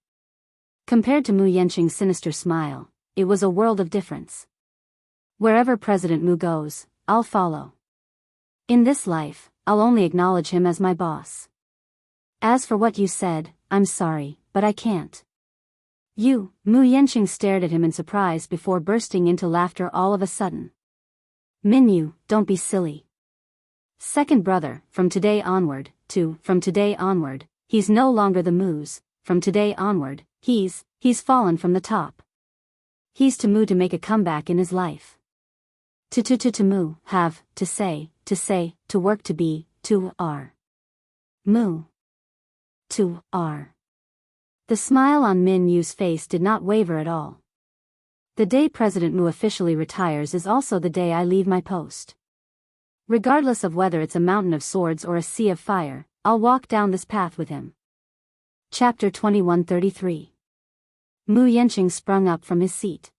Compared to Mu Yanqing's sinister smile, it was a world of difference. "Wherever President Mu goes, I'll follow. In this life, I'll only acknowledge him as my boss. As for what you said, I'm sorry, but I can't." "You?" Mu Yanqing stared at him in surprise before bursting into laughter all of a sudden. "Minyu, don't be silly. Second brother, from today onward, he's no longer the Mu's, from today onward, he's fallen from the top. He's to Mu to make a comeback in his life. To Mu, have, to say, to work to be, to are. Mu. To are." The smile on Minyu's face did not waver at all. "The day President Mu officially retires is also the day I leave my post. Regardless of whether it's a mountain of swords or a sea of fire, I'll walk down this path with him. Chapter 2133. Mu Yenqing sprung up from his seat.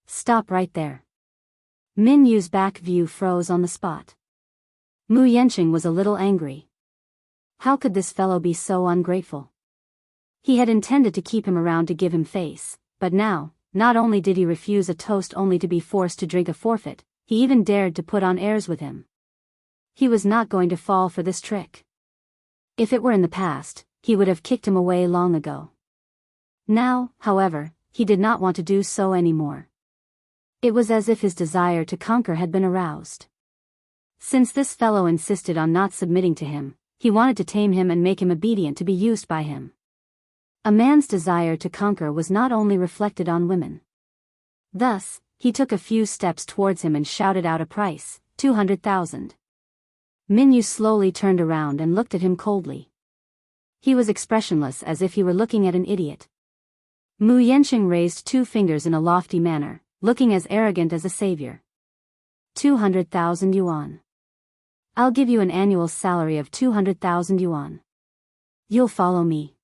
Stop right there. Min Yu's back view froze on the spot. Mu Yenqing was a little angry. How could this fellow be so ungrateful? He had intended to keep him around to give him face, but now, not only did he refuse a toast only to be forced to drink a forfeit, he even dared to put on airs with him. He was not going to fall for this trick. If it were in the past, he would have kicked him away long ago. Now, however, he did not want to do so anymore. It was as if his desire to conquer had been aroused. Since this fellow insisted on not submitting to him, he wanted to tame him and make him obedient to be used by him. A man's desire to conquer was not only reflected on women. Thus, he took a few steps towards him and shouted out a price, 200,000. Min Yu slowly turned around and looked at him coldly. He was expressionless as if he were looking at an idiot. Mu Yenqing raised 2 fingers in a lofty manner, looking as arrogant as a savior. 200,000 yuan. I'll give you an annual salary of 200,000 yuan. You'll follow me.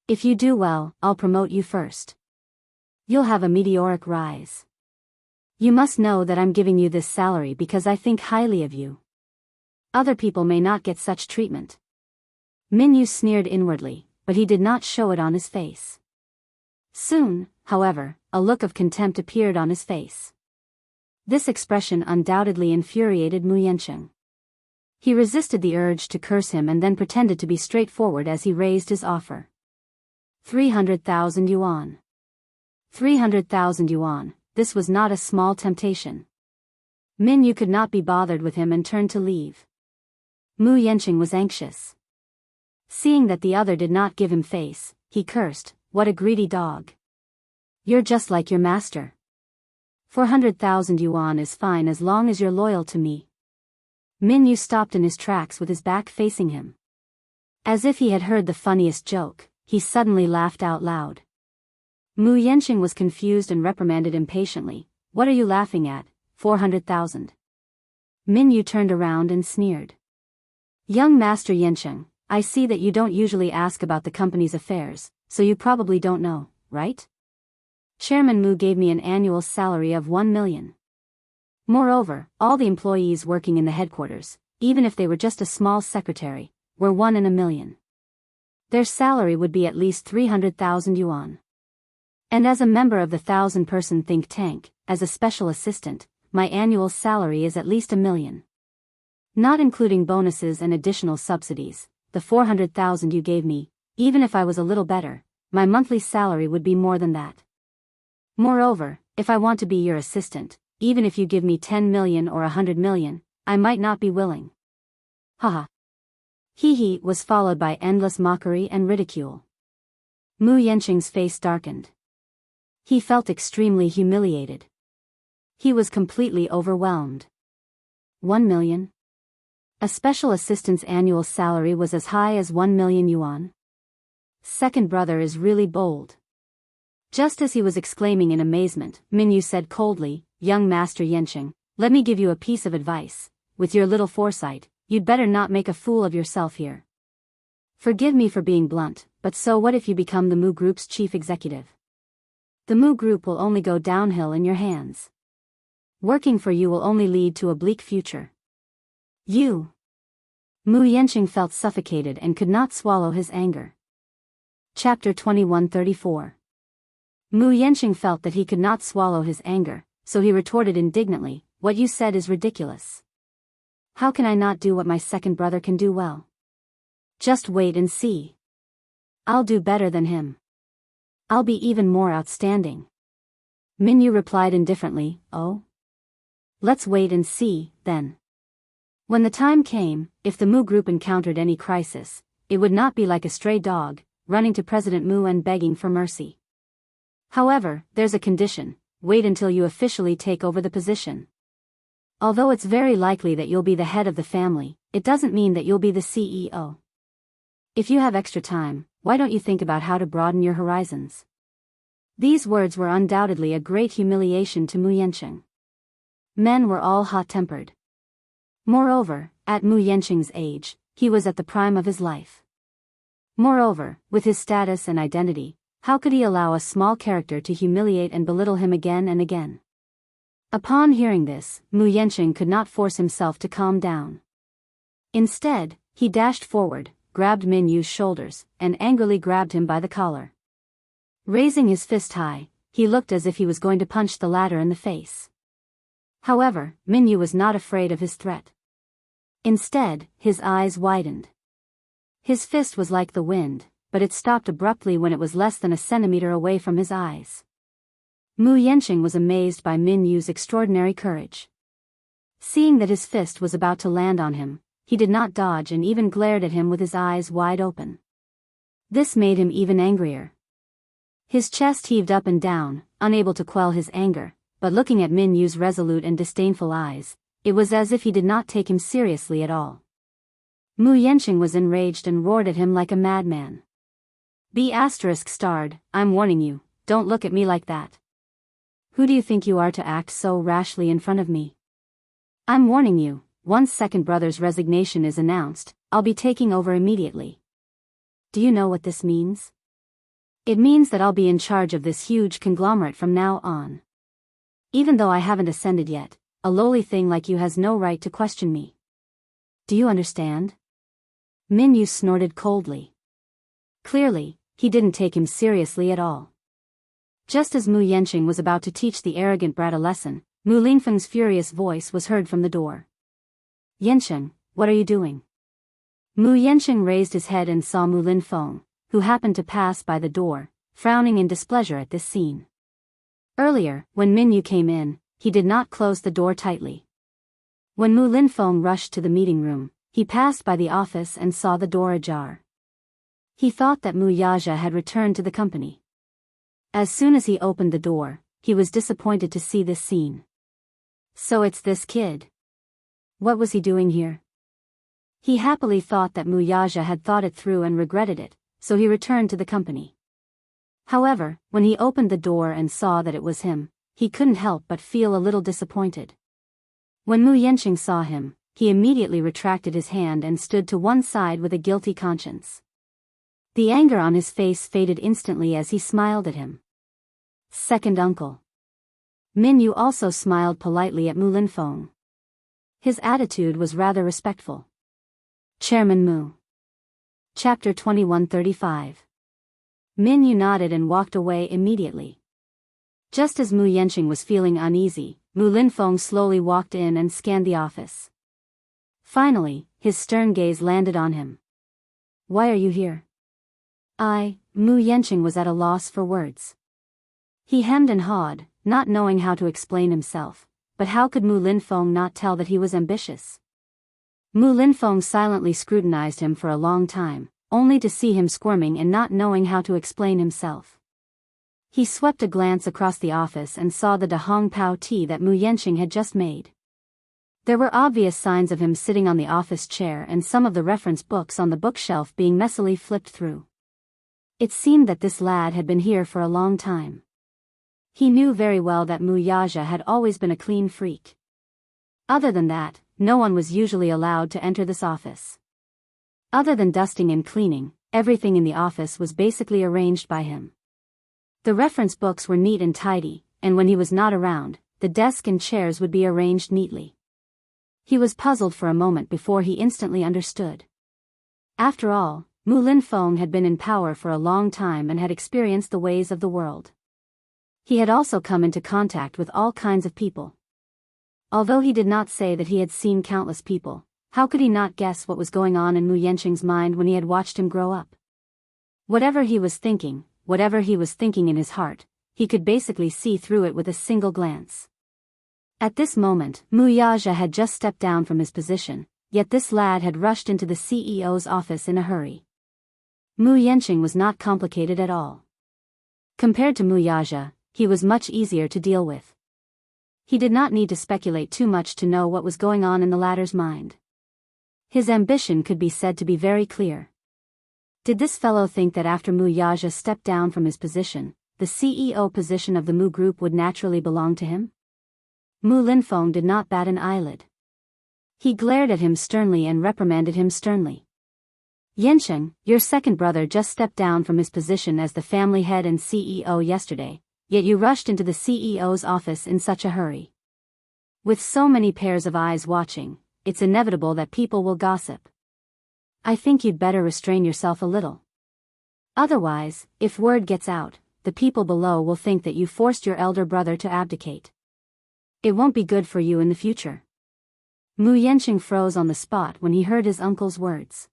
If you do well, I'll promote you first. You'll have a meteoric rise. You must know that I'm giving you this salary because I think highly of you. Other people may not get such treatment. Min Yu sneered inwardly, but he did not show it on his face. Soon, however, a look of contempt appeared on his face. This expression undoubtedly infuriated Mu Yenqing. He resisted the urge to curse him and then pretended to be straightforward as he raised his offer. 300,000 yuan. 300,000 yuan, this was not a small temptation. Min Yu could not be bothered with him and turned to leave. Mu Yenqing was anxious. Seeing that the other did not give him face, he cursed, "What a greedy dog. You're just like your master. 400,000 yuan is fine as long as you're loyal to me." Min Yu stopped in his tracks with his back facing him. As if he had heard the funniest joke, he suddenly laughed out loud. Mu Yenqing was confused and reprimanded impatiently, "What are you laughing at, 400,000? Min Yu turned around and sneered. "Young Master Yenqing, I see that you don't usually ask about the company's affairs, so you probably don't know, right? Chairman Mu gave me an annual salary of 1 million. Moreover, all the employees working in the headquarters, even if they were just a small secretary, were 1 in a million. Their salary would be at least 300,000 yuan. And as a member of the 1,000-person think tank, as a special assistant, my annual salary is at least 1 million. Not including bonuses and additional subsidies, the 400,000 you gave me, even if I was a little better, my monthly salary would be more than that. Moreover, if I want to be your assistant, even if you give me 10 million or 100 million, I might not be willing." Haha. Hee was followed by endless mockery and ridicule. Mu Yenqing's face darkened. He felt extremely humiliated. He was completely overwhelmed. 1 million? A special assistant's annual salary was as high as 1 million yuan. Second brother is really bold. Just as he was exclaiming in amazement, Min Yu said coldly, "Young Master Yenqing, let me give you a piece of advice. With your little foresight, you'd better not make a fool of yourself here. Forgive me for being blunt, but so what if you become the Mu Group's chief executive? The Mu Group will only go downhill in your hands. Working for you will only lead to a bleak future. You." Mu Yenqing felt suffocated and could not swallow his anger. Chapter 2134. Mu Yenqing felt that he could not swallow his anger, so he retorted indignantly, "What you said is ridiculous. How can I not do what my second brother can do well? Just wait and see. I'll do better than him. I'll be even more outstanding." Min Yu replied indifferently, "Oh? Let's wait and see, then." When the time came, if the Mu Group encountered any crisis, it would not be like a stray dog, running to President Mu and begging for mercy. However, there's a condition: wait until you officially take over the position. Although it's very likely that you'll be the head of the family, it doesn't mean that you'll be the CEO. If you have extra time, why don't you think about how to broaden your horizons? These words were undoubtedly a great humiliation to Mu Yenqing. Men were all hot-tempered. Moreover, at Mu Yanqing's age, he was at the prime of his life. Moreover, with his status and identity, how could he allow a small character to humiliate and belittle him again and again? Upon hearing this, Mu Yanqing could not force himself to calm down. Instead, he dashed forward, grabbed Min Yu's shoulders, and angrily grabbed him by the collar. Raising his fist high, he looked as if he was going to punch the latter in the face. However, Min Yu was not afraid of his threat. Instead, his eyes widened. His fist was like the wind, but it stopped abruptly when it was less than a centimeter away from his eyes. Mu Yanqing was amazed by Min Yu's extraordinary courage. Seeing that his fist was about to land on him, he did not dodge and even glared at him with his eyes wide open. This made him even angrier. His chest heaved up and down, unable to quell his anger, but looking at Min Yu's resolute and disdainful eyes, it was as if he did not take him seriously at all. Mu Yanqing was enraged and roared at him like a madman. B*****, I'm warning you, don't look at me like that. Who do you think you are to act so rashly in front of me? I'm warning you, once second brother's resignation is announced, I'll be taking over immediately. Do you know what this means? It means that I'll be in charge of this huge conglomerate from now on. Even though I haven't ascended yet, a lowly thing like you has no right to question me. Do you understand? Min Yu snorted coldly. Clearly, he didn't take him seriously at all. Just as Mu Yanqing was about to teach the arrogant brat a lesson, Mu Linfeng's furious voice was heard from the door. Yanqing, what are you doing? Mu Yanqing raised his head and saw Mu Linfeng, who happened to pass by the door, frowning in displeasure at this scene. Earlier, when Min Yu came in, he did not close the door tightly. When Mu Linfeng rushed to the meeting room, he passed by the office and saw the door ajar. He thought that Mu Yaja had returned to the company. As soon as he opened the door, he was disappointed to see this scene. So it's this kid. What was he doing here? He happily thought that Mu Yaja had thought it through and regretted it, so he returned to the company. However, when he opened the door and saw that it was him, he couldn't help but feel a little disappointed. When Mu Yanqing saw him, he immediately retracted his hand and stood to one side with a guilty conscience. The anger on his face faded instantly as he smiled at him. Second uncle. Min Yu also smiled politely at Mu Linfeng. His attitude was rather respectful. Chairman Mu. Chapter 2135. Min Yu nodded and walked away immediately. Just as Mu Yanqing was feeling uneasy, Mu Linfeng slowly walked in and scanned the office. Finally, his stern gaze landed on him. Why are you here? Mu Yanqing was at a loss for words. He hemmed and hawed, not knowing how to explain himself, but how could Mu Linfeng not tell that he was ambitious? Mu Linfeng silently scrutinized him for a long time, only to see him squirming and not knowing how to explain himself. He swept a glance across the office and saw the Dahong Pao tea that Mu Yanqing had just made. There were obvious signs of him sitting on the office chair and some of the reference books on the bookshelf being messily flipped through. It seemed that this lad had been here for a long time. He knew very well that Mu Yaja had always been a clean freak. Other than that, no one was usually allowed to enter this office. Other than dusting and cleaning, everything in the office was basically arranged by him. The reference books were neat and tidy, and when he was not around, the desk and chairs would be arranged neatly. He was puzzled for a moment before he instantly understood. After all, Mu Linfeng had been in power for a long time and had experienced the ways of the world. He had also come into contact with all kinds of people. Although he did not say that he had seen countless people, how could he not guess what was going on in Mu Yanqing's mind when he had watched him grow up? Whatever he was thinking in his heart, he could basically see through it with a single glance. At this moment, Mu Yaja had just stepped down from his position, yet this lad had rushed into the CEO's office in a hurry. Mu Yanqing was not complicated at all. Compared to Mu Yaja, he was much easier to deal with. He did not need to speculate too much to know what was going on in the latter's mind. His ambition could be said to be very clear. Did this fellow think that after Mu Yaja stepped down from his position, the CEO position of the Mu Group would naturally belong to him? Mu Linfeng did not bat an eyelid. He glared at him sternly and reprimanded him sternly. Yansheng, your second brother just stepped down from his position as the family head and CEO yesterday, yet you rushed into the CEO's office in such a hurry. With so many pairs of eyes watching, it's inevitable that people will gossip. I think you'd better restrain yourself a little. Otherwise, if word gets out, the people below will think that you forced your elder brother to abdicate. It won't be good for you in the future. Mu Yansheng froze on the spot when he heard his uncle's words.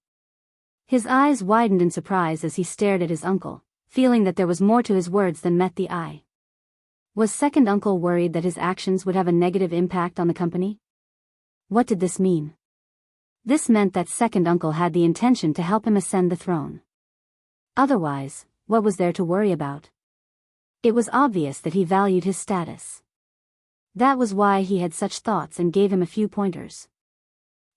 His eyes widened in surprise as he stared at his uncle, feeling that there was more to his words than met the eye. Was second uncle worried that his actions would have a negative impact on the company? What did this mean? This meant that second uncle had the intention to help him ascend the throne. Otherwise, what was there to worry about? It was obvious that he valued his status. That was why he had such thoughts and gave him a few pointers.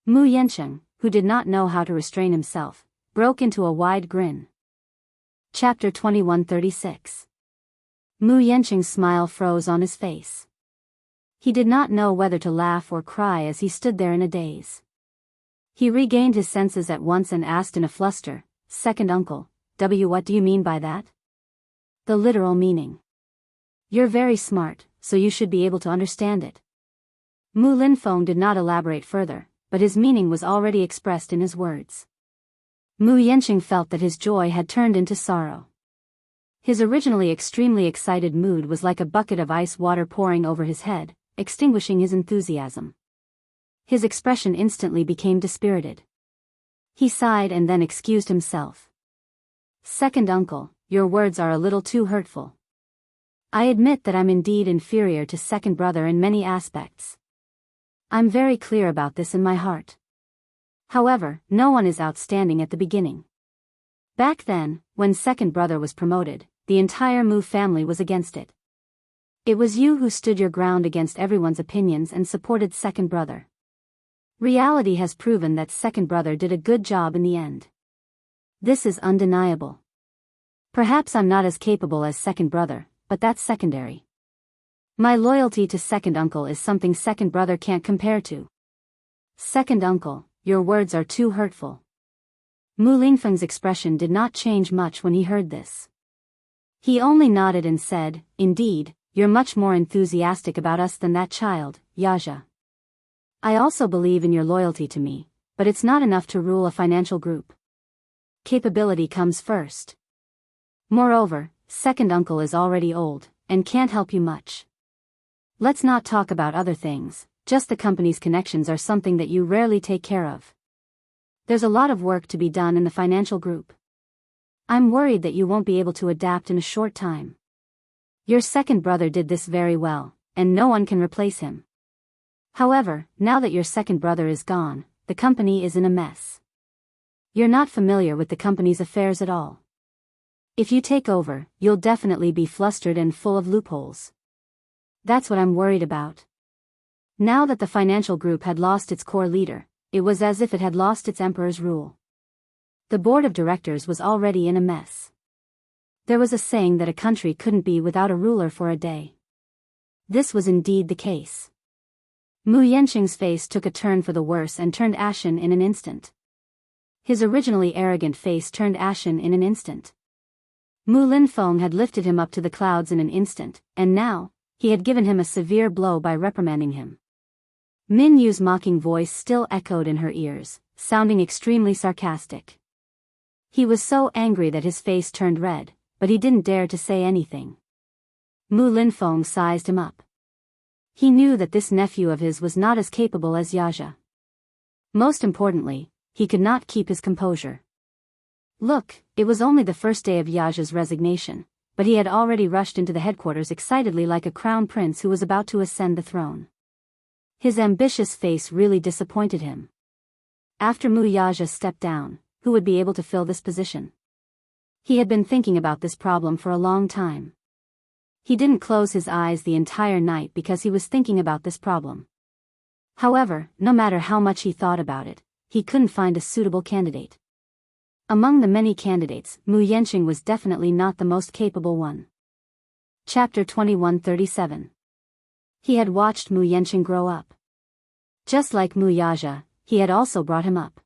Mu Yansheng, who did not know how to restrain himself, broke into a wide grin. Chapter 2136. Mu Yansheng's smile froze on his face. He did not know whether to laugh or cry as he stood there in a daze. He regained his senses at once and asked in a fluster, "Second uncle, what do you mean by that?" "The literal meaning. You're very smart, so you should be able to understand it." Mu Linfeng did not elaborate further, but his meaning was already expressed in his words. Mu Yansheng felt that his joy had turned into sorrow. His originally extremely excited mood was like a bucket of ice water pouring over his head, extinguishing his enthusiasm. His expression instantly became dispirited. He sighed and then excused himself. "Second uncle, your words are a little too hurtful. I admit that I'm indeed inferior to second brother in many aspects. I'm very clear about this in my heart. However, no one is outstanding at the beginning. Back then, when second brother was promoted, the entire Mu family was against it. It was you who stood your ground against everyone's opinions and supported second brother. Reality has proven that second brother did a good job in the end. This is undeniable. Perhaps I'm not as capable as second brother, but that's secondary. My loyalty to second uncle is something second brother can't compare to. Second uncle, your words are too hurtful." Mu Linfeng's expression did not change much when he heard this. He only nodded and said, "Indeed, you're much more enthusiastic about us than that child, Yaja. I also believe in your loyalty to me, but it's not enough to rule a financial group. Capability comes first. Moreover, second uncle is already old, and can't help you much. Let's not talk about other things, just the company's connections are something that you rarely take care of. There's a lot of work to be done in the financial group. I'm worried that you won't be able to adapt in a short time. Your second brother did this very well, and no one can replace him. However, now that your second brother is gone, the company is in a mess. You're not familiar with the company's affairs at all. If you take over, you'll definitely be flustered and full of loopholes. That's what I'm worried about." Now that the financial group had lost its core leader, it was as if it had lost its emperor's rule. The board of directors was already in a mess. There was a saying that a country couldn't be without a ruler for a day. This was indeed the case. Mu Yansheng's face took a turn for the worse and turned ashen in an instant. His originally arrogant face turned ashen in an instant. Mu Linfeng had lifted him up to the clouds in an instant, and now, he had given him a severe blow by reprimanding him. Min Yu's mocking voice still echoed in her ears, sounding extremely sarcastic. He was so angry that his face turned red, but he didn't dare to say anything. Mu Linfeng sized him up. He knew that this nephew of his was not as capable as Yaja. Most importantly, he could not keep his composure. Look, it was only the first day of Yaja's resignation, but he had already rushed into the headquarters excitedly like a crown prince who was about to ascend the throne. His ambitious face really disappointed him. After Mu Yaja stepped down, who would be able to fill this position? He had been thinking about this problem for a long time. He didn't close his eyes the entire night because he was thinking about this problem. However, no matter how much he thought about it, he couldn't find a suitable candidate. Among the many candidates, Mu Yansheng was definitely not the most capable one. Chapter 2137. He had watched Mu Yansheng grow up. Just like Mu Yaja, he had also brought him up.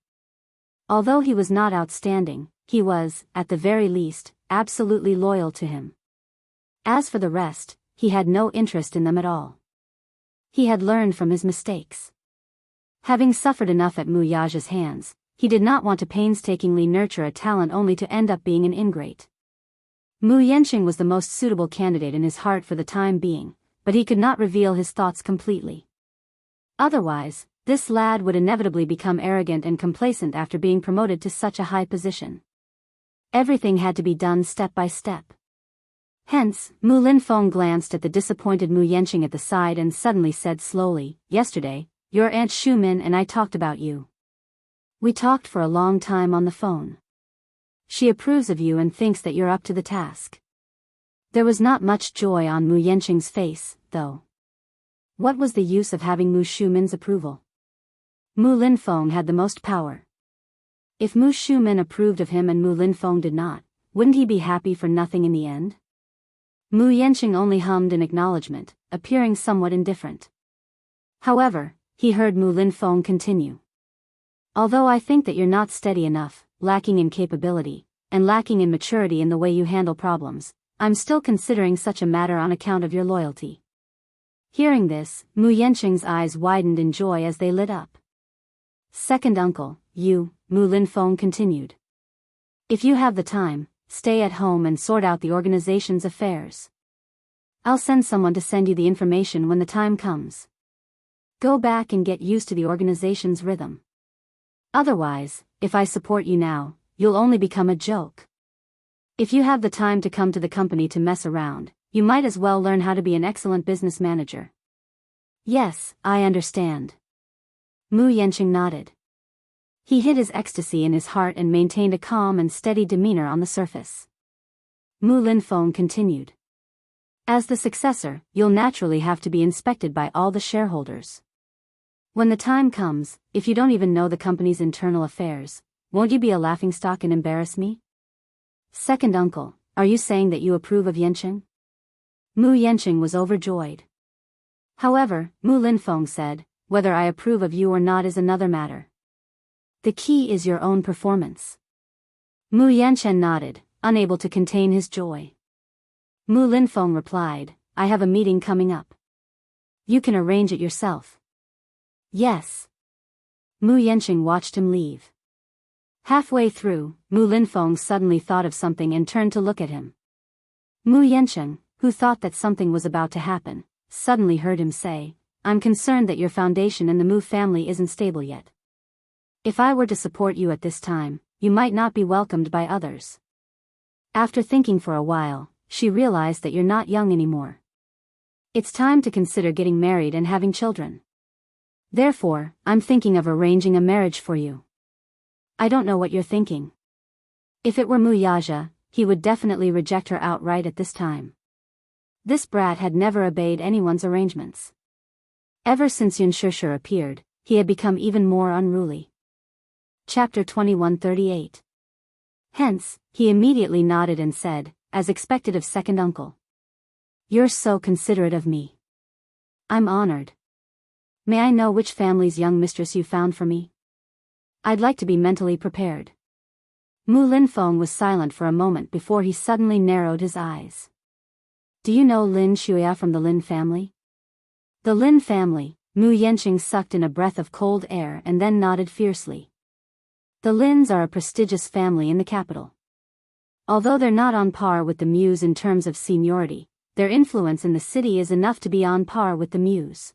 Although he was not outstanding, he was, at the very least, absolutely loyal to him. As for the rest, he had no interest in them at all. He had learned from his mistakes. Having suffered enough at Mu Yaja's hands, he did not want to painstakingly nurture a talent only to end up being an ingrate. Mu Yanqing was the most suitable candidate in his heart for the time being, but he could not reveal his thoughts completely. Otherwise, this lad would inevitably become arrogant and complacent after being promoted to such a high position. Everything had to be done step by step. Hence, Mu Linfeng glanced at the disappointed Mu Yanqing at the side and suddenly said slowly, "Yesterday, your Aunt Shumin and I talked about you. We talked for a long time on the phone. She approves of you and thinks that you're up to the task." There was not much joy on Mu Yanqing's face, though. What was the use of having Mu Shumin's approval? Mu Linfeng had the most power. If Mu Shumin approved of him and Mu Linfeng did not, wouldn't he be happy for nothing in the end? Mu Yanqing only hummed in acknowledgement, appearing somewhat indifferent. However, he heard Mu Linfeng continue. "Although I think that you're not steady enough, lacking in capability, and lacking in maturity in the way you handle problems, I'm still considering such a matter on account of your loyalty." Hearing this, Mu Yanqing's eyes widened in joy as they lit up. "Second uncle, you," Mu Linfeng continued. "If you have the time, stay at home and sort out the organization's affairs. I'll send someone to send you the information when the time comes. Go back and get used to the organization's rhythm. Otherwise, if I support you now, you'll only become a joke. If you have the time to come to the company to mess around, you might as well learn how to be an excellent business manager." "Yes, I understand." Mu Yanqing nodded. He hid his ecstasy in his heart and maintained a calm and steady demeanor on the surface. Mu Linfeng continued. "As the successor, you'll naturally have to be inspected by all the shareholders. When the time comes, if you don't even know the company's internal affairs, won't you be a laughingstock and embarrass me?" "Second uncle, are you saying that you approve of Yanqing?" Mu Yanqing was overjoyed. "However," Mu Linfeng said, "whether I approve of you or not is another matter. The key is your own performance." Mu Yanqing nodded, unable to contain his joy. Mu Linfeng replied, "I have a meeting coming up. You can arrange it yourself." "Yes." Mu Yanqing watched him leave. Halfway through, Mu Linfeng suddenly thought of something and turned to look at him. Mu Yanqing, who thought that something was about to happen, suddenly heard him say, "I'm concerned that your foundation in the Mu family isn't stable yet. If I were to support you at this time, you might not be welcomed by others." After thinking for a while, she realized that you're not young anymore. It's time to consider getting married and having children. Therefore, I'm thinking of arranging a marriage for you. I don't know what you're thinking. If it were Mu Yaja, he would definitely reject her outright at this time. This brat had never obeyed anyone's arrangements. Ever since Yun Shishir appeared, he had become even more unruly. Chapter 2138. Hence, he immediately nodded and said, as expected of second uncle. "You're so considerate of me. I'm honored. May I know which family's young mistress you found for me? I'd like to be mentally prepared." Mu Linfeng was silent for a moment before he suddenly narrowed his eyes. "Do you know Lin Shuya from the Lin family?" "The Lin family," Mu Yanqing sucked in a breath of cold air and then nodded fiercely. "The Lins are a prestigious family in the capital. Although they're not on par with the Muse in terms of seniority, their influence in the city is enough to be on par with the Muse.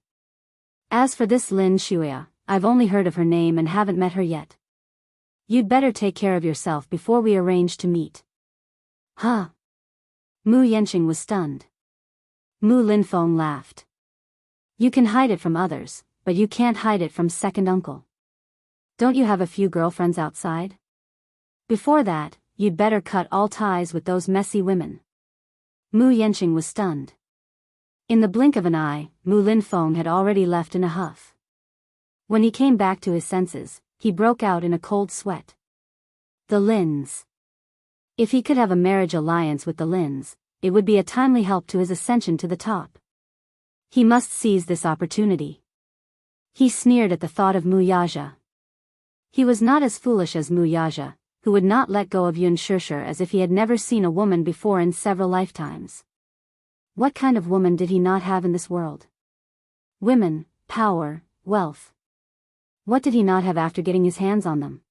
As for this Lin Shuya, I've only heard of her name and haven't met her yet. You'd better take care of yourself before we arrange to meet." "Huh?" Mu Yanqing was stunned. Mu Linfeng laughed. "You can hide it from others, but you can't hide it from second uncle. Don't you have a few girlfriends outside? Before that, you'd better cut all ties with those messy women." Mu Yanqing was stunned. In the blink of an eye, Mu Linfeng had already left in a huff. When he came back to his senses, he broke out in a cold sweat. The Lins. If he could have a marriage alliance with the Lins, it would be a timely help to his ascension to the top. He must seize this opportunity. He sneered at the thought of Mu Yaja. He was not as foolish as Mu Yaja, who would not let go of Yun Shishir as if he had never seen a woman before in several lifetimes. What kind of woman did he not have in this world? Women, power, wealth. What did he not have after getting his hands on them?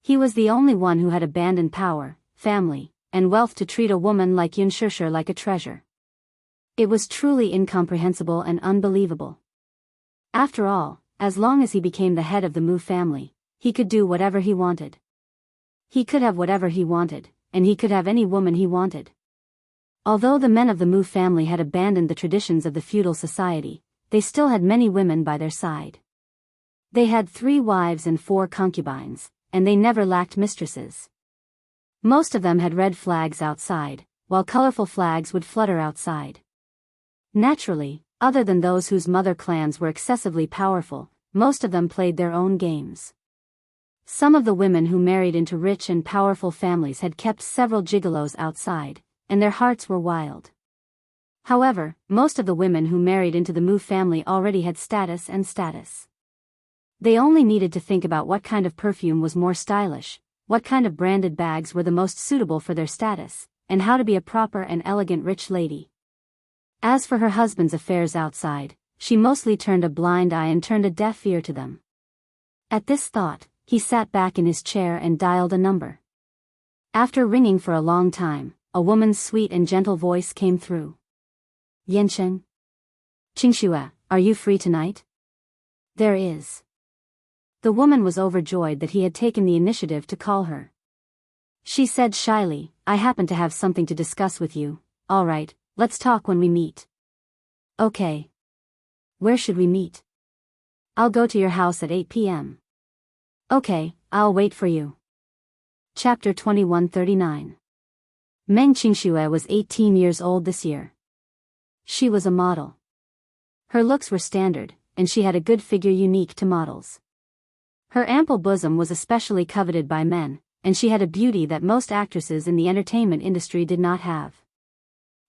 He was the only one who had abandoned power, family, and wealth to treat a woman like Yun Shishir like a treasure. It was truly incomprehensible and unbelievable. After all, as long as he became the head of the Mu family, he could do whatever he wanted. He could have whatever he wanted, and he could have any woman he wanted. Although the men of the Mu family had abandoned the traditions of the feudal society, they still had many women by their side. They had 3 wives and 4 concubines, and they never lacked mistresses. Most of them had red flags outside, while colorful flags would flutter outside. Naturally, other than those whose mother clans were excessively powerful, most of them played their own games. Some of the women who married into rich and powerful families had kept several gigolos outside, and their hearts were wild. However, most of the women who married into the Mu family already had status and status. They only needed to think about what kind of perfume was more stylish, what kind of branded bags were the most suitable for their status, and how to be a proper and elegant rich lady. As for her husband's affairs outside, she mostly turned a blind eye and turned a deaf ear to them. At this thought, he sat back in his chair and dialed a number. After ringing for a long time, a woman's sweet and gentle voice came through. Yancheng? Qingxue, are you free tonight? There is. The woman was overjoyed that he had taken the initiative to call her. She said shyly, I happen to have something to discuss with you. All right, let's talk when we meet. Okay. Where should we meet? I'll go to your house at 8 p.m. Okay, I'll wait for you. Chapter 2139. Meng Qingxue was 18 years old this year. She was a model. Her looks were standard, and she had a good figure unique to models. Her ample bosom was especially coveted by men, and she had a beauty that most actresses in the entertainment industry did not have.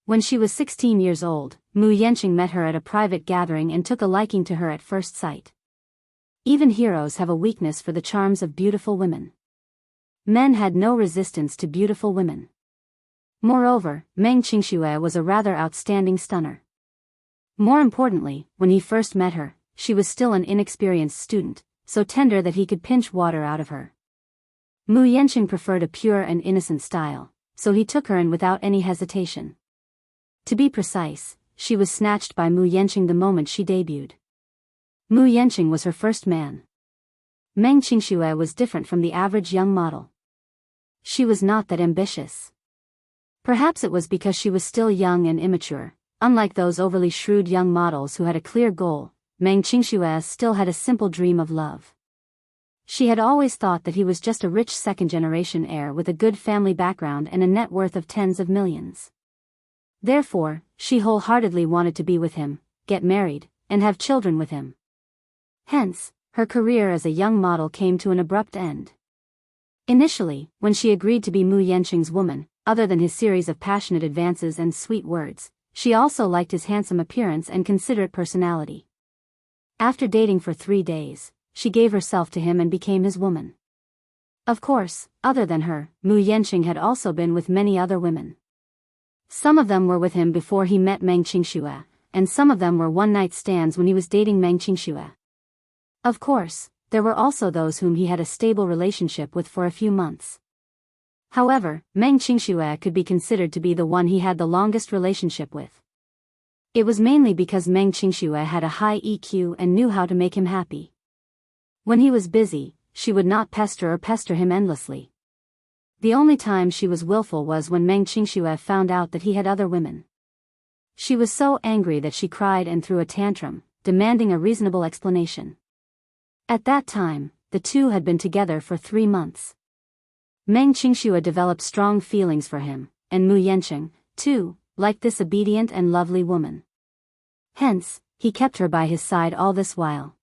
When she was 16 years old, Mu Yanqing met her at a private gathering and took a liking to her at first sight. Even heroes have a weakness for the charms of beautiful women. Men had no resistance to beautiful women. Moreover, Meng Qingxue was a rather outstanding stunner. More importantly, when he first met her, she was still an inexperienced student, so tender that he could pinch water out of her. Mu Yanqing preferred a pure and innocent style, so he took her in without any hesitation. To be precise, she was snatched by Mu Yanqing the moment she debuted. Mu Yanqing was her first man. Meng Qingxue was different from the average young model. She was not that ambitious. Perhaps it was because she was still young and immature. Unlike those overly shrewd young models who had a clear goal, Meng Qingxue still had a simple dream of love. She had always thought that he was just a rich second-generation heir with a good family background and a net worth of tens of millions. Therefore, she wholeheartedly wanted to be with him, get married, and have children with him. Hence, her career as a young model came to an abrupt end. Initially, when she agreed to be Mu Yanqing's woman, other than his series of passionate advances and sweet words, she also liked his handsome appearance and considerate personality. After dating for 3 days, she gave herself to him and became his woman. Of course, other than her, Mu Yanqing had also been with many other women. Some of them were with him before he met Meng Qingxue, and some of them were one-night stands when he was dating Meng Qingxue. Of course, there were also those whom he had a stable relationship with for a few months. However, Meng Qingxue could be considered to be the one he had the longest relationship with. It was mainly because Meng Qingxue had a high EQ and knew how to make him happy. When he was busy, she would not pester him endlessly. The only time she was willful was when Meng Qingxue found out that he had other women. She was so angry that she cried and threw a tantrum, demanding a reasonable explanation. At that time, the two had been together for 3 months. Meng Qingxue developed strong feelings for him, and Mu Yanqing, too, liked this obedient and lovely woman. Hence, he kept her by his side all this while.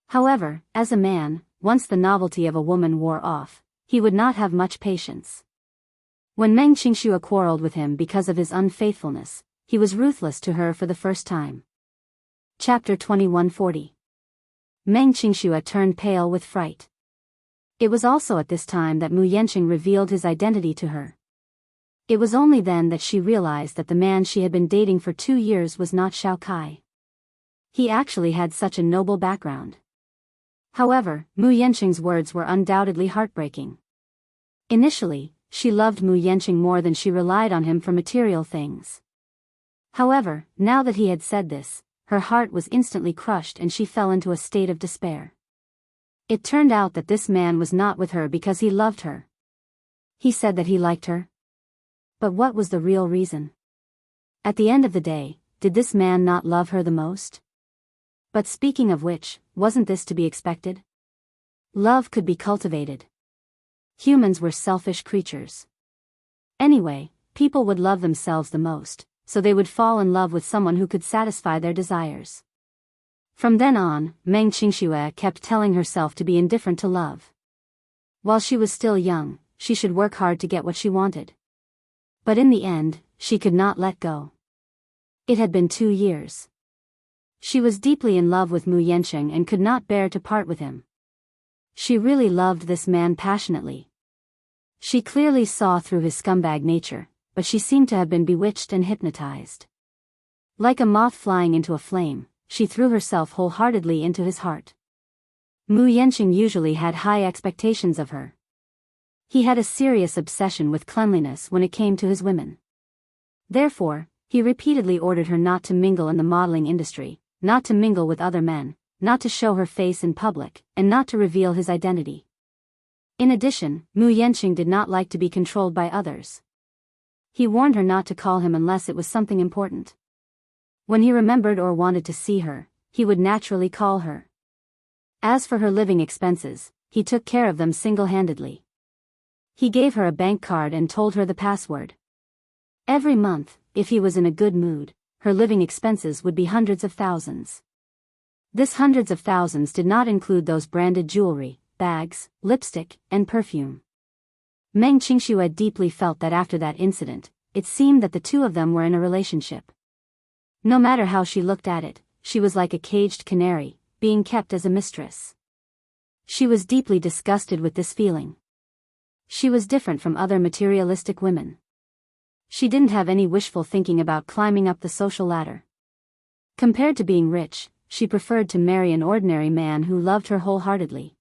However, as a man, once the novelty of a woman wore off, he would not have much patience. When Meng Qingxue quarreled with him because of his unfaithfulness, he was ruthless to her for the first time. Chapter 2140. Meng Qingxue turned pale with fright. It was also at this time that Mu Yanqing revealed his identity to her. It was only then that she realized that the man she had been dating for 2 years was not Xiao Kai. He actually had such a noble background. However, Mu Yanqing's words were undoubtedly heartbreaking. Initially, she loved Mu Yanqing more than she relied on him for material things. However, now that he had said this, her heart was instantly crushed and she fell into a state of despair. It turned out that this man was not with her because he loved her. He said that he liked her. But what was the real reason? At the end of the day, did this man not love her the most? But speaking of which, wasn't this to be expected? Love could be cultivated. Humans were selfish creatures. Anyway, people would love themselves the most, so they would fall in love with someone who could satisfy their desires. From then on, Meng Qingxue kept telling herself to be indifferent to love. While she was still young, she should work hard to get what she wanted. But in the end, she could not let go. It had been 2 years. She was deeply in love with Mu Yanqing and could not bear to part with him. She really loved this man passionately. She clearly saw through his scumbag nature, but she seemed to have been bewitched and hypnotized. Like a moth flying into a flame, she threw herself wholeheartedly into his heart. Mu Yanqing usually had high expectations of her. He had a serious obsession with cleanliness when it came to his women. Therefore, he repeatedly ordered her not to mingle in the modeling industry, not to mingle with other men, not to show her face in public, and not to reveal his identity. In addition, Mu Yanqing did not like to be controlled by others. He warned her not to call him unless it was something important. When he remembered or wanted to see her, he would naturally call her. As for her living expenses, he took care of them single-handedly. He gave her a bank card and told her the password. Every month, if he was in a good mood, her living expenses would be hundreds of thousands. This hundreds of thousands did not include those branded jewelry, bags, lipstick, and perfume. Meng Qingxue deeply felt that after that incident, it seemed that the two of them were in a relationship. No matter how she looked at it, she was like a caged canary, being kept as a mistress. She was deeply disgusted with this feeling. She was different from other materialistic women. She didn't have any wishful thinking about climbing up the social ladder. Compared to being rich, she preferred to marry an ordinary man who loved her wholeheartedly.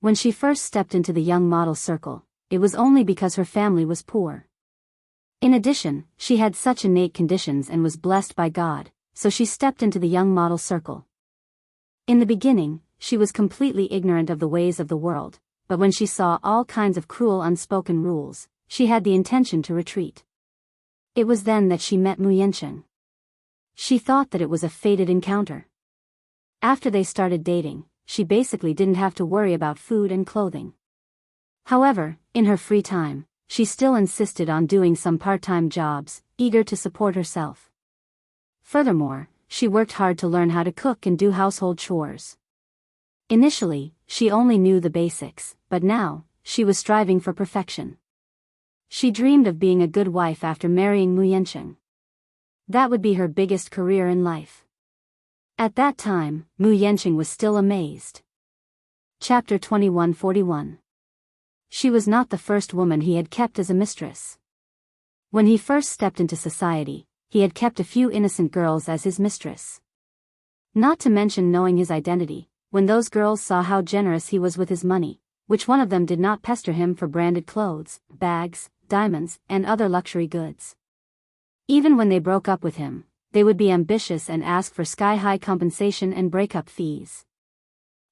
When she first stepped into the young model circle, it was only because her family was poor. In addition, she had such innate conditions and was blessed by God, so she stepped into the young model circle. In the beginning, she was completely ignorant of the ways of the world, but when she saw all kinds of cruel unspoken rules, she had the intention to retreat. It was then that she met Mu Yanqing. She thought that it was a fated encounter. After they started dating, she basically didn't have to worry about food and clothing. However, in her free time, she still insisted on doing some part-time jobs, eager to support herself. Furthermore, she worked hard to learn how to cook and do household chores. Initially, she only knew the basics, but now, she was striving for perfection. She dreamed of being a good wife after marrying Mu Yanqing. That would be her biggest career in life. At that time, Mu Yanqing was still amazed. Chapter 2141. She was not the first woman he had kept as a mistress. When he first stepped into society, he had kept a few innocent girls as his mistress. Not to mention knowing his identity, when those girls saw how generous he was with his money, which one of them did not pester him for branded clothes, bags, diamonds, and other luxury goods. Even when they broke up with him, they would be ambitious and ask for sky-high compensation and breakup fees.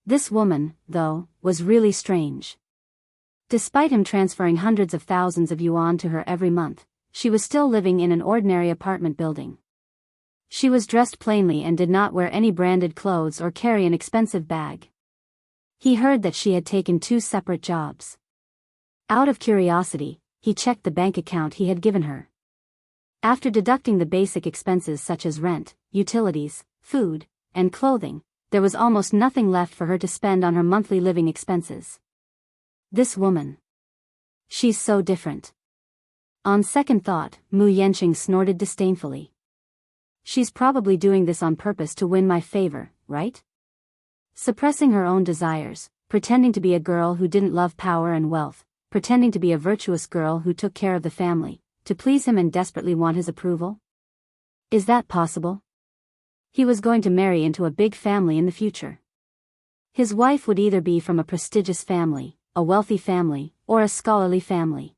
This woman, though, was really strange. Despite him transferring hundreds of thousands of yuan to her every month, she was still living in an ordinary apartment building. She was dressed plainly and did not wear any branded clothes or carry an expensive bag. He heard that she had taken 2 separate jobs. Out of curiosity, he checked the bank account he had given her. After deducting the basic expenses such as rent, utilities, food, and clothing, there was almost nothing left for her to spend on her monthly living expenses. This woman. She's so different. On second thought, Mu Yanqing snorted disdainfully. She's probably doing this on purpose to win my favor, right? Suppressing her own desires, pretending to be a girl who didn't love power and wealth, pretending to be a virtuous girl who took care of the family, to please him and desperately want his approval? Is that possible? He was going to marry into a big family in the future. His wife would either be from a prestigious family, a wealthy family, or a scholarly family.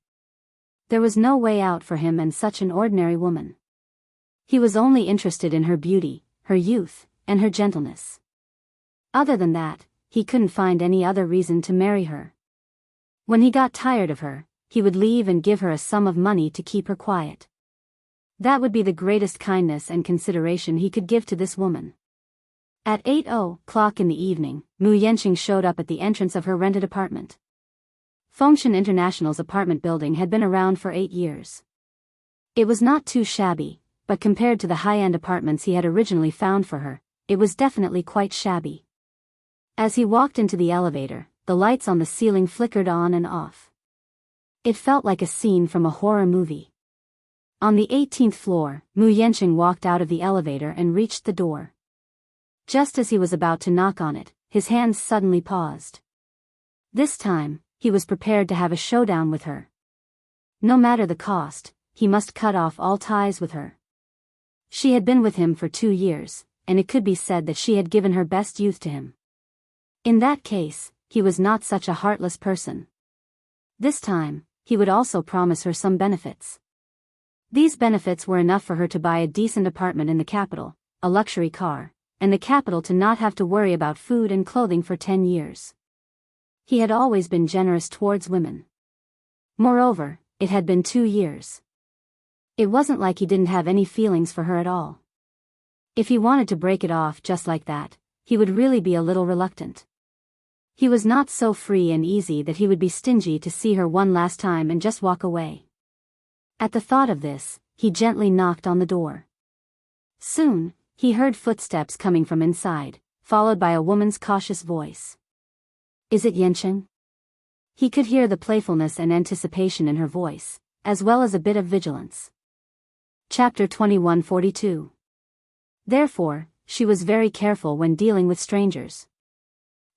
There was no way out for him and such an ordinary woman. He was only interested in her beauty, her youth, and her gentleness. Other than that, he couldn't find any other reason to marry her. When he got tired of her, he would leave and give her a sum of money to keep her quiet. That would be the greatest kindness and consideration he could give to this woman. At 8:00 in the evening, Mu Yanqing showed up at the entrance of her rented apartment. Fengshan International's apartment building had been around for 8 years. It was not too shabby, but compared to the high-end apartments he had originally found for her, it was definitely quite shabby. As he walked into the elevator, the lights on the ceiling flickered on and off. It felt like a scene from a horror movie. On the 18th floor, Mu Yanqing walked out of the elevator and reached the door. Just as he was about to knock on it, his hands suddenly paused. This time, he was prepared to have a showdown with her. No matter the cost, he must cut off all ties with her. She had been with him for 2 years, and it could be said that she had given her best youth to him. In that case, he was not such a heartless person. This time, he would also promise her some benefits. These benefits were enough for her to buy a decent apartment in the capital, a luxury car, and the capital to not have to worry about food and clothing for 10 years. He had always been generous towards women. Moreover, it had been 2 years. It wasn't like he didn't have any feelings for her at all. If he wanted to break it off just like that, he would really be a little reluctant. He was not so free and easy that he would be stingy to see her one last time and just walk away. At the thought of this, he gently knocked on the door. Soon, he heard footsteps coming from inside, followed by a woman's cautious voice. "Is it Yanqing?" He could hear the playfulness and anticipation in her voice, as well as a bit of vigilance. Chapter 2142. Therefore, she was very careful when dealing with strangers.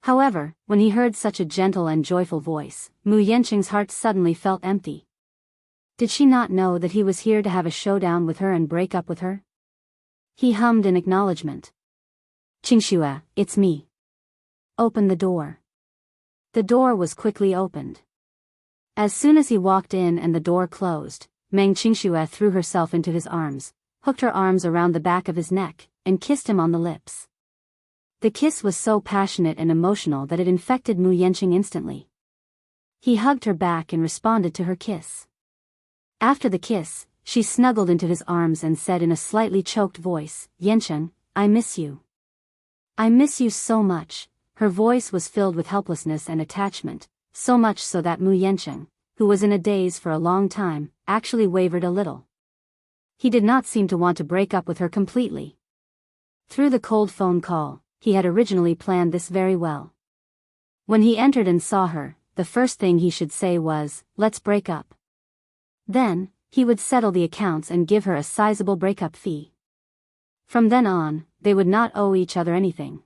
However, when he heard such a gentle and joyful voice, Mu Yanqing's heart suddenly felt empty. Did she not know that he was here to have a showdown with her and break up with her? He hummed in acknowledgement. "Qingxue, it's me. Open the door." The door was quickly opened. As soon as he walked in and the door closed, Meng Qingxue threw herself into his arms, hooked her arms around the back of his neck, and kissed him on the lips. The kiss was so passionate and emotional that it infected Mu Yanqing instantly. He hugged her back and responded to her kiss. After the kiss, she snuggled into his arms and said in a slightly choked voice, "Yanqing, I miss you. I miss you so much." Her voice was filled with helplessness and attachment, so much so that Mu Yanqing, who was in a daze for a long time, actually wavered a little. He did not seem to want to break up with her completely. Through the cold phone call, he had originally planned this very well. When he entered and saw her, the first thing he should say was, "Let's break up." Then, he would settle the accounts and give her a sizable breakup fee. From then on, they would not owe each other anything.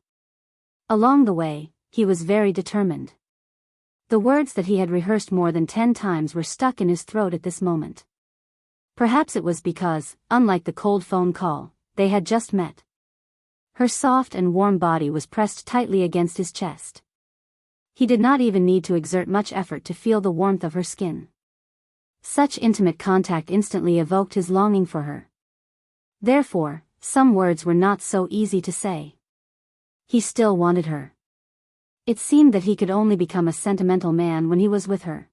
Along the way, he was very determined. The words that he had rehearsed more than 10 times were stuck in his throat at this moment. Perhaps it was because, unlike the cold phone call, they had just met. Her soft and warm body was pressed tightly against his chest. He did not even need to exert much effort to feel the warmth of her skin. Such intimate contact instantly evoked his longing for her. Therefore, some words were not so easy to say. He still wanted her. It seemed that he could only become a sentimental man when he was with her.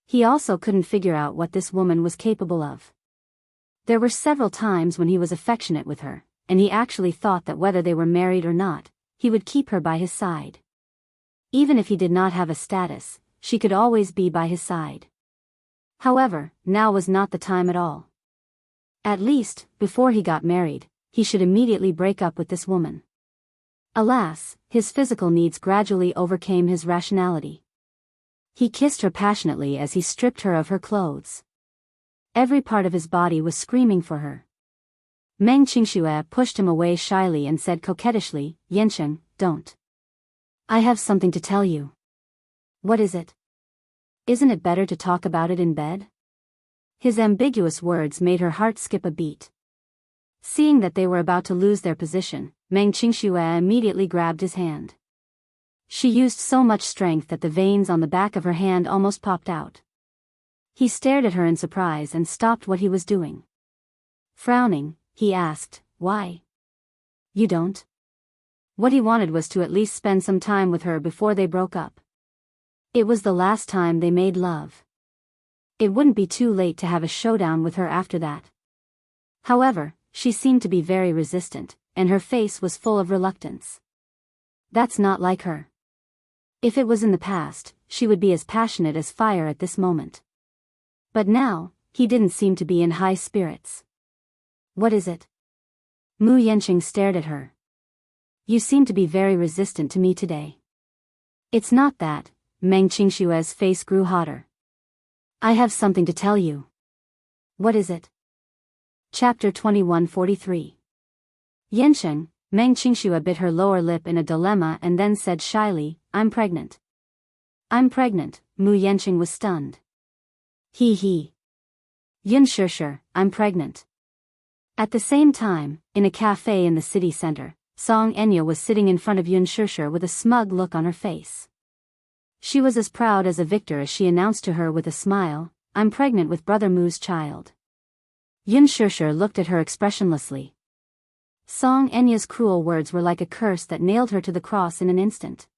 He also couldn't figure out what this woman was capable of. There were several times when he was affectionate with her, and he actually thought that whether they were married or not, he would keep her by his side. Even if he did not have a status, she could always be by his side. However, now was not the time at all. At least, before he got married, he should immediately break up with this woman. Alas, his physical needs gradually overcame his rationality. He kissed her passionately as he stripped her of her clothes. Every part of his body was screaming for her. Meng Qingxue pushed him away shyly and said coquettishly, "Yanqing, don't. I have something to tell you. What is it? Isn't it better to talk about it in bed? His ambiguous words made her heart skip a beat. Seeing that they were about to lose their position, Meng Qingxue immediately grabbed his hand. She used so much strength that the veins on the back of her hand almost popped out. He stared at her in surprise and stopped what he was doing. Frowning, he asked, "Why? You don't?" What he wanted was to at least spend some time with her before they broke up. It was the last time they made love. It wouldn't be too late to have a showdown with her after that. However, she seemed to be very resistant, and her face was full of reluctance. That's not like her. If it was in the past, she would be as passionate as fire at this moment. But now, he didn't seem to be in high spirits. What is it? Mu Yanqing stared at her. You seem to be very resistant to me today. It's not that. Meng Qingshue's face grew hotter. I have something to tell you. What is it? Chapter 2143. Yansheng, Meng Qingxue bit her lower lip in a dilemma and then said shyly, I'm pregnant. I'm pregnant, Mu Yanqing was stunned. He. Yun Shishir, I'm pregnant. At the same time, in a cafe in the city center, Song Enya was sitting in front of Yun Shishir with a smug look on her face. She was as proud as a victor as she announced to her with a smile, I'm pregnant with Brother Mu's child. Yun Shishir looked at her expressionlessly. Song Enya's cruel words were like a curse that nailed her to the cross in an instant.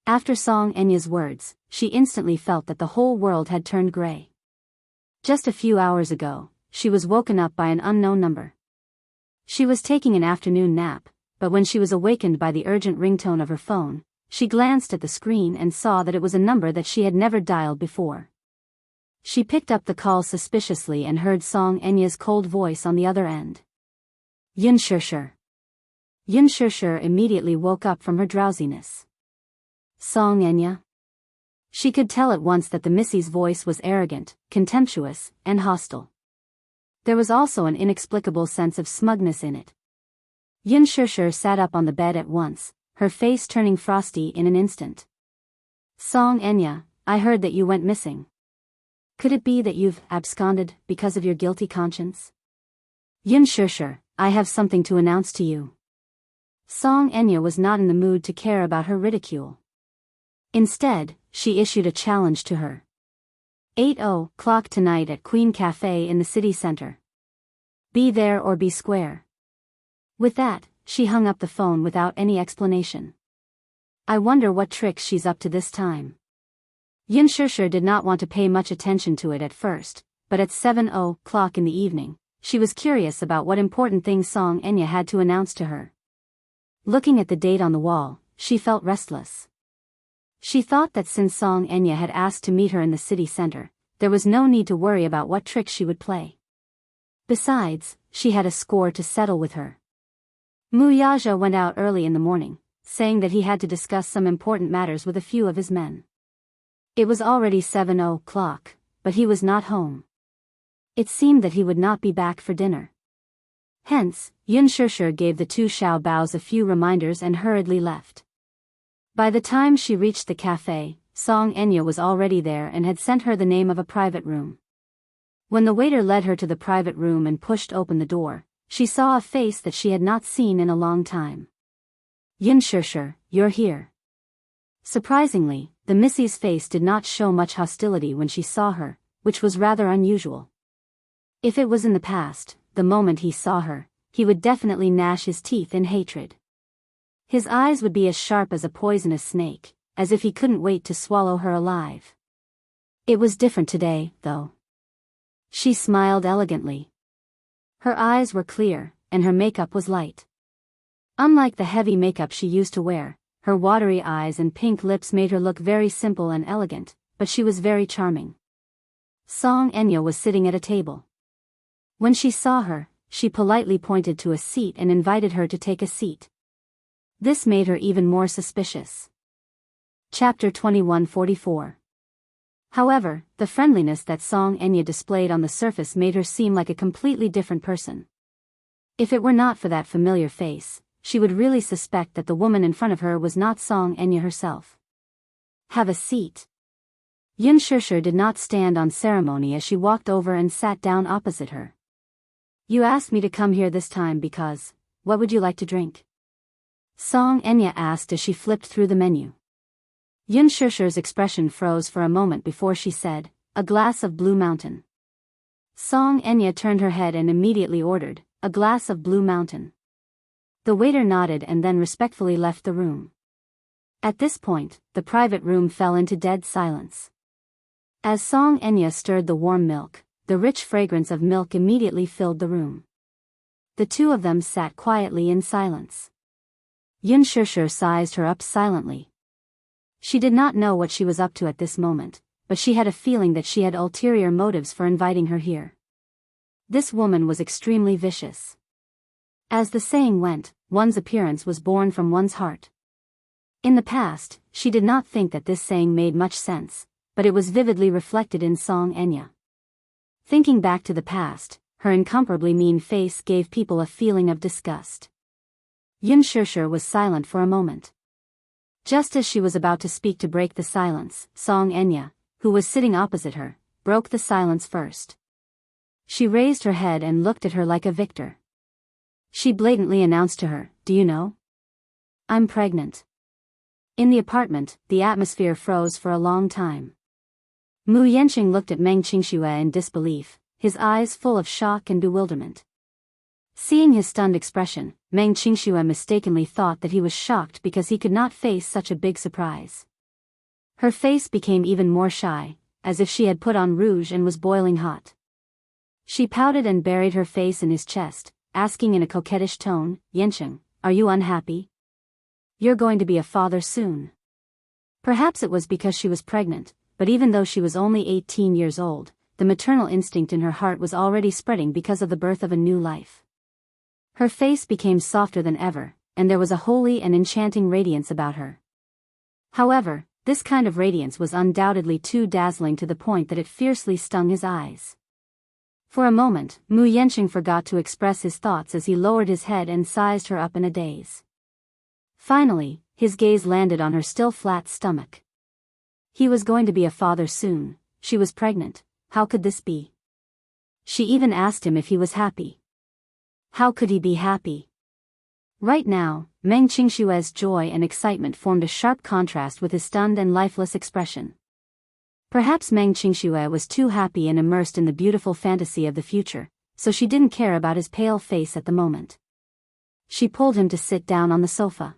After Song Enya's words, she instantly felt that the whole world had turned gray. Just a few hours ago, she was woken up by an unknown number. She was taking an afternoon nap, but when she was awakened by the urgent ringtone of her phone, she glanced at the screen and saw that it was a number that she had never dialed before. She picked up the call suspiciously and heard Song Enya's cold voice on the other end. Yun Shishir. Yun Shishir immediately woke up from her drowsiness. Song Enya? She could tell at once that the Missy's voice was arrogant, contemptuous, and hostile. There was also an inexplicable sense of smugness in it. Yun Shishir sat up on the bed at once, her face turning frosty in an instant. Song Enya, I heard that you went missing. Could it be that you've absconded because of your guilty conscience? Yun Shishir, I have something to announce to you. Song Enya was not in the mood to care about her ridicule. Instead, she issued a challenge to her. 8:00 tonight at Queen Cafe in the city center. Be there or be square. With that, she hung up the phone without any explanation. I wonder what tricks she's up to this time. Yun Shishir did not want to pay much attention to it at first, but at 7:00 in the evening, she was curious about what important things Song Enya had to announce to her. Looking at the date on the wall, she felt restless. She thought that since Song Enya had asked to meet her in the city center, there was no need to worry about what tricks she would play. Besides, she had a score to settle with her. Mu Yaja went out early in the morning, saying that he had to discuss some important matters with a few of his men. It was already 7:00, but he was not home. It seemed that he would not be back for dinner. Hence, Yun Shishir gave the two Xiao Baos a few reminders and hurriedly left. By the time she reached the cafe, Song Enya was already there and had sent her the name of a private room. When the waiter led her to the private room and pushed open the door, she saw a face that she had not seen in a long time. Yun Shishir, you're here. Surprisingly, the Missy's face did not show much hostility when she saw her, which was rather unusual. If it was in the past, the moment he saw her, he would definitely gnash his teeth in hatred. His eyes would be as sharp as a poisonous snake, as if he couldn't wait to swallow her alive. It was different today, though. She smiled elegantly. Her eyes were clear, and her makeup was light. Unlike the heavy makeup she used to wear, her watery eyes and pink lips made her look very simple and elegant, but she was very charming. Song Enya was sitting at a table. When she saw her, she politely pointed to a seat and invited her to take a seat. This made her even more suspicious. Chapter 2144. However, the friendliness that Song Enya displayed on the surface made her seem like a completely different person. If it were not for that familiar face, she would really suspect that the woman in front of her was not Song Enya herself. "Have a seat." Yun Shishir did not stand on ceremony as she walked over and sat down opposite her. "You asked me to come here this time because, what would you like to drink?" Song Enya asked as she flipped through the menu. Yun Shishir's expression froze for a moment before she said, "A glass of Blue Mountain." Song Enya turned her head and immediately ordered, "A glass of Blue Mountain." The waiter nodded and then respectfully left the room. At this point, the private room fell into dead silence. As Song Enya stirred the warm milk, the rich fragrance of milk immediately filled the room. The two of them sat quietly in silence. Yun Shishir sized her up silently. She did not know what she was up to at this moment, but she had a feeling that she had ulterior motives for inviting her here. This woman was extremely vicious. As the saying went, one's appearance was born from one's heart. In the past, she did not think that this saying made much sense, but it was vividly reflected in Song Enya. Thinking back to the past, her incomparably mean face gave people a feeling of disgust. Yun Shishir was silent for a moment. Just as she was about to speak to break the silence, Song Enya, who was sitting opposite her, broke the silence first. She raised her head and looked at her like a victor. She blatantly announced to her, "Do you know? I'm pregnant." In the apartment, the atmosphere froze for a long time. Mu Yanqing looked at Meng Qingxue in disbelief, his eyes full of shock and bewilderment. Seeing his stunned expression, Meng Qingxue mistakenly thought that he was shocked because he could not face such a big surprise. Her face became even more shy, as if she had put on rouge and was boiling hot. She pouted and buried her face in his chest, asking in a coquettish tone, "Yanqing, are you unhappy? You're going to be a father soon." Perhaps it was because she was pregnant, but even though she was only 18 years old, the maternal instinct in her heart was already spreading because of the birth of a new life. Her face became softer than ever, and there was a holy and enchanting radiance about her. However, this kind of radiance was undoubtedly too dazzling to the point that it fiercely stung his eyes. For a moment, Mu Yanqing forgot to express his thoughts as he lowered his head and sized her up in a daze. Finally, his gaze landed on her still flat stomach. He was going to be a father soon, she was pregnant, how could this be? She even asked him if he was happy. How could he be happy? Right now, Meng Qingxue's joy and excitement formed a sharp contrast with his stunned and lifeless expression. Perhaps Meng Qingxue was too happy and immersed in the beautiful fantasy of the future, so she didn't care about his pale face at the moment. She pulled him to sit down on the sofa.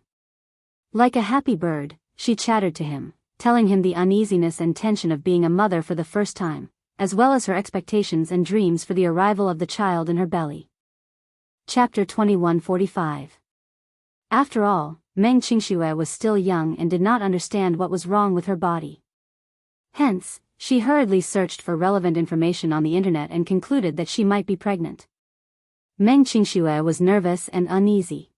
Like a happy bird, she chattered to him, telling him the uneasiness and tension of being a mother for the first time, as well as her expectations and dreams for the arrival of the child in her belly. Chapter 2145. After all, Meng Qingxue was still young and did not understand what was wrong with her body. Hence, she hurriedly searched for relevant information on the internet and concluded that she might be pregnant. Meng Qingxue was nervous and uneasy.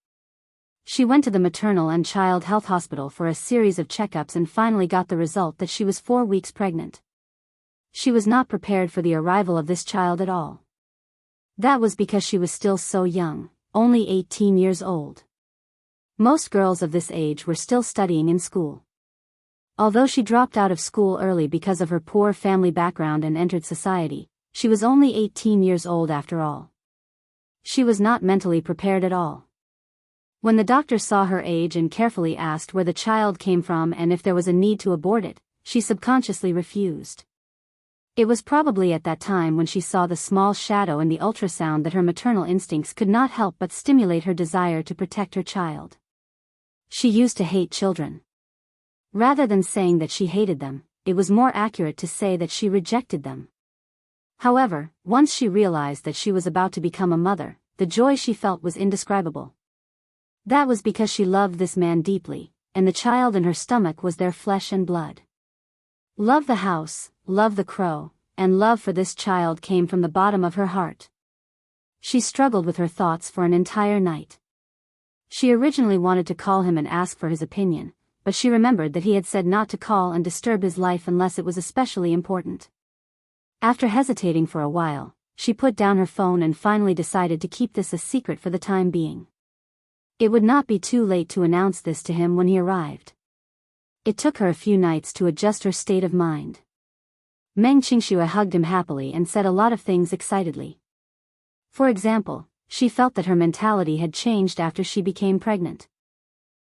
She went to the maternal and child health hospital for a series of checkups and finally got the result that she was 4 weeks pregnant. She was not prepared for the arrival of this child at all. That was because she was still so young, only 18 years old. Most girls of this age were still studying in school. Although she dropped out of school early because of her poor family background and entered society, she was only 18 years old after all. She was not mentally prepared at all. When the doctor saw her age and carefully asked where the child came from and if there was a need to abort it, she subconsciously refused. It was probably at that time when she saw the small shadow in the ultrasound that her maternal instincts could not help but stimulate her desire to protect her child. She used to hate children. Rather than saying that she hated them, it was more accurate to say that she rejected them. However, once she realized that she was about to become a mother, the joy she felt was indescribable. That was because she loved this man deeply, and the child in her stomach was their flesh and blood. Love the house, love the crow, and love for this child came from the bottom of her heart. She struggled with her thoughts for an entire night. She originally wanted to call him and ask for his opinion, but she remembered that he had said not to call and disturb his life unless it was especially important. After hesitating for a while, she put down her phone and finally decided to keep this a secret for the time being. It would not be too late to announce this to him when he arrived. It took her a few nights to adjust her state of mind. Meng Qingxue hugged him happily and said a lot of things excitedly. For example, she felt that her mentality had changed after she became pregnant.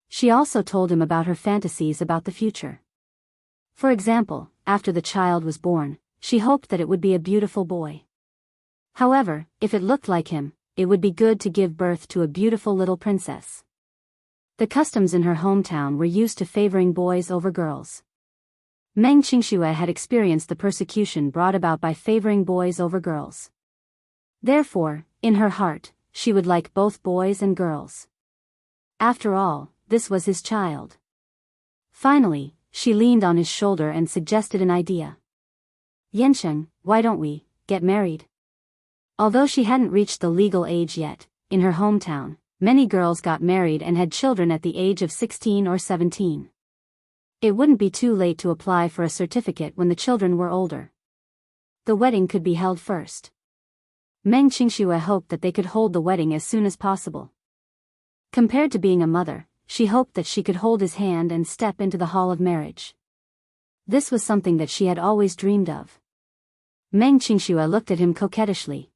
She also told him about her fantasies about the future. For example, after the child was born, she hoped that it would be a beautiful boy. However, if it looked like him, it would be good to give birth to a beautiful little princess. The customs in her hometown were used to favoring boys over girls. Meng Qingxue had experienced the persecution brought about by favoring boys over girls. Therefore, in her heart, she would like both boys and girls. After all, this was his child. Finally, she leaned on his shoulder and suggested an idea. Yansheng, why don't we get married? Although she hadn't reached the legal age yet, in her hometown, many girls got married and had children at the age of 16 or 17. It wouldn't be too late to apply for a certificate when the children were older. The wedding could be held first. Meng Qingxue hoped that they could hold the wedding as soon as possible. Compared to being a mother, she hoped that she could hold his hand and step into the hall of marriage. This was something that she had always dreamed of. Meng Qingxue looked at him coquettishly.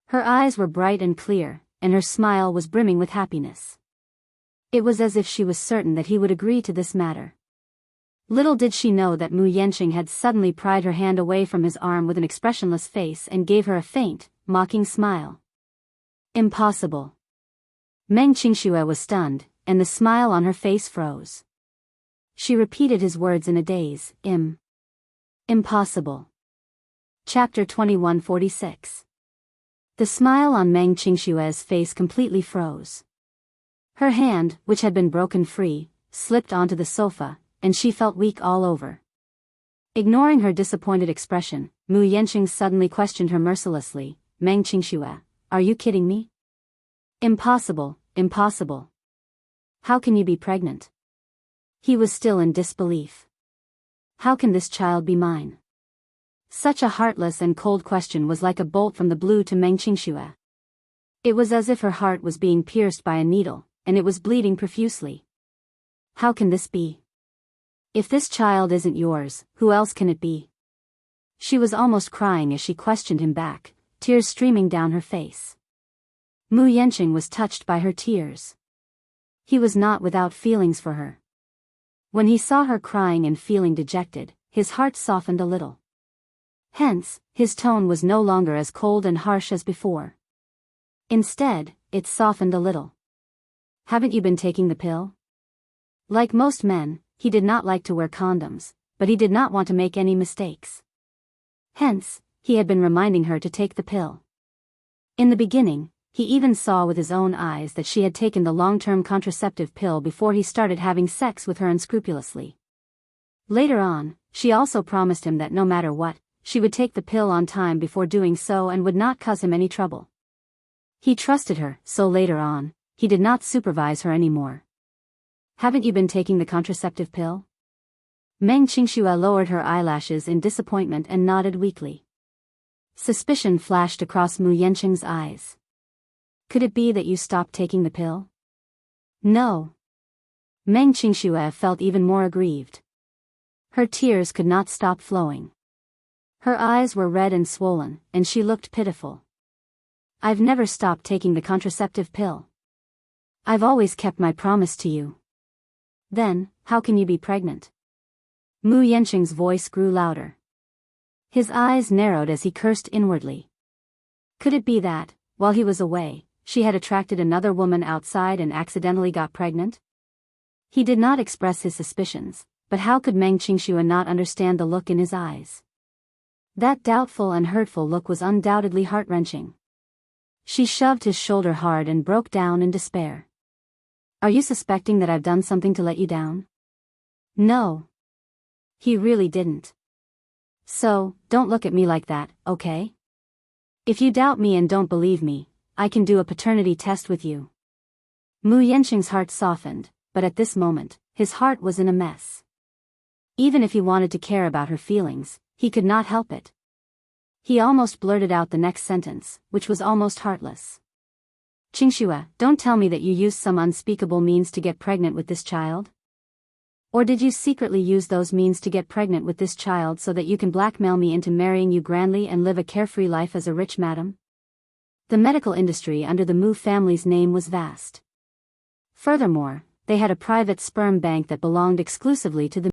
Her eyes were bright and clear, and her smile was brimming with happiness. It was as if she was certain that he would agree to this matter. Little did she know that Mu Yanqing had suddenly pried her hand away from his arm with an expressionless face and gave her a faint, mocking smile. Impossible. Meng Qingxue was stunned, and the smile on her face froze. She repeated his words in a daze. Impossible. Chapter 2146. The smile on Meng Qingxue's face completely froze. Her hand, which had been broken free, slipped onto the sofa, and she felt weak all over. Ignoring her disappointed expression, Mu Yanqing suddenly questioned her mercilessly. Meng Qingxue, are you kidding me? Impossible, impossible. How can you be pregnant? He was still in disbelief. How can this child be mine? Such a heartless and cold question was like a bolt from the blue to Meng Qingxue. It was as if her heart was being pierced by a needle, and it was bleeding profusely. How can this be? If this child isn't yours, who else can it be? She was almost crying as she questioned him back, tears streaming down her face. Mu Yanqing was touched by her tears. He was not without feelings for her. When he saw her crying and feeling dejected, his heart softened a little. Hence, his tone was no longer as cold and harsh as before. Instead, it softened a little. Haven't you been taking the pill? Like most men, he did not like to wear condoms, but he did not want to make any mistakes. Hence, he had been reminding her to take the pill. In the beginning, he even saw with his own eyes that she had taken the long-term contraceptive pill before he started having sex with her unscrupulously. Later on, she also promised him that no matter what, she would take the pill on time before doing so and would not cause him any trouble. He trusted her, so later on, he did not supervise her anymore. Haven't you been taking the contraceptive pill? Meng Qingxue lowered her eyelashes in disappointment and nodded weakly. Suspicion flashed across Mu Yanqing's eyes. Could it be that you stopped taking the pill? No. Meng Qingxue felt even more aggrieved. Her tears could not stop flowing. Her eyes were red and swollen, and she looked pitiful. I've never stopped taking the contraceptive pill. I've always kept my promise to you. Then, how can you be pregnant? Mu Yanqing's voice grew louder. His eyes narrowed as he cursed inwardly. Could it be that, while he was away, she had attracted another woman outside and accidentally got pregnant? He did not express his suspicions, but how could Meng Qingxue not understand the look in his eyes? That doubtful and hurtful look was undoubtedly heart-wrenching. She shoved his shoulder hard and broke down in despair. Are you suspecting that I've done something to let you down? No. He really didn't. So, don't look at me like that, okay? If you doubt me and don't believe me, I can do a paternity test with you. Mu Yanqing's heart softened, but at this moment, his heart was in a mess. Even if he wanted to care about her feelings, he could not help it. He almost blurted out the next sentence, which was almost heartless. Qingxue, don't tell me that you used some unspeakable means to get pregnant with this child? Or did you secretly use those means to get pregnant with this child so that you can blackmail me into marrying you grandly and live a carefree life as a rich madam? The medical industry under the Mu family's name was vast. Furthermore, they had a private sperm bank that belonged exclusively to the